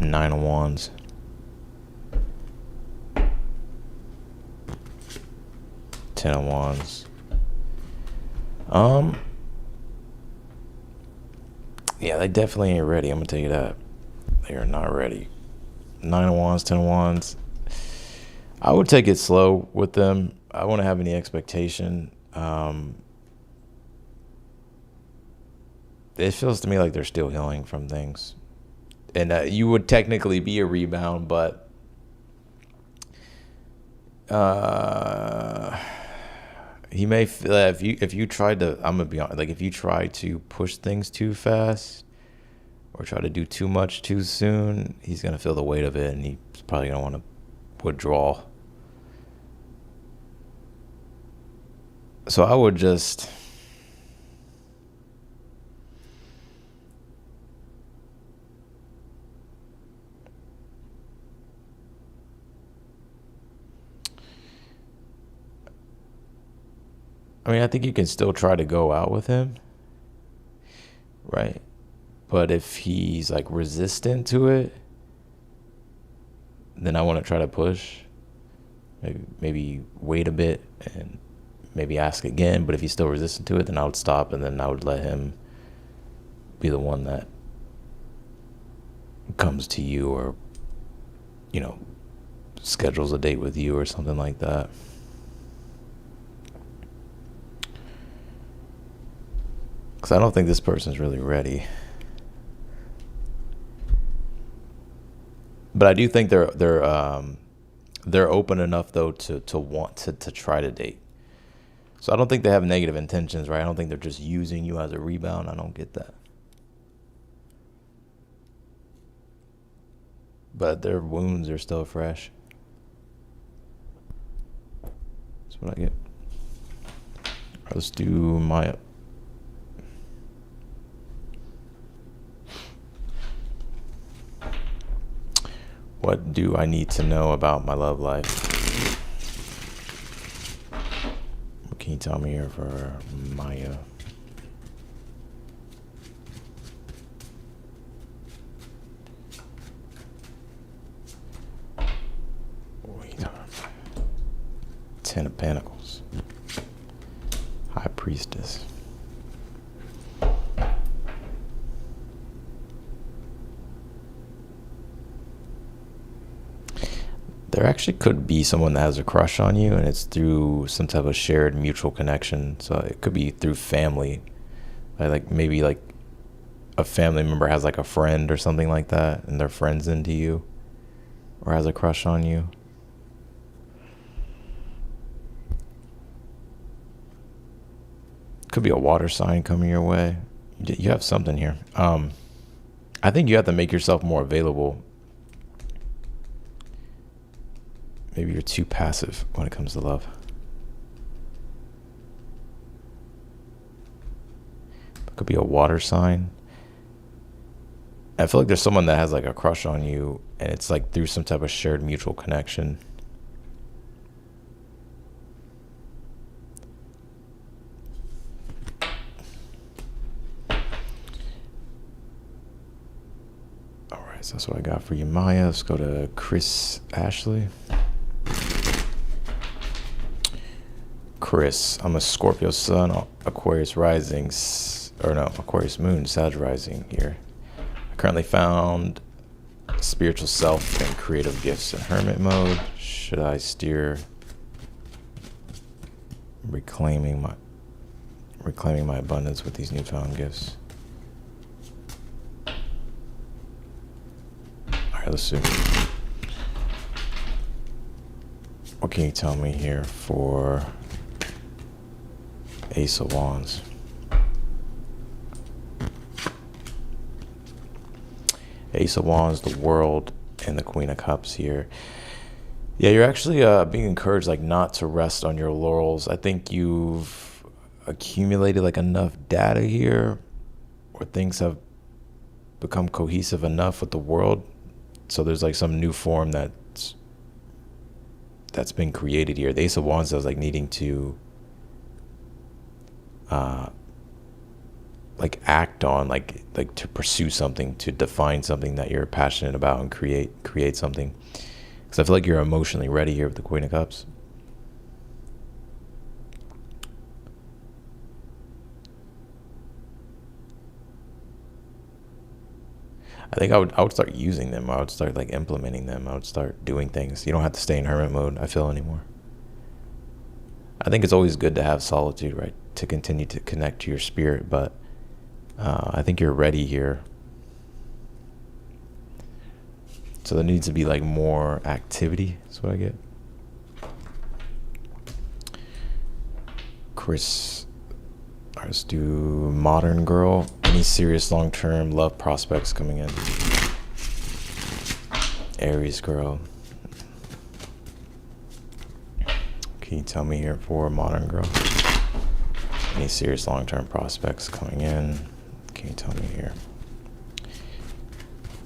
Nine of Wands. Ten of Wands. Yeah, they definitely ain't ready. I'm gonna tell you that. They are not ready. Nine of Wands, Ten of Wands. I would take it slow with them. I wouldn't have any expectation. It feels to me like they're still healing from things. And you would technically be a rebound, but he may feel that if you tried to, I'm gonna be honest, like if you try to push things too fast or try to do too much too soon, he's gonna feel the weight of it and he's probably gonna want to withdraw. So I would just I mean, I think you can still try to go out with him, right? But if he's like resistant to it, then I want to try to push. Maybe wait a bit and maybe ask again. But if he's still resistant to it, then I would stop, and then I would let him be the one that comes to you, or, you know, schedules a date with you or something like that. Because I don't think this person's really ready. But I do think they're open enough though to want to try to date. So I don't think they have negative intentions, right? I don't think they're just using you as a rebound. I don't get that. But their wounds are still fresh. That's what I get. All right, let's do Maya. What do I need to know about my love life? What can you tell me here for Maya? Ten of Pentacles. High Priestess. There actually could be someone that has a crush on you, and it's through some type of shared mutual connection. So it could be through family. Like maybe like a family member has like a friend or something like that, and their friend's into you or has a crush on you. Could be a water sign coming your way. You have something here. I think you have to make yourself more available. Maybe you're too passive when it comes to love. It could be a water sign. I feel like there's someone that has like a crush on you, and it's like through some type of shared mutual connection. All right, so that's what I got for you, Maya. Let's go to Chris Ashley. Chris, I'm a Scorpio sun, Aquarius rising, Aquarius moon, Sag rising here. I currently found spiritual self and creative gifts in hermit mode. Should I steer reclaiming my abundance with these newfound gifts? All right, let's see. What can you tell me here for Ace of Wands? Ace of Wands, the World, and the Queen of Cups here. Yeah, you're actually being encouraged like not to rest on your laurels. I think you've accumulated like enough data here, or things have become cohesive enough with the world. So there's like some new form that's been created here. The Ace of Wands is like needing to like act on, like to pursue something, to define something that you're passionate about, and create something. Because I feel like you're emotionally ready here with the Queen of Cups. I think I would start using them. I would start like implementing them. I would start doing things. You don't have to stay in hermit mode, I feel, anymore. I think it's always good to have solitude, right? To continue to connect to your spirit, but I think you're ready here. So there needs to be like more activity. That's what I get. Chris, all right, let's do Modern Girl. Any serious long-term love prospects coming in? Aries girl. Can you tell me here for Modern Girl? Any serious long-term prospects coming in? Can you tell me here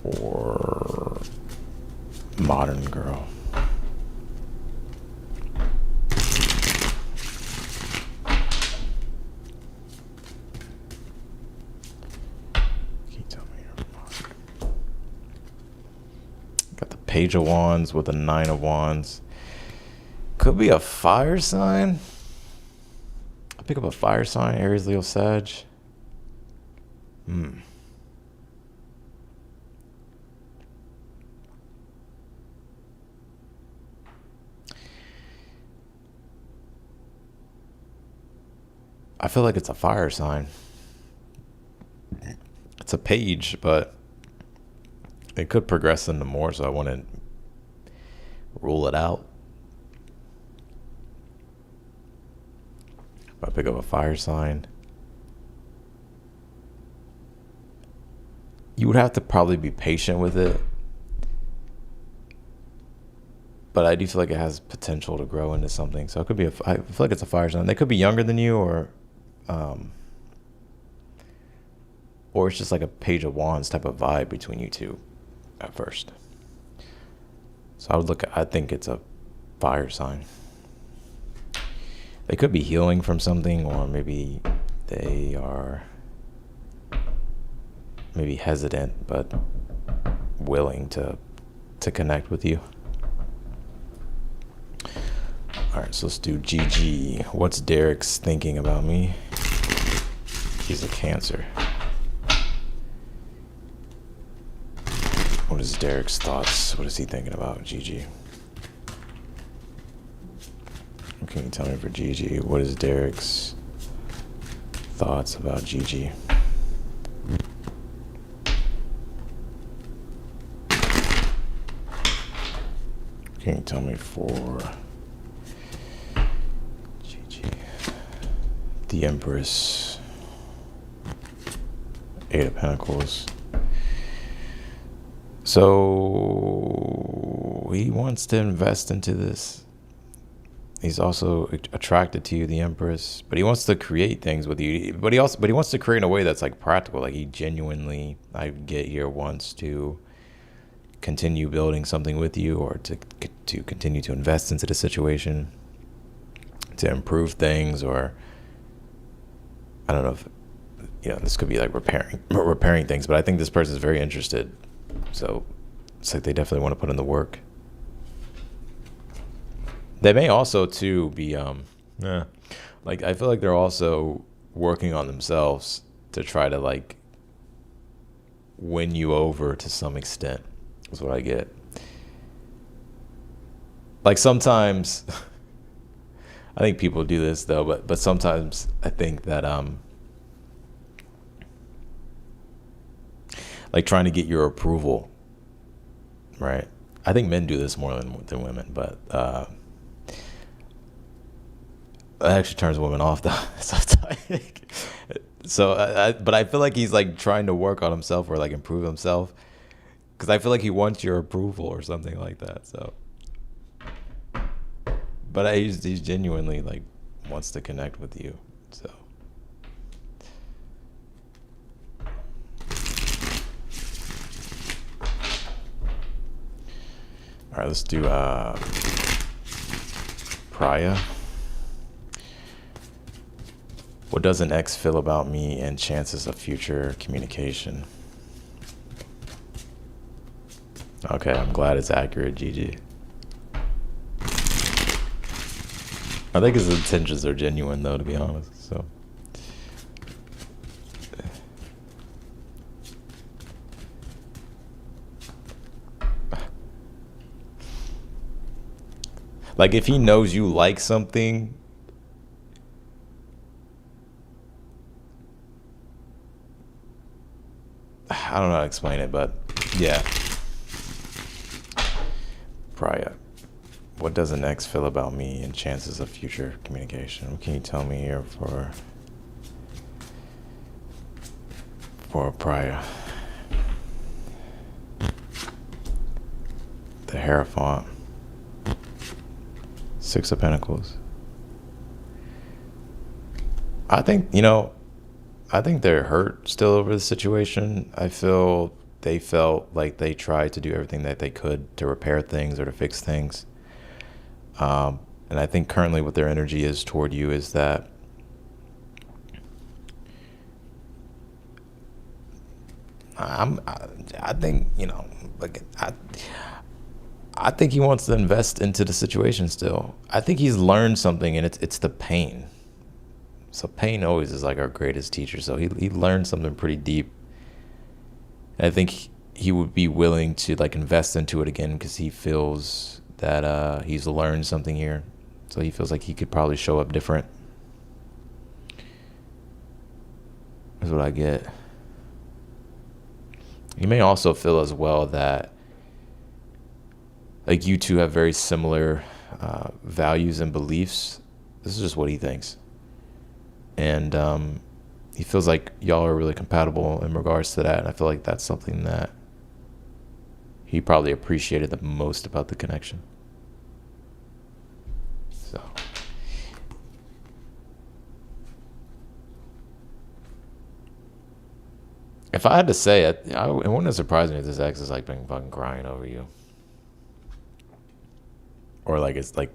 for Modern Girl? Page of Wands with a Nine of Wands. Could be a fire sign. I pick up a fire sign, Aries, Leo, Sag. I feel like it's a fire sign. It's a page, but it could progress into more, so I wouldn't rule it out. If I pick up a fire sign, you would have to probably be patient with it. But I do feel like it has potential to grow into something. So it could be I feel like it's a fire sign. They could be younger than you, or it's just like a Page of Wands type of vibe between you two at first. So I think it's a fire sign. They could be healing from something, or maybe they are maybe hesitant but willing to connect with you. All right, so let's do GG. What's Derek's thinking about me? He's a Cancer. What is Derek's thoughts? What is he thinking about GG? What can you tell me for GG? What is Derek's thoughts about GG? Can you tell me for GG? The Empress. Eight of Pentacles. So he wants to invest into this. He's also attracted to you, the Empress, but he wants to create things with you. But he wants to create in a way that's like practical. Like he genuinely, I get here, wants to continue building something with you, or to continue to invest into the situation, to improve things, or I don't know if this could be like repairing things. But I think this person is very interested. So it's like they definitely want to put in the work. They may also too be like I feel like they're also working on themselves to try to like win you over to some extent. Is what I get. Like sometimes I think people do this though, but sometimes I think that like trying to get your approval, right? I think men do this more than women, but it actually turns women off though. But I feel like he's like trying to work on himself or like improve himself, because I feel like he wants your approval or something like that. So, but he's genuinely like wants to connect with you. So. All right, let's do Priya. What does an ex feel about me and chances of future communication? Okay, I'm glad it's accurate, GG. I think his intentions are genuine though, to be honest, so. Like if he knows you like something, I don't know how to explain it, but yeah. Priya. What does an ex feel about me and chances of future communication? What can you tell me here for Priya? The Hierophant. Six of Pentacles. I think they're hurt still over the situation. I feel they felt like they tried to do everything that they could to repair things or to fix things. And I think currently what their energy is toward you is that I think, like I think he wants to invest into the situation still. I think he's learned something, and it's the pain. So pain always is like our greatest teacher. So he learned something pretty deep. And I think he would be willing to like invest into it again because he feels that he's learned something here. So he feels like he could probably show up different. That's what I get. You may also feel as well that like you two have very similar values and beliefs. This is just what he thinks. And he feels like y'all are really compatible in regards to that. And I feel like that's something that he probably appreciated the most about the connection. So. If I had to say it, it wouldn't surprise me if this ex is like been fucking crying over you. Or like it's like,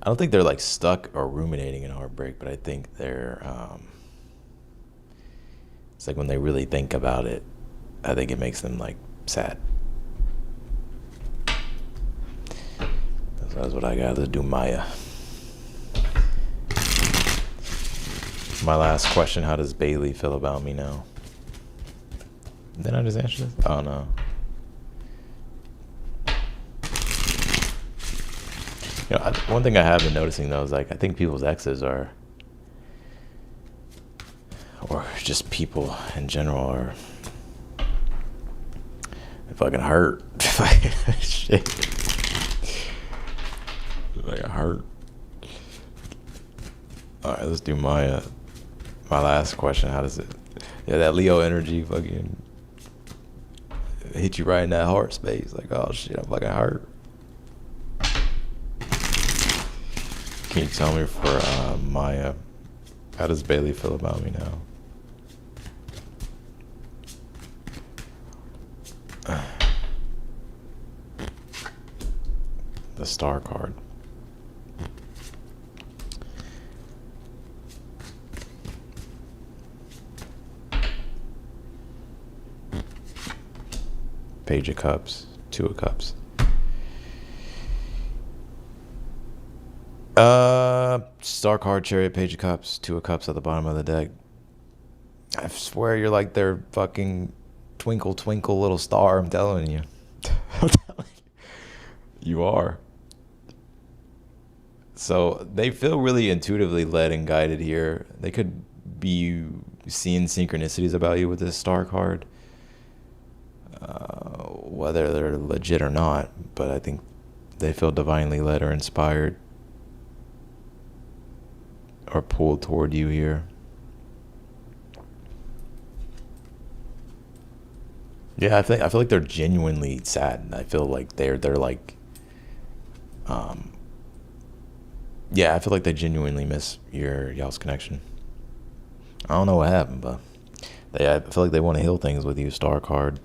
I don't think they're like stuck or ruminating in heartbreak, but I think they're, it's like when they really think about it, I think it makes them like sad. That's what I got. Let's do Maya. My last question, how does Bailey feel about me now? Didn't I just answer this? Oh, no. You know, one thing I have been noticing, though, is like I think people's exes are, or just people in general, are fucking hurt. Shit. Like hurt. All right, let's do my last question. How does it? Yeah, that Leo energy fucking hit you right in that heart space. Like, oh shit, I'm fucking hurt. Can you tell me for Maya, how does Bailey feel about me now? The star card. Page of Cups, Two of Cups. Star card, Chariot, Page of Cups, Two of Cups at the bottom of the deck. I swear you're like their fucking twinkle, twinkle little star. I'm telling you. I'm telling you. You are. So they feel really intuitively led and guided here. They could be seeing synchronicities about you with this star card. Whether they're legit or not, but I think they feel divinely led or inspired or pulled toward you here. Yeah, I feel like they're genuinely sad. I feel like they're like, yeah, I feel like they genuinely miss y'all's connection. I don't know what happened, but I feel like they want to heal things with you, star card.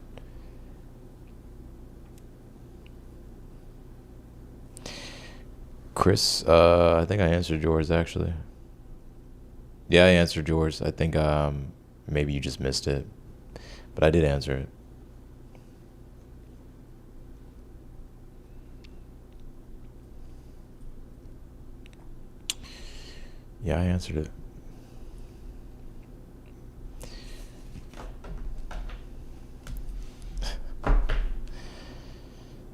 Chris, I think I answered yours actually. Yeah, I answered yours. I think maybe you just missed it, but I did answer it. Yeah, I answered it. All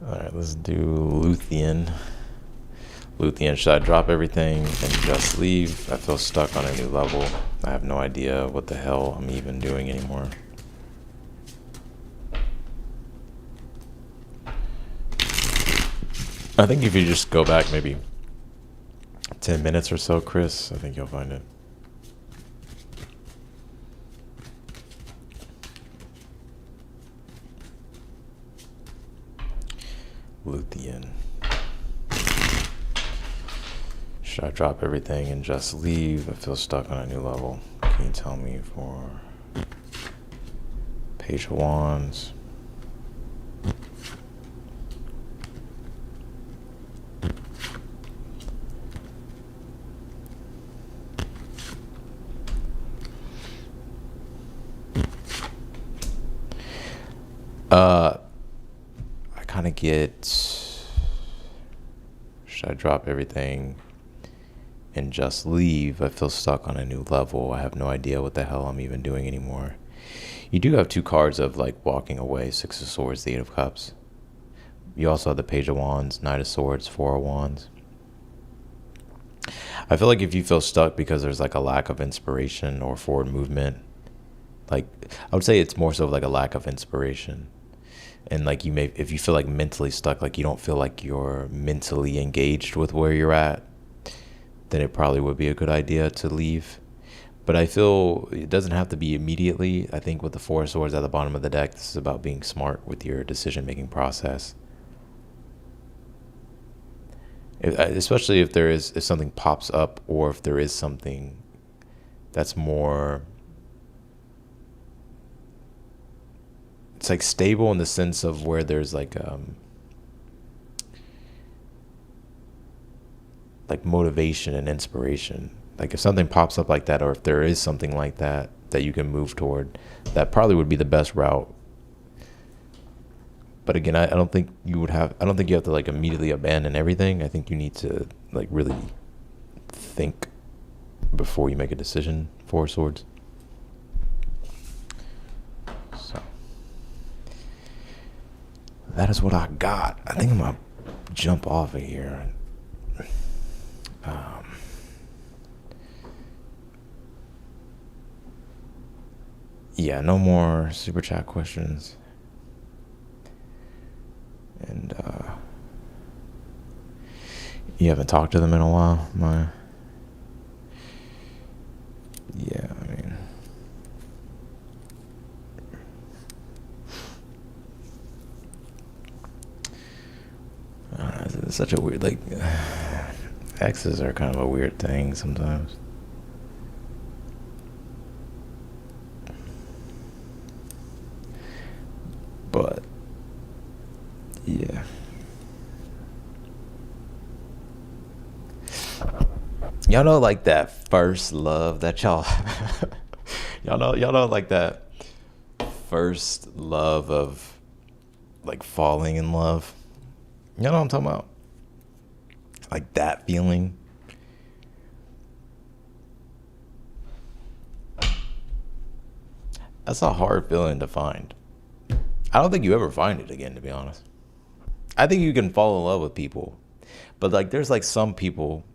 right, let's do Luthien. Luthien, should I drop everything and just leave? I feel stuck on a new level. I have no idea what the hell I'm even doing anymore. I think if you just go back maybe 10 minutes or so, Chris, I think you'll find it. Luthien. Should I drop everything and just leave? I feel stuck on a new level. Can you tell me for Page of Wands? I kind of should I drop everything and just leave? I feel stuck on a new level. I have no idea what the hell I'm even doing anymore. You do have two cards of like walking away, Six of Swords, the Eight of Cups. You also have the Page of Wands, Knight of Swords, Four of Wands. I feel like if you feel stuck because there's like a lack of inspiration or forward movement, like I would say it's more so like a lack of inspiration. And like if you feel like mentally stuck, like you don't feel like you're mentally engaged with where you're at, then it probably would be a good idea to leave. But I feel it doesn't have to be immediately. I think with the Four of Swords at the bottom of the deck, this is about being smart with your decision-making process. Especially if something pops up, or if there is something that's more, it's like stable in the sense of where there's like motivation and inspiration. Like if something pops up like that, or if there is something like that that you can move toward, that probably would be the best route. But again, I don't think you have to like immediately abandon everything. I think you need to like really think before you make a decision. Four of Swords. So that is what I got. I think I'm gonna jump off of here. Yeah, no more super chat questions. And you haven't talked to them in a while, yeah, I mean, it's such a weird, like, exes are kind of a weird thing sometimes. But yeah. Y'all know like that first love that y'all y'all know like that first love of like falling in love. Y'all know what I'm talking about? Like that feeling. That's a hard feeling to find. I don't think you ever find it again, to be honest. I think you can fall in love with people, but like there's like some people,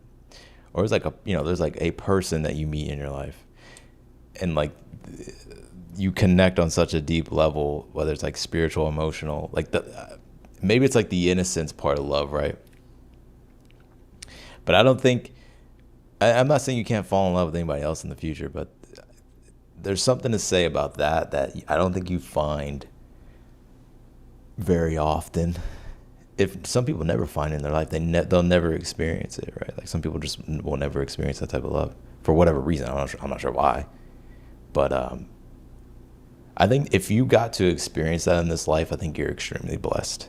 or there's like there's like a person that you meet in your life, and like you connect on such a deep level, whether it's like spiritual, emotional, like maybe it's like the innocence part of love, right? But I don't think, I'm not saying you can't fall in love with anybody else in the future, but there's something to say about that I don't think you find very often. If some people never find it in their life, they'll never experience it, right? Like some people just will never experience that type of love for whatever reason. I'm not sure why, but I think if you got to experience that in this life, I think you're extremely blessed.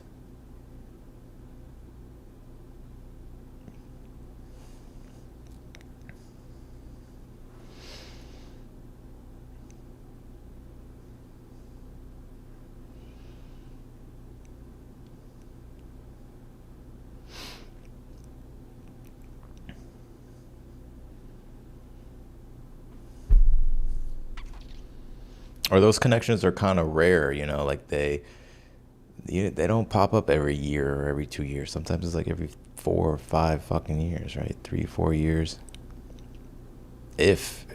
Or those connections are kind of rare, like they don't pop up every year or every 2 years. Sometimes it's like every 4 or 5 fucking years, right? 3, 4 years. If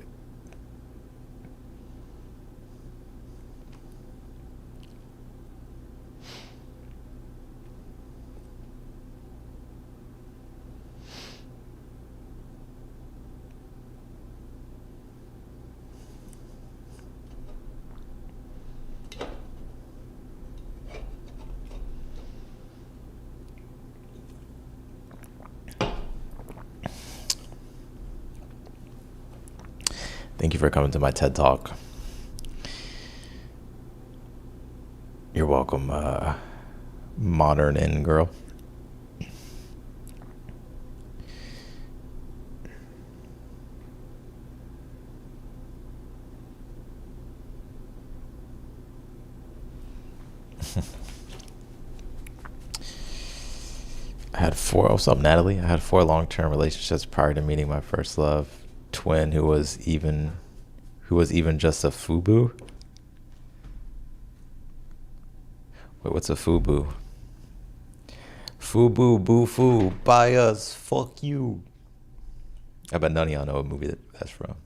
Thank you for coming to my TED Talk. You're welcome, modern in girl. I had four. What's up, Natalie? I had four long-term relationships prior to meeting my first love twin, who was even just a FUBU. Wait, what's a FUBU? FUBU, boo foo, buy us, fuck you. I bet none of y'all know what movie that's from.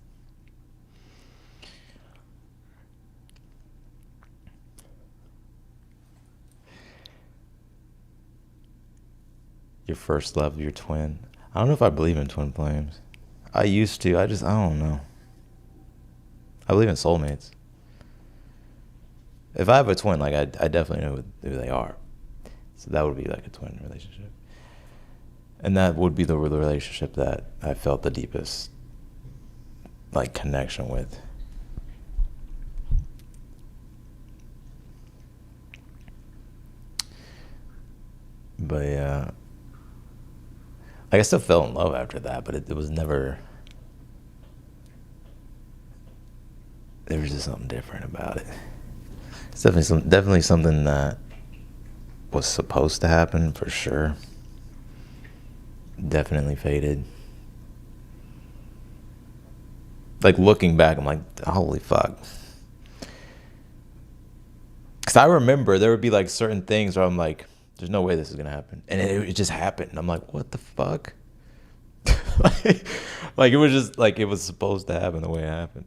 Your first love, your twin. I don't know if I believe in twin flames. I used to. I don't know. I believe in soulmates. If I have a twin, like I definitely know who they are. So that would be like a twin relationship. And that would be the relationship that I felt the deepest like connection with. But yeah. Like I still fell in love after that, but it was never. There was just something different about it. It's definitely something that was supposed to happen for sure. Definitely faded. Like looking back, I'm like, holy fuck. Because I remember there would be like certain things where I'm like, there's no way this is gonna happen, and it just happened. I'm like, what the fuck? like it was just like it was supposed to happen the way it happened.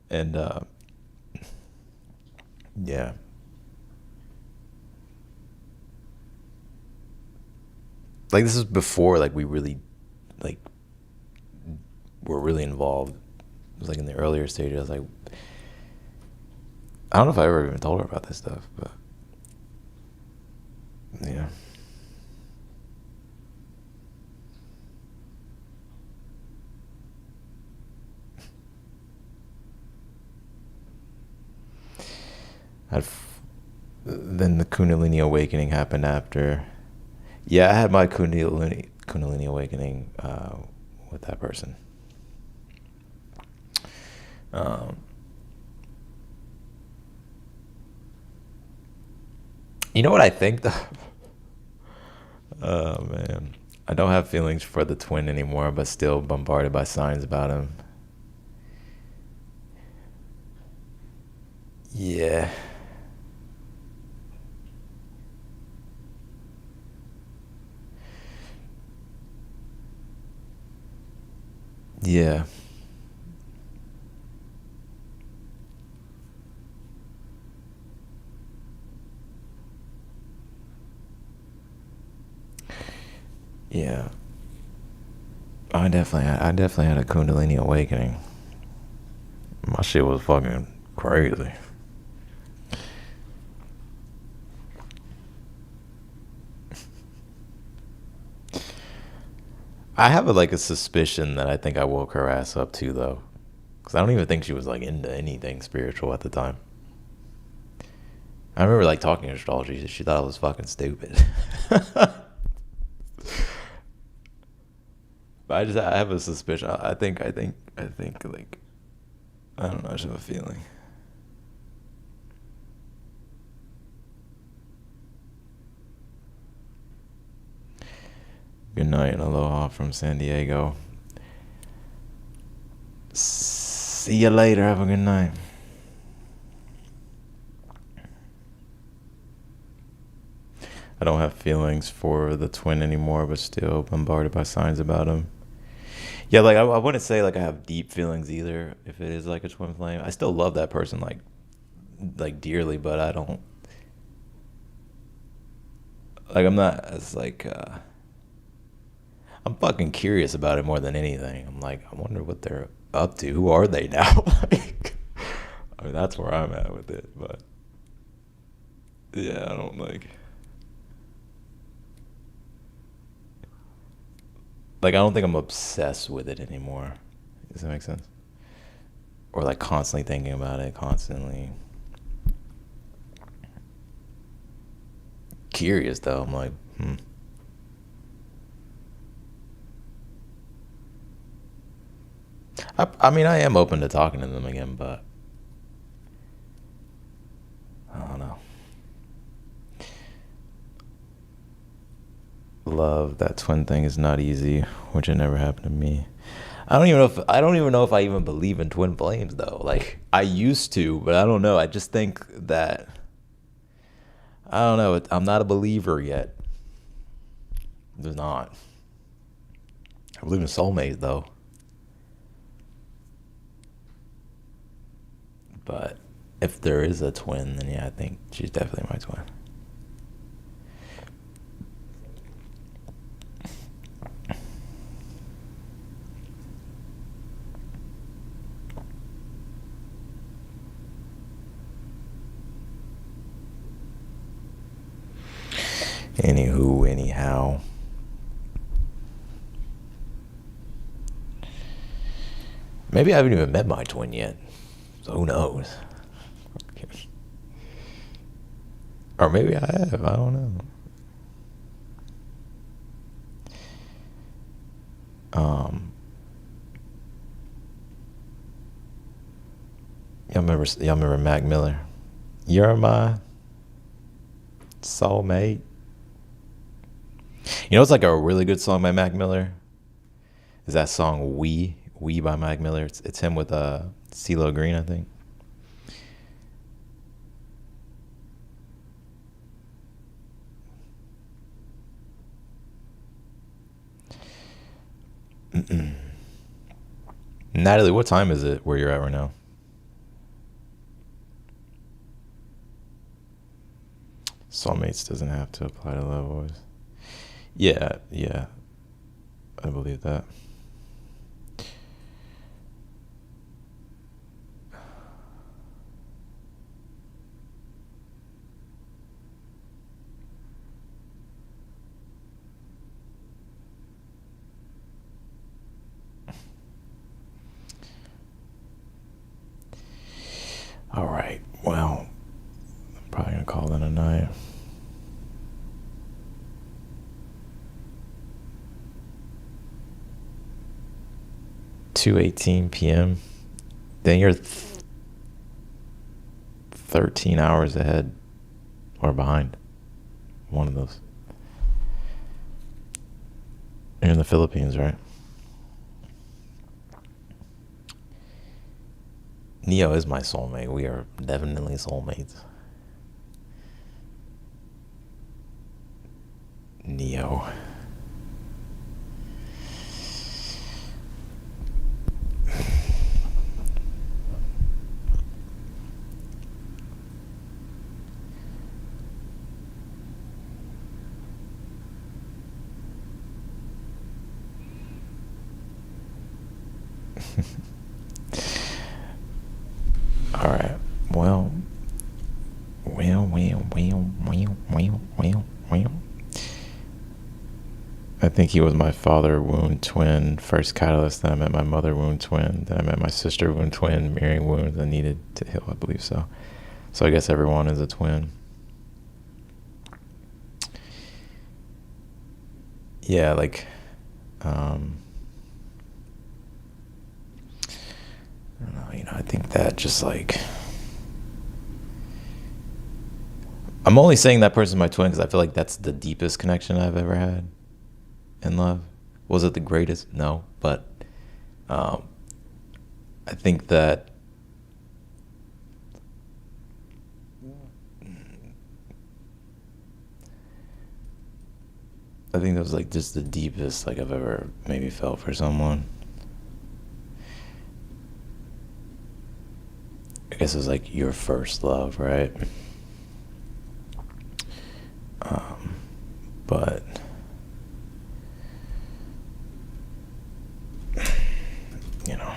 And yeah. Like this is before like we really like were really involved. It was like in the earlier stages. I was like, I don't know if I ever even told her about this stuff, but yeah. Then the Kundalini awakening happened after. Yeah, I had my Kundalini awakening with that person. You know what I think though? Oh man, I don't have feelings for the twin anymore, but still bombarded by signs about him. Yeah. Yeah. Yeah. I definitely had a Kundalini awakening. My shit was fucking crazy. I have like a suspicion that I think I woke her ass up too, though, because I don't even think she was like into anything spiritual at the time. I remember like talking astrology. She thought I was fucking stupid. But I have a suspicion. I think like I don't know. I just have a feeling. Good night and aloha from San Diego. See you later. Have a good night. I don't have feelings for the twin anymore, but still bombarded by signs about him. Yeah, like I wouldn't say like I have deep feelings either. If it is like a twin flame, I still love that person like dearly, but I don't like. I'm not as like. I'm fucking curious about it more than anything. I'm like, I wonder what they're up to. Who are they now? Like, I mean, that's where I'm at with it. But yeah, I don't like I don't think I'm obsessed with it anymore. Does that make sense? Or like constantly thinking about it, constantly curious though. I'm like, I mean, I am open to talking to them again, but I don't know. love. That twin thing is not easy, which it never happened to me. I don't even know if I even believe in twin flames though. Like I used to, but I don't know. I just think that I don't know. I'm not a believer yet. There's not. I believe in soulmates though. But if there is a twin, then yeah, I think she's definitely my twin. Anywho, anyhow. Maybe I haven't even met my twin yet. So who knows? Or maybe I have. I don't know. Y'all remember Mac Miller? You're my soulmate. You know, it's like a really good song by Mac Miller. Is that song "We" by Mac Miller? It's him with CeeLo Green, I think. Natalie, what time is it where you're at right now? Soulmates doesn't have to apply to love always. Yeah, I believe that. All right. Well, I'm probably gonna call that a night. 2:18 p.m. Then you're 13 hours ahead or behind. One of those. You're in the Philippines, right? Neo is my soulmate. We are definitely soulmates. Neo. All right. Well. I think he was my father wound twin, first catalyst. Then I met my mother wound twin. Then I met my sister wound twin, mirroring wounds that needed to heal. I believe so. So I guess everyone is a twin. Yeah, like, I don't know. I think that just like. I'm only saying that person's my twin because I feel like that's the deepest connection I've ever had in love. Was it the greatest? No, but I think that that was like just the deepest like I've ever maybe felt for someone. I guess it was like your first love, right? But you know,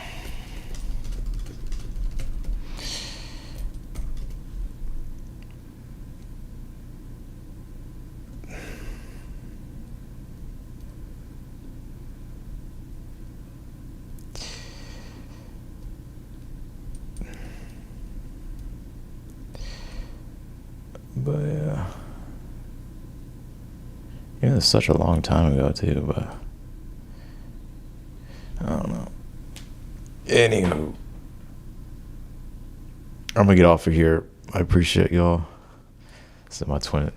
but yeah. It was such a long time ago too, but I don't know. Anywho, I'm gonna get off of here. I appreciate y'all. This is my twin.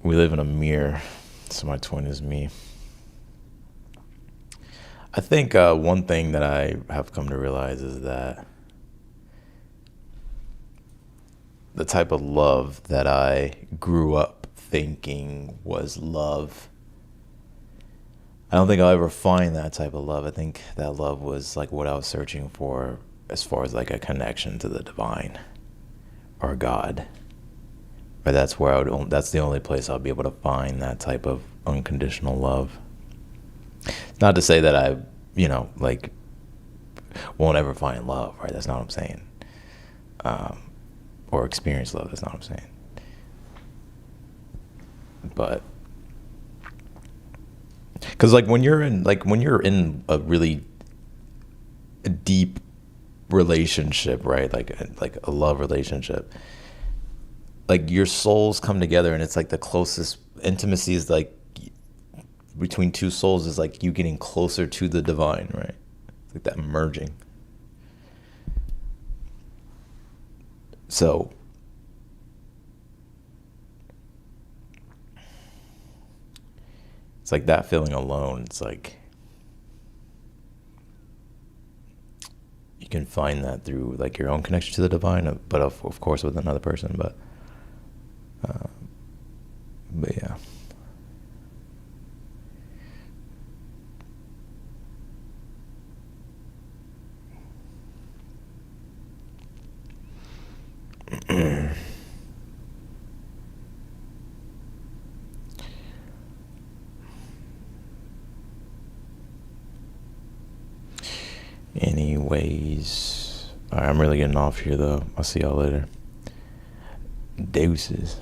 We live in a mirror, So my twin is me. I think one thing that I have come to realize is that the type of love that I grew up thinking was love, I don't think I'll ever find that type of love. I think that love was like what I was searching for as far as like a connection to the divine or God. But that's where that's the only place I'll be able to find that type of unconditional love. Not to say that I, like, won't ever find love, right? That's not what I'm saying. Or experience love. That's not what I'm saying. But because like when you're in a really deep relationship, right? Like a love relationship, like your souls come together, and it's like the closest intimacy is like between two souls is like you getting closer to the divine, right? It's like that merging. So it's like that feeling alone. It's like you can find that through like your own connection to the divine, but of course with another person. But yeah. Anyways, all right, I'm really getting off here though. I'll see y'all later. Deuces.